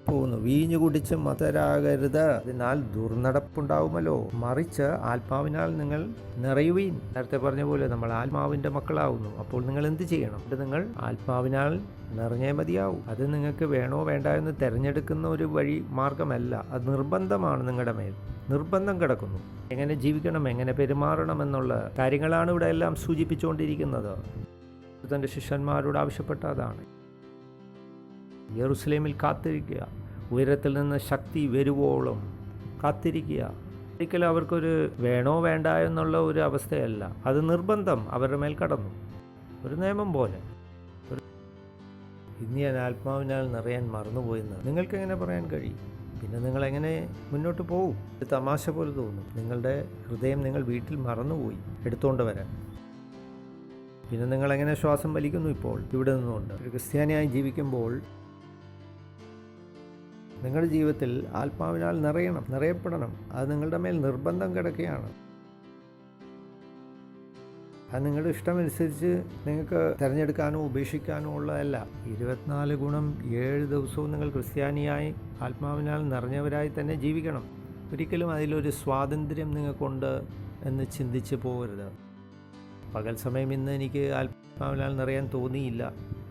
പോകുന്നു. വീഞ്ഞു കുടിച്ച് മതരാകരുത്, അതിനാൽ ദുർനടപ്പുണ്ടാവുമല്ലോ. മറിച്ച് ആത്മാവിനാൽ നിങ്ങൾ നിറയുവീൻ. നേരത്തെ പറഞ്ഞ പോലെ നമ്മൾ ആത്മാവിൻ്റെ മക്കളാവുന്നു. അപ്പോൾ നിങ്ങൾ എന്ത് ചെയ്യണം? നിങ്ങൾ ആത്മാവിനാൽ നിറഞ്ഞേ മതിയാവും. അത് നിങ്ങൾക്ക് വേണോ വേണ്ട എന്ന് തിരഞ്ഞെടുക്കുന്ന ഒരു വഴി മാർഗമല്ല. അത് നിർബന്ധമാണ്. നിങ്ങളുടെ മേൽ നിർബന്ധം കിടക്കുന്നു. എങ്ങനെ ജീവിക്കണം, എങ്ങനെ പെരുമാറണം എന്നുള്ള കാര്യങ്ങളാണ് ഇവിടെ എല്ലാം സൂചിപ്പിച്ചുകൊണ്ടിരിക്കുന്നത്. തൻ്റെ ശിഷ്യന്മാരോട് ആവശ്യപ്പെട്ട അതാണ്. യെറുസലേമിൽ കാത്തിരിക്കുക, ഉയരത്തിൽ നിന്ന് ശക്തി വരുവോളം കാത്തിരിക്കുക. ഒരിക്കലും അവർക്കൊരു വേണോ വേണ്ട എന്നുള്ള ഒരു അവസ്ഥയല്ല, അത് നിർബന്ധം അവരുടെ മേൽ കടന്നു. ഒരു നിയമം പോലെ. ഇന്ന് ഞാൻ ആത്മാവിനാൽ നിറയാൻ മറന്നുപോയെന്ന് നിങ്ങൾക്കെങ്ങനെ പറയാൻ കഴിയും? പിന്നെ നിങ്ങളെങ്ങനെ മുന്നോട്ട് പോകും? ഇത് തമാശ പോലെ തോന്നും. നിങ്ങളുടെ ഹൃദയം നിങ്ങൾ വീട്ടിൽ മറന്നുപോയി എടുത്തുകൊണ്ട് വരാൻ. പിന്നെ നിങ്ങളെങ്ങനെ ശ്വാസം വലിക്കുന്നു ഇപ്പോൾ ഇവിടെ നിന്നുകൊണ്ട്? ഒരു ക്രിസ്ത്യാനിയായി ജീവിക്കുമ്പോൾ നിങ്ങളുടെ ജീവിതത്തിൽ ആത്മാവിനാൽ നിറയപ്പെടണം. അത് നിങ്ങളുടെ മേൽ നിർബന്ധം കിടക്കുകയാണ്. അത് നിങ്ങളുടെ ഇഷ്ടമനുസരിച്ച് നിങ്ങൾക്ക് തിരഞ്ഞെടുക്കാനോ ഉപേക്ഷിക്കാനോ ഉള്ളതല്ല. 24/7 ദിവസവും നിങ്ങൾ ക്രിസ്ത്യാനിയായി ആത്മാവിനാൽ നിറഞ്ഞവരായി തന്നെ ജീവിക്കണം. ഒരിക്കലും അതിലൊരു സ്വാതന്ത്ര്യം നിങ്ങൾക്കുണ്ട് എന്ന് ചിന്തിച്ച് പോകരുത്. പകൽ സമയം ഇന്ന് എനിക്ക് ആത്മാവിനാൽ നിറയാൻ തോന്നിയില്ല,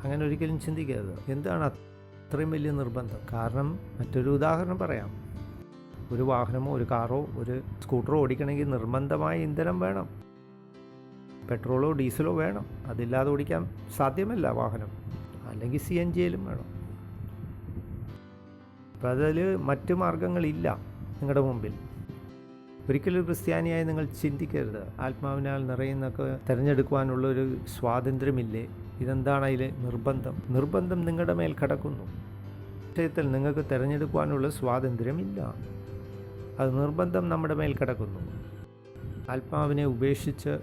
അങ്ങനെ ഒരിക്കലും ചിന്തിക്കരുത്. എന്താണ് അത്രയും വലിയ നിർബന്ധം? കാരണം മറ്റൊരു ഉദാഹരണം പറയാം. ഒരു വാഹനമോ ഒരു കാറോ ഒരു സ്കൂട്ടറോ ഓടിക്കണമെങ്കിൽ നിർബന്ധമായ ഇന്ധനം വേണം, പെട്രോളോ ഡീസലോ വേണം. അതില്ലാതെ ഓടിക്കാൻ സാധ്യമല്ല വാഹനം. അല്ലെങ്കിൽ CNGയിലും വേണം. അപ്പം അതിൽ മറ്റു മാർഗങ്ങളില്ല നിങ്ങളുടെ മുമ്പിൽ. ഒരിക്കലും ക്രിസ്ത്യാനിയായി നിങ്ങൾ ചിന്തിക്കരുത് ആത്മാവിനാൽ നിറയുന്നൊക്കെ തിരഞ്ഞെടുക്കുവാനുള്ളൊരു സ്വാതന്ത്ര്യമില്ലേ. ഇതെന്താണ് അതിൽ നിർബന്ധം നിങ്ങളുടെ മേൽ കിടക്കുന്നു. വിഷയത്തിൽ നിങ്ങൾക്ക് തിരഞ്ഞെടുക്കുവാനുള്ള സ്വാതന്ത്ര്യമില്ല, അത് നിർബന്ധം നമ്മുടെ മേൽ കിടക്കുന്നു. ആത്മാവിനെ ഉപേക്ഷിച്ച്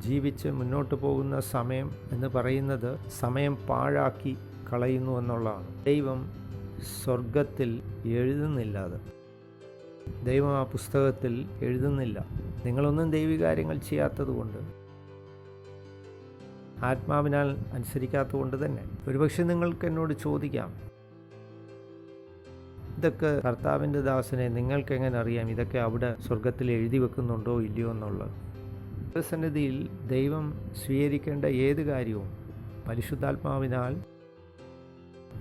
ജീവിച്ച് മുന്നോട്ട് പോകുന്ന സമയം എന്ന് പറയുന്നത് സമയം പാഴാക്കി കളയുന്നു എന്നുള്ളതാണ്. ദൈവം സ്വർഗത്തിൽ എഴുതുന്നില്ലാതെ, ദൈവം ആ പുസ്തകത്തിൽ എഴുതുന്നില്ല. നിങ്ങളൊന്നും ദൈവികാര്യങ്ങൾ ചെയ്യാത്തത് കൊണ്ട്, ആത്മാവിനാൽ അനുസരിക്കാത്തത് കൊണ്ട് തന്നെ. ഒരുപക്ഷെ നിങ്ങൾക്ക് എന്നോട് ചോദിക്കാം, ഇതൊക്കെ കർത്താവിൻ്റെ ദാസനെ നിങ്ങൾക്ക് എങ്ങനെ അറിയാം ഇതൊക്കെ അവിടെ സ്വർഗത്തിൽ എഴുതി വെക്കുന്നുണ്ടോ ഇല്ലയോ എന്നുള്ളത്? സന്നിധിയിൽ ദൈവം സ്വീകരിക്കേണ്ട ഏത് കാര്യവും പരിശുദ്ധാത്മാവിനാൽ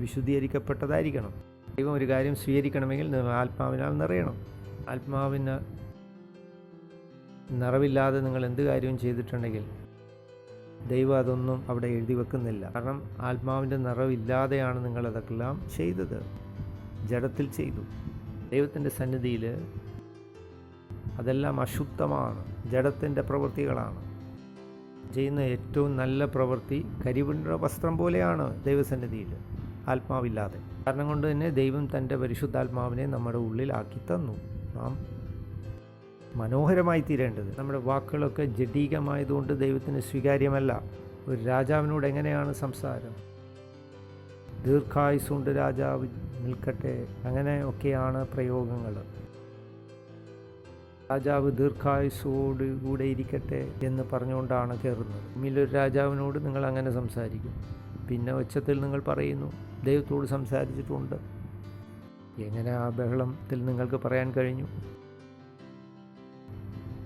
വിശുദ്ധീകരിക്കപ്പെട്ടതായിരിക്കണം. ദൈവം ഒരു കാര്യം സ്വീകരിക്കണമെങ്കിൽ ആത്മാവിനാൽ നിറയണം. ആത്മാവിന് നിറവില്ലാതെ നിങ്ങൾ എന്ത് കാര്യവും ചെയ്തിട്ടുണ്ടെങ്കിൽ ദൈവം അതൊന്നും അവിടെ എഴുതി വെക്കുന്നില്ല. കാരണം ആത്മാവിൻ്റെ നിറവില്ലാതെയാണ് നിങ്ങളതൊക്കെല്ലാം ചെയ്തത്, ജഡത്തിൽ ചെയ്തു. ദൈവത്തിൻ്റെ സന്നിധിയിൽ അതെല്ലാം അശുദ്ധമാണ്, ജഡത്തിൻ്റെ പ്രവൃത്തികളാണ്. ചെയ്യുന്ന ഏറ്റവും നല്ല പ്രവൃത്തി കരിവിണ്ട വസ്ത്രം പോലെയാണ് ദൈവസന്നിധിയിൽ ആത്മാവില്ലാതെ. കാരണം കൊണ്ട് തന്നെ ദൈവം തൻ്റെ പരിശുദ്ധാത്മാവിനെ നമ്മുടെ ഉള്ളിലാക്കി തന്നു. നാം മനോഹരമായി തീരേണ്ടത്. നമ്മുടെ വാക്കുകളൊക്കെ ജഡീകമായതുകൊണ്ട് ദൈവത്തിന് സ്വീകാര്യമല്ല. ഒരു രാജാവിനോട് എങ്ങനെയാണ് സംസാരം? ദീർഘായുസ്സുണ്ട് രാജാവ് നിൽക്കട്ടെ, അങ്ങനെ ഒക്കെയാണ് പ്രയോഗങ്ങൾ. രാജാവ് ദീർഘായുസ്സോടുകൂടെ ഇരിക്കട്ടെ എന്ന് പറഞ്ഞുകൊണ്ടാണ് കയറുന്നത്. ഭൂമിയിലൊരു രാജാവിനോട് നിങ്ങൾ അങ്ങനെ സംസാരിക്കും. പിന്നെ ഉച്ചത്തിൽ നിങ്ങൾ പറയുന്നു ദൈവത്തോട് സംസാരിച്ചിട്ടുണ്ട്. എങ്ങനെ ആ ബഹളത്തിൽ നിങ്ങൾക്ക് പറയാൻ കഴിഞ്ഞു?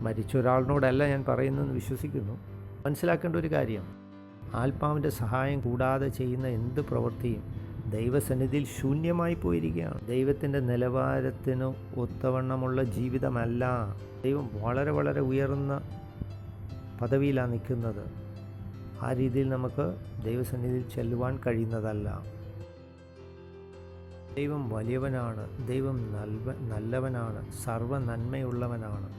മരിച്ച ഒരാളിനോടല്ല ഞാൻ പറയുന്നതെന്ന് വിശ്വസിക്കുന്നു. മനസ്സിലാക്കേണ്ട ഒരു കാര്യം, ആത്മാവിൻ്റെ സഹായം കൂടാതെ ചെയ്യുന്ന എന്ത് പ്രവൃത്തിയും ദൈവസന്നിധിയിൽ ശൂന്യമായി പോയിരിക്കുകയാണ്. ദൈവത്തിൻ്റെ നിലവാരത്തിന് ഒത്തവണ്ണമുള്ള ജീവിതമല്ല. ദൈവം വളരെ വളരെ ഉയർന്ന പദവിയിലാണ് നിൽക്കുന്നത്. ആ രീതിയിൽ നമുക്ക് ദൈവസന്നിധിയിൽ ചെല്ലുവാൻ കഴിയുന്നതല്ല. ദൈവം വലിയവനാണ്, ദൈവം നല്ലവനാണ്, സർവ്വ നന്മയുള്ളവനാണ്,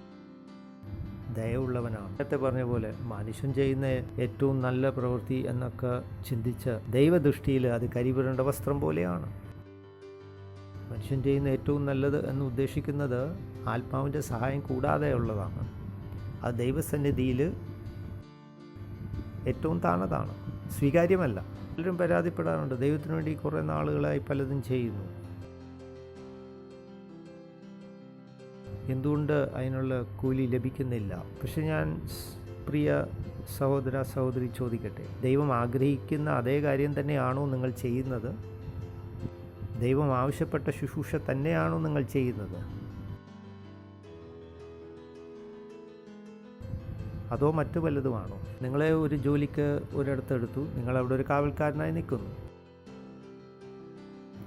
ദയവുള്ളവനാണ്. നേരത്തെ പറഞ്ഞ പോലെ മനുഷ്യൻ ചെയ്യുന്ന ഏറ്റവും നല്ല പ്രവൃത്തി എന്നൊക്കെ ചിന്തിച്ച് ദൈവദൃഷ്ടിയിൽ അത് കരിപുരണ്ട വസ്ത്രം പോലെയാണ്. മനുഷ്യൻ ചെയ്യുന്ന ഏറ്റവും നല്ലത് എന്ന് ഉദ്ദേശിക്കുന്നത് ആത്മാവിൻ്റെ സഹായം കൂടാതെ ഉള്ളതാണ്. അത് ദൈവസന്നിധിയിൽ ഏറ്റവും താണതാണ്, സ്വീകാര്യമല്ല. പലരും പരാതിപ്പെടാറുണ്ട്, ദൈവത്തിനു വേണ്ടി കുറേ നാളുകളായി പലതും ചെയ്യുന്നു, എന്തുകൊണ്ട് അതിനുള്ള കൂലി ലഭിക്കുന്നില്ല? പക്ഷെ ഞാൻ പ്രിയ സഹോദര സഹോദരി ചോദിക്കട്ടെ, ദൈവം ആഗ്രഹിക്കുന്ന അതേ കാര്യം തന്നെയാണോ നിങ്ങൾ ചെയ്യുന്നത്? ദൈവം ആവശ്യപ്പെട്ട ശുശ്രൂഷ തന്നെയാണോ നിങ്ങൾ ചെയ്യുന്നത്? അതോ മറ്റു വല്ലതുമാണോ? നിങ്ങളെ ഒരു ജോലിക്ക് ഒരിടത്തെടുത്തു, നിങ്ങളവിടെ ഒരു കാവൽക്കാരനായി നിൽക്കുന്നു.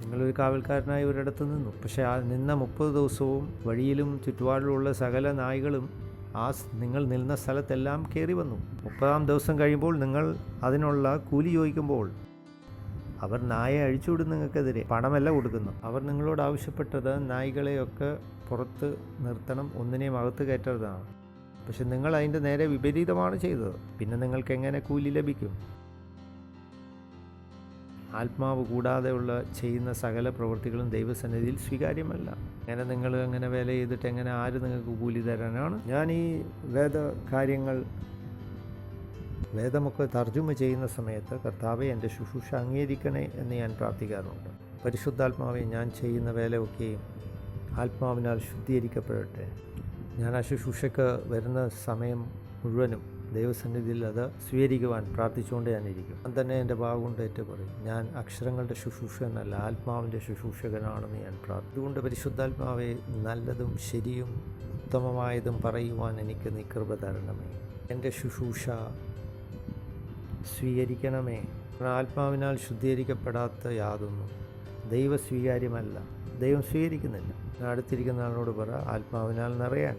നിങ്ങളൊരു കാവൽക്കാരനായി ഒരിടത്ത് നിന്നു. പക്ഷേ ആ നിന്ന 30 ദിവസവും വഴിയിലും ചുറ്റുപാടിലുള്ള സകല നായ്കളും നിങ്ങൾ നിന്ന സ്ഥലത്തെല്ലാം കയറി വന്നു. 30-ാം ദിവസം കഴിയുമ്പോൾ നിങ്ങൾ അതിനുള്ള കൂലി ചോദിക്കുമ്പോൾ അവർ നായെ അഴിച്ചുവിടും. നിങ്ങൾക്കെതിരെ പണമല്ല കൊടുക്കുന്നു. അവർ നിങ്ങളോട് ആവശ്യപ്പെട്ടത് നായ്കളെയൊക്കെ പുറത്ത് നിർത്തണം, ഒന്നിനെയും അകത്ത് കയറ്റരുതാണ്. പക്ഷെ നിങ്ങൾ അതിൻ്റെ നേരെ വിപരീതമാണ് ചെയ്തത്. പിന്നെ നിങ്ങൾക്ക് എങ്ങനെ കൂലി ലഭിക്കും? ആത്മാവ് കൂടാതെയുള്ള ചെയ്യുന്ന സകല പ്രവൃത്തികളും ദൈവസന്നിധിയിൽ സ്വീകാര്യമല്ല. അങ്ങനെ നിങ്ങൾ അങ്ങനെ വേല ചെയ്തിട്ട് എങ്ങനെ ആര് നിങ്ങൾക്ക് കൂലി തരാനാണ്? ഞാൻ ഈ വേദമൊക്കെ തർജ്ജമ ചെയ്യുന്ന സമയത്ത് കർത്താവെ എൻ്റെ ശുശ്രൂഷ അംഗീകരിക്കണേ എന്ന് ഞാൻ പ്രാർത്ഥിക്കാറുണ്ട്. പരിശുദ്ധാത്മാവെ, ഞാൻ ചെയ്യുന്ന വേലയൊക്കെയും ആത്മാവിനാൽ ശുദ്ധീകരിക്കപ്പെടട്ടെ. ഞാൻ ആ ശുശ്രൂഷയ്ക്ക് വരുന്ന സമയം മുഴുവനും ദൈവസന്നിധിയിൽ അത് സ്വീകരിക്കുവാൻ പ്രാർത്ഥിച്ചുകൊണ്ട് ഞാനിരിക്കും. ഞാൻ തന്നെ എൻ്റെ ഭാഗം ഏറ്റു പറയും, ഞാൻ അക്ഷരങ്ങളുടെ ശുശ്രൂഷകനല്ല, ആത്മാവിൻ്റെ ശുശ്രൂഷകനാണെന്ന് ഞാൻ അതുകൊണ്ട് പരിശുദ്ധാത്മാവെ, നല്ലതും ശരിയും ഉത്തമമായതും പറയുവാൻ എനിക്ക് നീ കൃപ തരണമേ. എൻ്റെ ശുശ്രൂഷ സ്വീകരിക്കണമേ. ആത്മാവിനാൽ ശുദ്ധീകരിക്കപ്പെടാത്ത യാതൊന്നും ദൈവ സ്വീകാര്യമല്ല, ദൈവം സ്വീകരിക്കുന്നില്ല. അടുത്തിരിക്കുന്ന ആളോട് പറ, ആത്മാവിനാൽ നിറയാൻ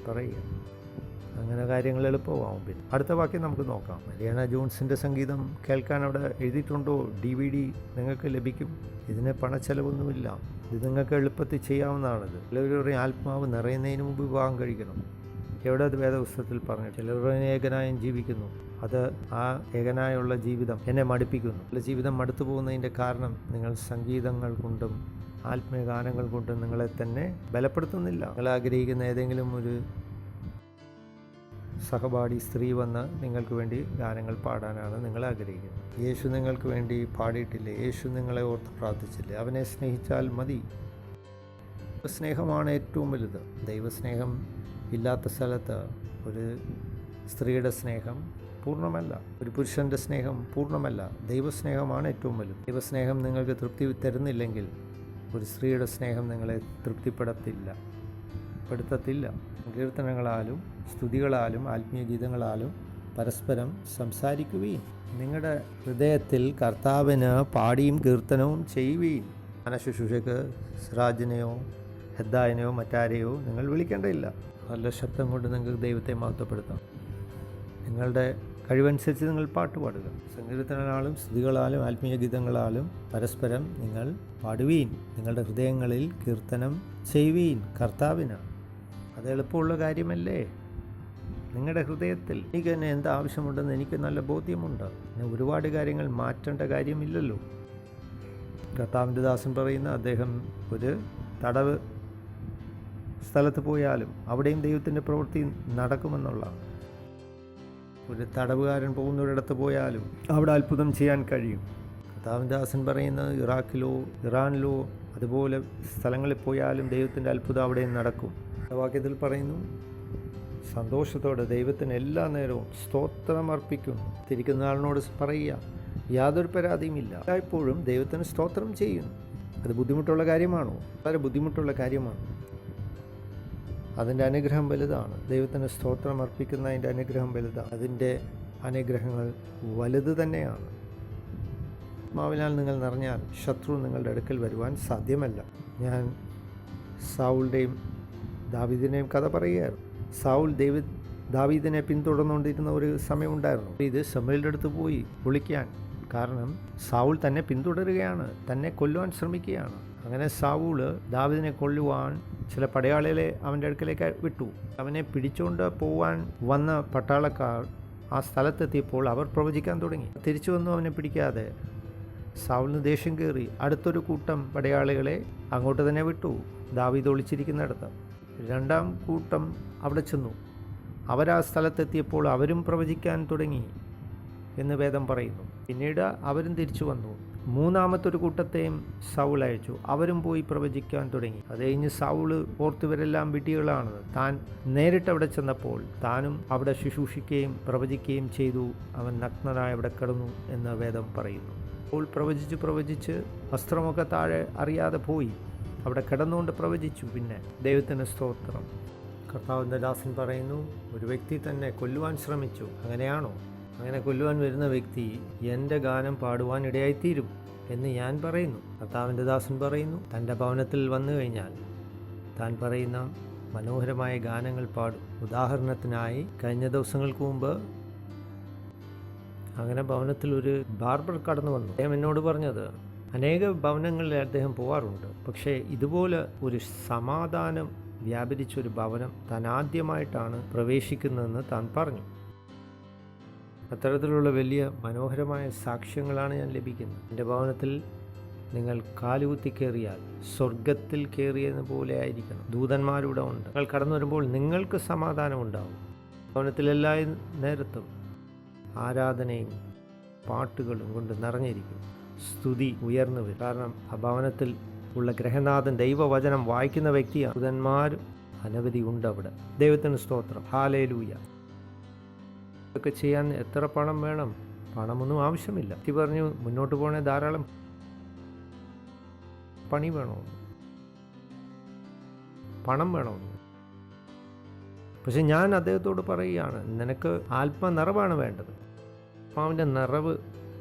പറയുക. അങ്ങനെ കാര്യങ്ങൾ എളുപ്പമാവും. പിന്നെ അടുത്ത വാക്യം നമുക്ക് നോക്കാം. മരിയാന ജോൺസിൻ്റെ സംഗീതം കേൾക്കാൻ അവിടെ എഴുതിയിട്ടുണ്ടോ? DVD നിങ്ങൾക്ക് ലഭിക്കും. ഇതിന് പണച്ചെലവൊന്നുമില്ല. ഇത് നിങ്ങൾക്ക് എളുപ്പത്തിൽ ചെയ്യാവുന്നതാണിത്. ചിലർ പറയും ആത്മാവ് നിറയുന്നതിന് മുമ്പ് വിവാഹം കഴിക്കണം. എവിടെ അത് വേദപുസ്തകത്തിൽ പറഞ്ഞു? ചിലർ ഏകനായും ജീവിക്കുന്നു. അത് ആ ഏകനായുള്ള ജീവിതം എന്നെ മടുപ്പിക്കുന്നു. അല്ല, ജീവിതം മടുത്തു പോകുന്നതിൻ്റെ കാരണം നിങ്ങൾ സംഗീതങ്ങൾ കൊണ്ടും ആത്മീയ ഗാനങ്ങൾ കൊണ്ടും നിങ്ങളെ തന്നെ ബലപ്പെടുത്തുന്നില്ല. നിങ്ങൾ ആഗ്രഹിക്കുന്ന ഏതെങ്കിലും ഒരു സഹപാഠി സ്ത്രീ വന്ന് നിങ്ങൾക്ക് വേണ്ടി ഗാനങ്ങൾ പാടാനാണ് നിങ്ങൾ ആഗ്രഹിക്കുന്നത്. യേശു നിങ്ങൾക്ക് വേണ്ടി പാടിയിട്ടില്ലേ? യേശു നിങ്ങളെ ഓർത്ത് പ്രാർത്ഥിച്ചില്ലേ? അവനെ സ്നേഹിച്ചാൽ മതി. സ്നേഹമാണ് ഏറ്റവും വലുത്. ദൈവസ്നേഹം ഇല്ലാത്ത സ്ഥലത്ത് ഒരു സ്ത്രീയുടെ സ്നേഹം പൂർണ്ണമല്ല, ഒരു പുരുഷൻ്റെ സ്നേഹം പൂർണ്ണമല്ല. ദൈവസ്നേഹമാണ് ഏറ്റവും വലുത്. ദൈവസ്നേഹം നിങ്ങൾക്ക് തൃപ്തി തരുന്നില്ലെങ്കിൽ ഒരു സ്ത്രീയുടെ സ്നേഹം നിങ്ങളെ തൃപ്തിപ്പെടുത്തത്തില്ല. കീർത്തനങ്ങളാലും സ്തുതികളാലും ആത്മീയ ഗീതങ്ങളാലും പരസ്പരം സംസാരിക്കുകയും നിങ്ങളുടെ ഹൃദയത്തിൽ കർത്താവിന് പാടിയും കീർത്തനവും ചെയ്യുകയും. മനഃശുശ്രൂഷയ്ക്ക് സിറാജിനെയോ ഹെദ്ദായനെയോ മറ്റാരെയോ നിങ്ങൾ വിളിക്കേണ്ടതില്ല. നല്ല ശബ്ദം കൊണ്ട് നിങ്ങൾക്ക് ദൈവത്തെ മഹത്വപ്പെടുത്താം. നിങ്ങളുടെ കഴിവനുസരിച്ച് നിങ്ങൾ പാട്ട് പാടുക. സങ്കീർത്തനങ്ങളാലും സ്തുതികളാലും ആത്മീയ ഗീതങ്ങളാലും പരസ്പരം നിങ്ങൾ പാടുവീൻ. നിങ്ങളുടെ ഹൃദയങ്ങളിൽ കീർത്തനം ചെയ്യുവീൻ കർത്താവിനാണ്. അത് എളുപ്പമുള്ള കാര്യമല്ലേ? നിങ്ങളുടെ ഹൃദയത്തിൽ എനിക്ക് തന്നെ എന്താവശ്യമുണ്ടെന്ന് എനിക്ക് നല്ല ബോധ്യമുണ്ട്. പിന്നെ ഒരുപാട് കാര്യങ്ങൾ മാറ്റേണ്ട കാര്യമില്ലല്ലോ. കർത്താവിൻ്റെ ദാസൻ പറയുന്ന അദ്ദേഹം ഒരു തടവ് സ്ഥലത്ത് പോയാലും അവിടെയും ദൈവത്തിൻ്റെ പ്രവൃത്തി നടക്കുമെന്നുള്ളതാണ്. ഒരു തടവുകാരൻ പോകുന്നൊരിടത്ത് പോയാലും അവിടെ അത്ഭുതം ചെയ്യാൻ കഴിയും. കർത്താവിൻ്റെ ദാസൻ പറയുന്നത് ഇറാഖിലോ ഇറാനിലോ അതുപോലെ സ്ഥലങ്ങളിൽ പോയാലും ദൈവത്തിൻ്റെ അത്ഭുതം അവിടെയും നടക്കും. വാക്യത്തിൽ പറയുന്നു, സന്തോഷത്തോടെ ദൈവത്തിന് എല്ലാ നേരവും സ്തോത്രം അർപ്പിക്കുന്നു. തിരിക്കുന്ന ആളിനോട് പറയുക, യാതൊരു പരാതിയുമില്ല, എല്ലായ്പ്പോഴും ദൈവത്തിന് സ്തോത്രം ചെയ്യുന്നു. അത് ബുദ്ധിമുട്ടുള്ള കാര്യമാണോ? വളരെ ബുദ്ധിമുട്ടുള്ള കാര്യമാണ്. അതിൻ്റെ അനുഗ്രഹം വലുതാണ്. ദൈവത്തിന് സ്തോത്രം അർപ്പിക്കുന്നതിൻ്റെ അനുഗ്രഹം വലുതാണ്. അതിൻ്റെ അനുഗ്രഹങ്ങൾ വലുത് തന്നെയാണ്. ആത്മാവിനാൽ നിങ്ങൾ നിറഞ്ഞാൽ ശത്രു നിങ്ങളുടെ അടുക്കൽ വരുവാൻ സാധ്യമല്ല. ഞാൻ സാവുളിൻ്റെയും ദാവീദിനെയും കഥ പറയുകയായിരുന്നു. സാവുൾ ദാവീദിനെ പിന്തുടർന്നുകൊണ്ടിരുന്ന ഒരു സമയമുണ്ടായിരുന്നു. ഇത് ശമൂവേലിൻ്റെ അടുത്ത് പോയി വിളിക്കാൻ. കാരണം സാവുൾ തന്നെ പിന്തുടരുകയാണ്, തന്നെ കൊല്ലുവാൻ ശ്രമിക്കുകയാണ്. അങ്ങനെ സാവൂള് ദാവീദിനെ കൊല്ലുവാൻ ചില പടയാളികളെ അവൻ്റെ അടുക്കലേക്ക് വിട്ടു. അവനെ പിടിച്ചുകൊണ്ട് പോവാൻ വന്ന പട്ടാളക്കാർ ആ സ്ഥലത്തെത്തിയപ്പോൾ അവർ പ്രവചിക്കാൻ തുടങ്ങി. തിരിച്ചു വന്നു അവനെ പിടിക്കാതെ. സാവൂളിന് ദേഷ്യം കയറി. അടുത്തൊരു കൂട്ടം പടയാളികളെ അങ്ങോട്ട് തന്നെ വിട്ടു, ദാവീദ് ഒളിച്ചിരിക്കുന്നിടത്ത്. രണ്ടാം കൂട്ടം അവിടെ ചെന്നു. അവരാ സ്ഥലത്തെത്തിയപ്പോൾ അവരും പ്രവചിക്കാൻ തുടങ്ങി എന്ന് വേദം പറയുന്നു. പിന്നീട് അവരും തിരിച്ചു വന്നു. മൂന്നാമത്തൊരു കൂട്ടത്തെയും സൗൾ അയച്ചു. അവരും പോയി പ്രവചിക്കാൻ തുടങ്ങി. അത് കഴിഞ്ഞ് സൗള് ഓർത്തുവരെല്ലാം വിഡ്ഢികളാണ്. താൻ നേരിട്ട് അവിടെ ചെന്നപ്പോൾ താനും അവിടെ ശുശ്രൂഷിക്കുകയും പ്രവചിക്കുകയും ചെയ്തു. അവൻ നഗ്നനായി അവിടെ കിടന്നു എന്ന് വേദം പറയുന്നു. അപ്പോൾ പ്രവചിച്ച് വസ്ത്രമൊക്കെ താഴെ അറിയാതെ പോയി അവിടെ കിടന്നുകൊണ്ട് പ്രവചിച്ചു. പിന്നെ ദൈവത്തിന് സ്തോത്രം. കർത്താവിൻ്റെ ദാസൻ പറയുന്നു, ഒരു വ്യക്തി തന്നെ കൊല്ലുവാൻ ശ്രമിച്ചു. അങ്ങനെയാണോ? അങ്ങനെ കൊല്ലുവാൻ വരുന്ന വ്യക്തി എൻ്റെ ഗാനം പാടുവാൻ ഇടയായിത്തീരും എന്ന് ഞാൻ പറയുന്നു. കർത്താവിൻ്റെ ദാസൻ പറയുന്നു, തൻ്റെ ഭവനത്തിൽ വന്നു കഴിഞ്ഞാൽ താൻ പറയുന്ന മനോഹരമായ ഗാനങ്ങൾ പാടും. ഉദാഹരണത്തിനായി കഴിഞ്ഞ ദിവസങ്ങൾക്ക് മുമ്പ് അങ്ങനെ ഭവനത്തിൽ ഒരു ബാർബർ കടന്നു വന്നു. അദ്ദേഹം എന്നോട് പറഞ്ഞത്, അനേക ഭവനങ്ങളിൽ അദ്ദേഹം പോകാറുണ്ട്, പക്ഷേ ഇതുപോലെ ഒരു സമാധാനം വ്യാപരിച്ചൊരു ഭവനം താൻ ആദ്യമായിട്ടാണ് പ്രവേശിക്കുന്നതെന്ന് താൻ പറഞ്ഞു. അത്തരത്തിലുള്ള വലിയ മനോഹരമായ സാക്ഷ്യങ്ങളാണ് ഞാൻ ലഭിക്കുന്നത്. എൻ്റെ ഭവനത്തിൽ നിങ്ങൾ കാലുകുത്തി കയറിയാൽ സ്വർഗത്തിൽ കയറിയെന്ന പോലെ ആയിരിക്കണം. ദൂതന്മാരുടെ ഉണ്ട്. നിങ്ങൾ കടന്നു വരുമ്പോൾ നിങ്ങൾക്ക് സമാധാനം ഉണ്ടാവും. ഭവനത്തിൽ എല്ലാ നേരത്തും ആരാധനയും പാട്ടുകളും കൊണ്ട് നിറഞ്ഞിരിക്കും. സ്തുതി ഉയർന്നു വരും. കാരണം ആ ഭവനത്തിൽ ഉള്ള ഗ്രഹനാഥൻ ദൈവവചനം വായിക്കുന്ന വ്യക്തിയാണ്. ദൂതന്മാർ അനവധി ഉണ്ട് അവിടെ. ദൈവത്തിന് സ്തോത്രം. ഹല്ലേലൂയ. ഇതൊക്കെ ചെയ്യാൻ എത്ര പണം വേണം? പണമൊന്നും ആവശ്യമില്ല. പറഞ്ഞു, മുന്നോട്ട് പോകണേ ധാരാളം പണി വേണോ? പണം വേണോ? പക്ഷെ ഞാൻ അദ്ദേഹത്തോട് പറയുകയാണ്, നിനക്ക് ആത്മനിറവാണ് വേണ്ടത്. ആത്മാവിൻ്റെ നിറവ്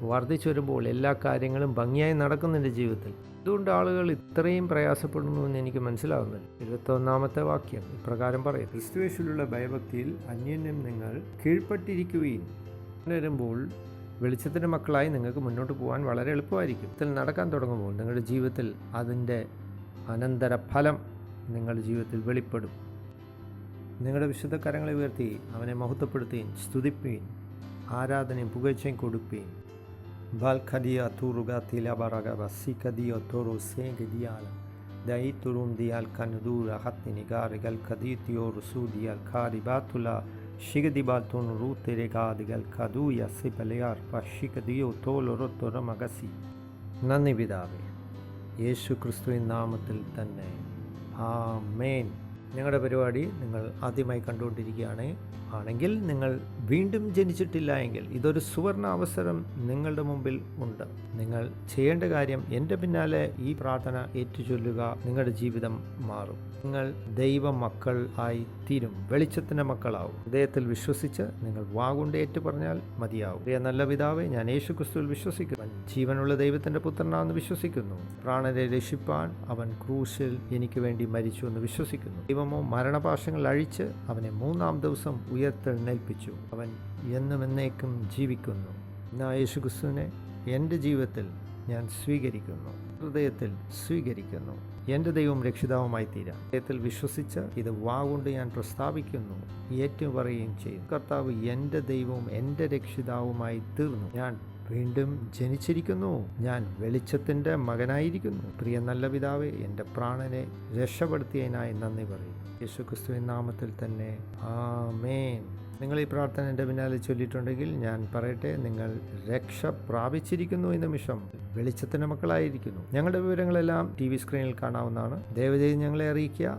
വർദ്ധിച്ചു വരുമ്പോൾ എല്ലാ കാര്യങ്ങളും ഭംഗിയായി നടക്കും നിൻ്റെ ജീവിതത്തിൽ. അതുകൊണ്ട് ആളുകൾ ഇത്രയും പ്രയാസപ്പെടുന്നു എന്ന് എനിക്ക് മനസ്സിലാവുന്നില്ല. 21-ാമത്തെ വാക്യം ഇപ്രകാരം പറയും, ക്രിസ്തുയേശുവിലുള്ള ഭയഭക്തിയിൽ അന്യോന്യം നിങ്ങൾ കീഴ്പ്പെട്ടിരിക്കുകയും വരുമ്പോൾ വെളിച്ചത്തിൻ്റെ മക്കളായി നിങ്ങൾക്ക് മുന്നോട്ട് പോകാൻ വളരെ എളുപ്പമായിരിക്കും. ഇതിൽ നടക്കാൻ തുടങ്ങുമ്പോൾ നിങ്ങളുടെ ജീവിതത്തിൽ അതിൻ്റെ അനന്തരഫലം നിങ്ങളുടെ ജീവിതത്തിൽ വെളിപ്പെടും. നിങ്ങളുടെ വിശുദ്ധ കരങ്ങളെ ഉയർത്തി അവനെ മഹത്വപ്പെടുത്തുകയും സ്തുതിക്കുകയും ആരാധനയും പുകഴ്ചയും കൊടുക്കുകയും Valkadia Turugati Labaragaba Sikadio Toro Sengediala Dai Turundial Kanudura Hatinigar Gal Kaditio Rusudi Al Kadi Batula Shigadibatun Ruteregadigal Kaduya Sipalear Pashikadio Tolo Roto Ramagasi നന്ദി പിതാവേ, യേശു ക്രിസ്തുവിൻ നാമത്തിൽ തന്നെ ആമേൻ. ഞങ്ങളുടെ പരിപാടി നിങ്ങൾ ആദ്യമായി കണ്ടുകൊണ്ടിരിക്കുകയാണ് ആണെങ്കിൽ നിങ്ങൾ വീണ്ടും ജനിച്ചിട്ടില്ല എങ്കിൽ ഇതൊരു സുവർണ അവസരം നിങ്ങളുടെ മുമ്പിൽ ഉണ്ട്. നിങ്ങൾ ചെയ്യേണ്ട കാര്യം എൻ്റെ പിന്നാലെ ഈ പ്രാർത്ഥന ഏറ്റുചൊല്ലുക. നിങ്ങളുടെ ജീവിതം മാറും. നിങ്ങൾ ദൈവ മക്കൾ ആയി തീരും. വെളിച്ചത്തിൻ്റെ മക്കളാവും. ഹൃദയത്തിൽ വിശ്വസിച്ച് നിങ്ങൾ വാഗുകൊണ്ട് ഏറ്റു പറഞ്ഞാൽ മതിയാവും. പ്രിയ നല്ല പിതാവേ, ഞാൻ യേശു ക്രിസ്തുവിൽ വിശ്വസിക്കുന്നു. ജീവനുള്ള ദൈവത്തിൻ്റെ പുത്രനാണെന്ന് വിശ്വസിക്കുന്നു. പ്രാണനെ രക്ഷിപ്പാൻ അവൻ ക്രൂശിൽ എനിക്ക് വേണ്ടി മരിച്ചു എന്ന് വിശ്വസിക്കുന്നു. ദൈവമോ മരണപാശങ്ങൾ അഴിച്ച് അവനെ 3-ാം ദിവസം ഉയർത്തെഴുന്നേൽപ്പിച്ചു. അവൻ എന്നും എന്നേക്കും ജീവിക്കുന്നു. ഞാൻ യേശുക്രിസ്തുവിനെ എൻ്റെ ജീവിതത്തിൽ ഞാൻ സ്വീകരിക്കുന്നു, ഹൃദയത്തിൽ സ്വീകരിക്കുന്നു. എൻ്റെ ദൈവം രക്ഷിതാവുമായി തീരാം. ഹൃദയത്തിൽ വിശ്വസിച്ച് ഇത് വാഗുകൊണ്ട് ഞാൻ പ്രസ്താവിക്കുന്നു, ഏറ്റുപറയുകയും ചെയ്യും. കർത്താവ് എൻ്റെ ദൈവവും എൻ്റെ രക്ഷിതാവുമായി തീർന്നു. ഞാൻ വീണ്ടും ജനിച്ചിരിക്കുന്നു. ഞാൻ വെളിച്ചത്തിൻ്റെ മകനായിരിക്കുന്നു. പ്രിയ നല്ല പിതാവേ, എൻ്റെ പ്രാണനെ രക്ഷപ്പെടുത്തിയതിനായി നന്ദി പറയും. യേശുക്രിസ്തുവിൻ നാമത്തിൽ തന്നെ ആമേൻ. നിങ്ങൾ ഈ പ്രാർത്ഥന എൻ്റെ പിന്നാലെ ചൊല്ലിയിട്ടുണ്ടെങ്കിൽ ഞാൻ പറയട്ടെ, നിങ്ങൾ രക്ഷ പ്രാപിച്ചിരിക്കുന്നു. ഈ നിമിഷം വെളിച്ചത്തിൻ്റെ മക്കളായിരിക്കുന്നു. ഞങ്ങളുടെ വിവരങ്ങളെല്ലാം TV സ്ക്രീനിൽ കാണാവുന്നതാണ്. ദയവുചെയ്ത് ഞങ്ങളെ അറിയിക്കുക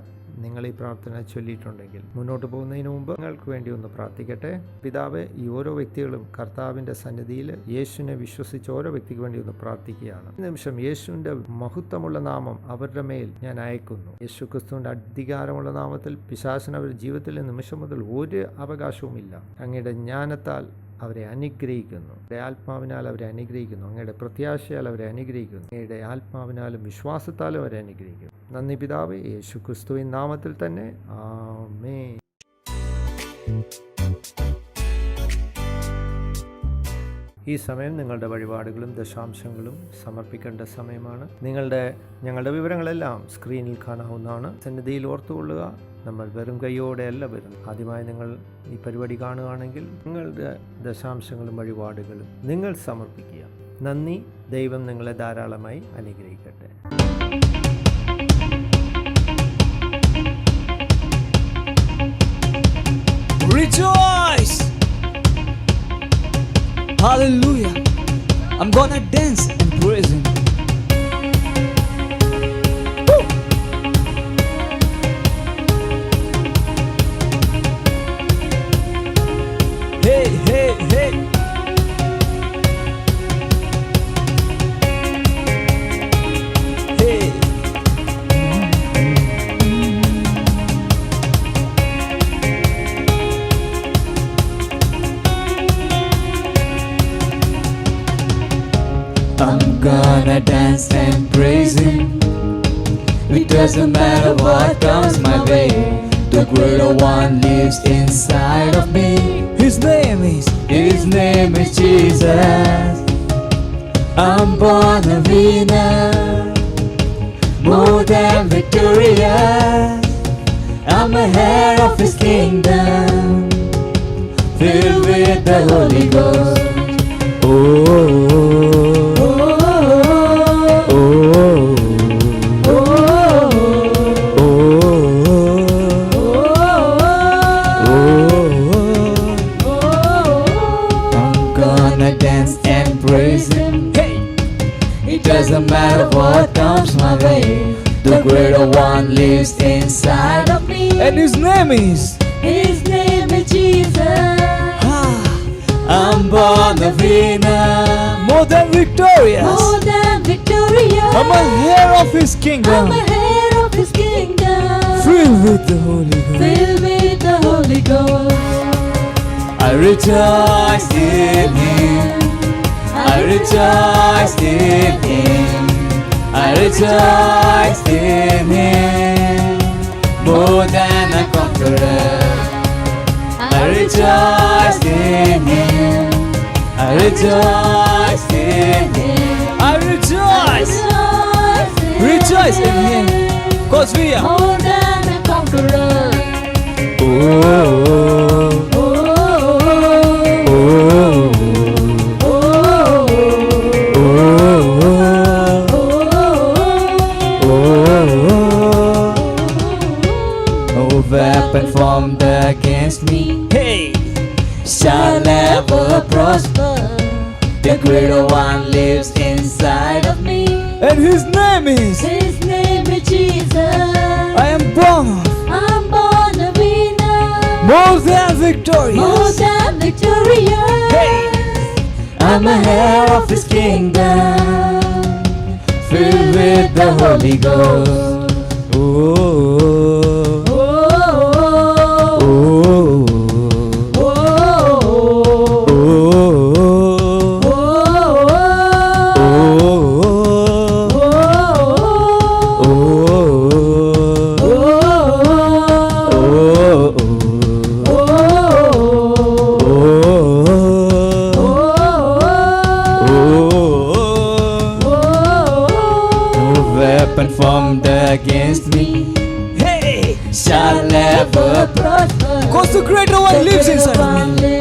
നിങ്ങൾ ഈ പ്രാർത്ഥന ചൊല്ലിയിട്ടുണ്ടെങ്കിൽ. മുന്നോട്ട് പോകുന്നതിന് മുമ്പ് നിങ്ങൾക്ക് വേണ്ടി ഒന്ന് പ്രാർത്ഥിക്കട്ടെ. പിതാവേ, ഈ ഓരോ വ്യക്തികളും കർത്താവിൻ്റെ സന്നിധിയിൽ യേശുവിനെ വിശ്വസിച്ച ഓരോ വ്യക്തിക്ക് വേണ്ടി ഒന്ന് പ്രാർത്ഥിക്കുകയാണ്. ഈ നിമിഷം യേശുവിൻ്റെ മഹത്വമുള്ള നാമം അവരുടെ മേൽ ഞാൻ അയക്കുന്നു. യേശു ക്രിസ്തുവിൻ്റെ അധികാരമുള്ള നാമത്തിൽ പിശാചിന് അവരുടെ ജീവിതത്തിലെ നിമിഷം മുതൽ ഒരു അവകാശവുമില്ല. അങ്ങയുടെ ജ്ഞാനത്താൽ അവരെ അനുഗ്രഹിക്കുന്നു. അങ്ങയുടെ ആത്മാവിനാൽ അവരെ അനുഗ്രഹിക്കുന്നു. അങ്ങയുടെ പ്രത്യാശയാൽ അവരെ അനുഗ്രഹിക്കുന്നു. അങ്ങയുടെ ആത്മാവിനാലും വിശ്വാസത്താലും അവരെ അനുഗ്രഹിക്കുന്നു. നന്ദി പിതാവേ, യേശു ക്രിസ്തുവിൻ നാമത്തിൽ തന്നെ ആമേൻ. ഈ സമയം നിങ്ങളുടെ വഴിപാടുകളും ദശാംശങ്ങളും സമർപ്പിക്കേണ്ട സമയമാണ്. ഞങ്ങളുടെ വിവരങ്ങളെല്ലാം സ്ക്രീനിൽ കാണാവുന്നതാണ്. സന്നിധിയിൽ ഓർത്തുകൊള്ളുക, നമ്മൾ വെറും കൈയോടെ അല്ല വരുന്നത്. ആദ്യമായി നിങ്ങൾ ഈ പരിപാടി കാണുകയാണെങ്കിൽ നിങ്ങളുടെ ദശാംശങ്ങളും വഴിപാടുകളും നിങ്ങൾ സമർപ്പിക്കുക. നന്ദി. ദൈവം നിങ്ങളെ ധാരാളമായി അനുഗ്രഹിക്കട്ടെ. Rejoice! Hallelujah! I'm gonna dance and praise Him. Woo! Hey, hey, hey! Hey! I'm gonna dance and praise Him. It doesn't matter what comes my way. The greater one lives inside of me. His name is Jesus. I'm born a winner, more than victorious. I'm a heir of His kingdom, filled with the Holy Ghost. Dance and praise Him. Hey! It doesn't matter what comes my way. The greater one lives inside of me. And His name is Jesus. I'm born a winner, more than victorious. More than victorious. I'm a heir of His kingdom, I'm a heir of His kingdom. filled with the Holy Ghost. Filled with the Holy Ghost. I rejoice in Him. I rejoice in Him. I rejoice in Him, more than a conqueror. I rejoice in Him. I rejoice in Him. I rejoice. Rejoice in Him, 'cause we are More than a conqueror. No weapon formed against me, hey, shall never prosper. The greater one lives inside of me, and His name is Jesus. I am born I'm born a winner, more than victorious. more than victorious. Hey! I'm a heir of His kingdom, filled with the Holy Ghost. Hey, shall ever prosper. Cause the greater one lives inside of me.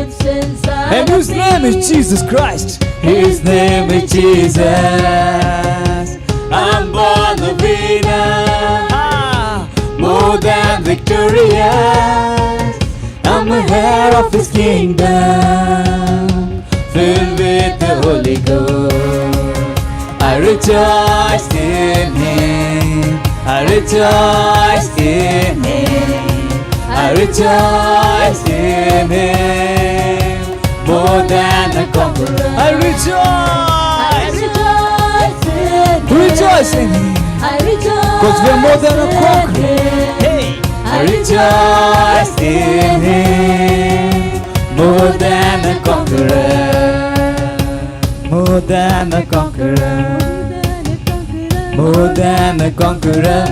And his name is Jesus Christ. His name is Jesus. I'm born a winner, more than victorious. I'm a heir of his kingdom, filled with the Holy Ghost. I rejoice in him, I rejoice in him, I rejoice in him, more than a conqueror. I rejoice in him, cause we're more than a conqueror. Hey, I rejoice in him, more than a conqueror, more than a conqueror, more than a conqueror,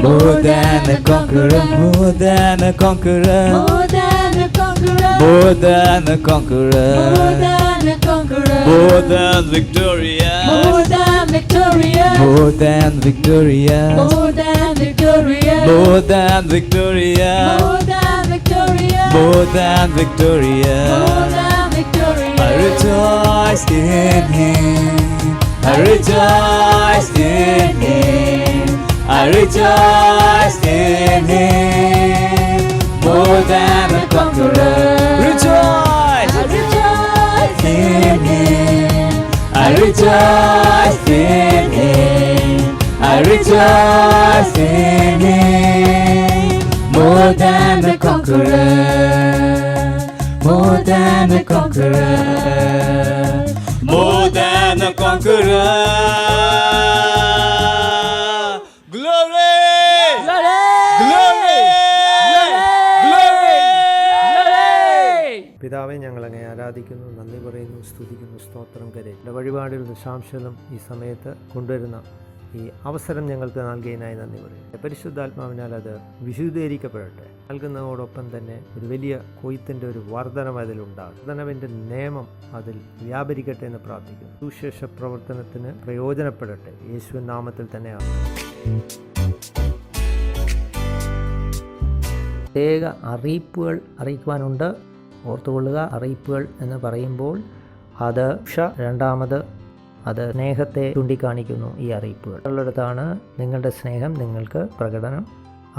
more than a conqueror, more than a conqueror, more than a conqueror, more than victorious, more than victorious, more than victorious, more than victorious, more than victorious, more than victorious. I rejoice in him, I rejoice in him, I rejoice in him, more than a conqueror. Rejoice in him, I rejoice in him, I rejoice in him, more than a conqueror, more than a conqueror, more than a conqueror. Glory! Glory! Glory! Glory! പിതാവെ, ഞങ്ങളങ്ങേ ആരാധിക്കുന്നു, നന്ദി പറയുന്നു, സ്തുതിക്കുന്നു, സ്തോത്രം കരയും. വഴിപാടുകൾ ദശാംശം ഈ സമയത്ത് കൊണ്ടുവരുന്ന ഈ അവസരം ഞങ്ങൾക്ക് നൽകിയതിനായി നന്ദി പറയുന്നു. പരിശുദ്ധാത്മാവിനാൽ അത് വിശുദ്ധീകരിക്കപ്പെടട്ടെ. നൽകുന്നതോടൊപ്പം തന്നെ ഒരു വലിയ കൊയ്ത്തിൻ്റെ ഒരു വർധനം അതിലുണ്ടാകും. വർധനവിൻ്റെ നിയമം അതിൽ വ്യാപരിക്കട്ടെ എന്ന് പ്രാർത്ഥിക്കുന്നു. സുവിശേഷ പ്രവർത്തനത്തിന് പ്രയോജനപ്പെടട്ടെ. യേശുവിൻ നാമത്തിൽ തന്നെയാണ്. പ്രത്യേക അറിയിപ്പുകൾ അറിയിക്കുവാനുണ്ട്. ഓർത്തുകൊള്ളുക, അറിയിപ്പുകൾ എന്ന് പറയുമ്പോൾ അത് രണ്ടാമത് അത് സ്നേഹത്തെ ചൂണ്ടിക്കാണിക്കുന്നു. ഈ അറിയിപ്പുകൾ ഉള്ളിടത്താണ് നിങ്ങളുടെ സ്നേഹം നിങ്ങൾക്ക് പ്രകടനം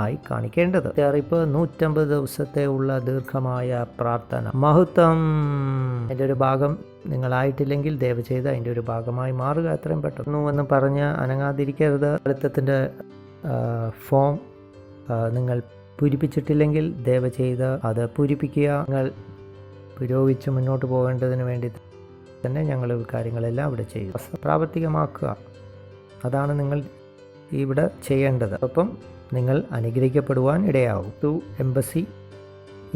ആയി കാണിക്കേണ്ടത്. അറിയിപ്പ് 150 ദിവസത്തെ ഉള്ള ദീർഘമായ പ്രാർത്ഥന മഹത്വം. അതിൻ്റെ ഒരു ഭാഗം നിങ്ങളായിട്ടില്ലെങ്കിൽ ദയവ് ചെയ്ത് അതിൻ്റെ ഒരു ഭാഗമായി മാറുക എത്രയും പെട്ടെന്ന് എന്ന് പറഞ്ഞ് അനങ്ങാതിരിക്കരുത്. അടുത്തത്തിൻ്റെ ഫോം നിങ്ങൾ പൂരിപ്പിച്ചിട്ടില്ലെങ്കിൽ ദയവ് ചെയ്ത് അത് പൂരിപ്പിക്കുക. നിങ്ങൾ പുരോഗമിച്ച് മുന്നോട്ട് പോകേണ്ടതിന് വേണ്ടി തന്നെ ഞങ്ങൾ കാര്യങ്ങളെല്ലാം ഇവിടെ ചെയ്യും, പ്രാവർത്തികമാക്കുക. അതാണ് നിങ്ങൾ ഇവിടെ ചെയ്യേണ്ടത്. ഒപ്പം നിങ്ങൾ അനുഗ്രഹിക്കപ്പെടുവാൻ ഇടയാകും. എംബസി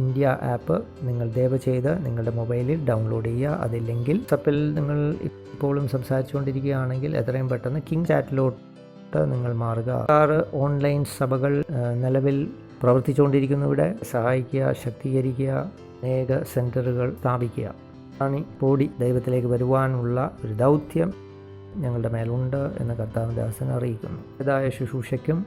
ഇന്ത്യ ആപ്പ് നിങ്ങൾ ദയവ് ചെയ്ത് നിങ്ങളുടെ മൊബൈലിൽ ഡൗൺലോഡ് ചെയ്യുക. അതില്ലെങ്കിൽ വാട്സപ്പിൽ നിങ്ങൾ ഇപ്പോഴും സംസാരിച്ചുകൊണ്ടിരിക്കുകയാണെങ്കിൽ എത്രയും പെട്ടെന്ന് കിങ് ചാറ്റിലോട്ട് നിങ്ങൾ മാറുക. 6 ഓൺലൈൻ സഭകൾ നിലവിൽ പ്രവർത്തിച്ചുകൊണ്ടിരിക്കുന്നു. ഇവിടെ സഹായിക്കുക, ശക്തീകരിക്കുക, അനേക സെൻറ്ററുകൾ സ്ഥാപിക്കുക. കൂടി ദൈവത്തിലേക്ക് വരുവാനുള്ള ഒരു ദൗത്യം ഞങ്ങളുടെ മേലുണ്ട് എന്ന് കർത്താവിൻ്റെ ദാസൻ അറിയിക്കുന്നു. ഏതായ ശുശ്രൂഷയ്ക്കും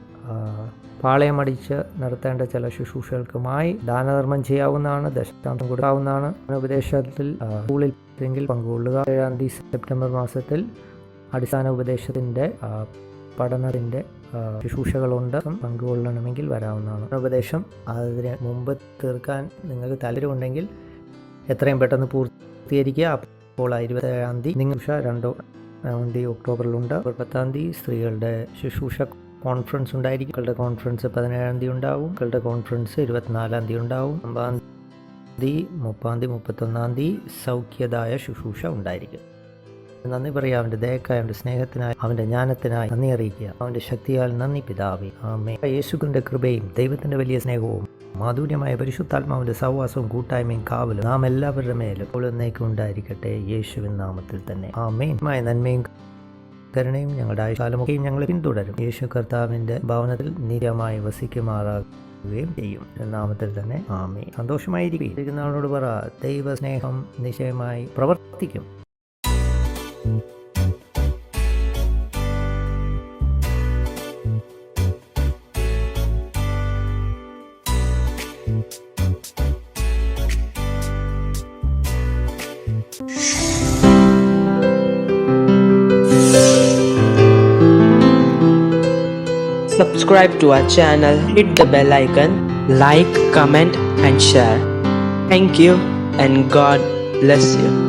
പാളയമടിച്ച് നടത്തേണ്ട ചില ശുശ്രൂഷകൾക്കുമായി ദാനധർമ്മം ചെയ്യാവുന്നതാണ്, ദശാംശം കൊടുക്കാവുന്നതാണ്. ഉപദേശത്തിൽ സ്കൂളിൽ പങ്കുകൊള്ളുക. 7 സെപ്റ്റംബർ മാസത്തിൽ അടിസ്ഥാന ഉപദേശത്തിൻ്റെ പഠനത്തിൻ്റെ ശുശ്രൂഷകളുണ്ട്. പങ്കുകൊള്ളണമെങ്കിൽ വരാവുന്നതാണ്. ഉപദേശം അതിന് മുമ്പ് തീർക്കാൻ നിങ്ങൾക്ക് താല്പര്യമുണ്ടെങ്കിൽ എത്രയും പെട്ടെന്ന് പൂർത്തീകരിക്കുക. അപ്പോൾ 27-ാം തീയതി ശുശ്രൂഷ 2-ാം തീയതി ഒക്ടോബറിലുണ്ട്. 10-ാം തീയതി സ്ത്രീകളുടെ ശുശ്രൂഷ കോൺഫറൻസ് ഉണ്ടായിരിക്കും. മക്കളുടെ കോൺഫറൻസ് 17-ാം തീയതി ഉണ്ടാവും. മക്കളുടെ കോൺഫറൻസ് 24-ാം തീയതി ഉണ്ടാവും. 9-ാം തീയതി 30-ാം തീയതി 31-ാം തീയതി സൗഖ്യദായ ശുശ്രൂഷ ഉണ്ടായിരിക്കും. നന്ദി പറയുക. അവൻ്റെ ദയക്കായി, അവൻ്റെ സ്നേഹത്തിനായി, അവൻ്റെ ജ്ഞാനത്തിനായി നന്ദി അറിയിക്കുക. അവൻ്റെ ശക്തിയാൽ നന്ദി പിതാവേ. ആമേൻ. യേശുവിൻ്റെ കൃപയും ദൈവത്തിൻ്റെ വലിയ സ്നേഹവും മാധുര്യമായ പരിശുദ്ധാത്മാവിൻ്റെ സഹവാസവും കൂട്ടായ്മയും കാവലും നാം എല്ലാവരുടെ മേലും ഇപ്പോൾ എന്നേക്കും ഉണ്ടായിരിക്കട്ടെ. യേശുവിൻ നാമത്തിൽ തന്നെ ആമേൻ. നന്മയും കരുണയും ഞങ്ങളുടെ ആയുഷ്കാലമൊക്കെയും ഞങ്ങളെ പിന്തുടരും. യേശു കർത്താവിൻ്റെ ഭവനത്തിൽ നിത്യമായി വസിക്കുമാറാകുകയും ചെയ്യും. നാമത്തിൽ തന്നെ ആമേൻ. സന്തോഷമായിരിക്കും. ആളോട് പറ, ദൈവ സ്നേഹം നിശ്ചയമായി പ്രവർത്തിക്കും. subscribe to our channel, hit the bell icon, like, comment and share. Thank you and God bless you.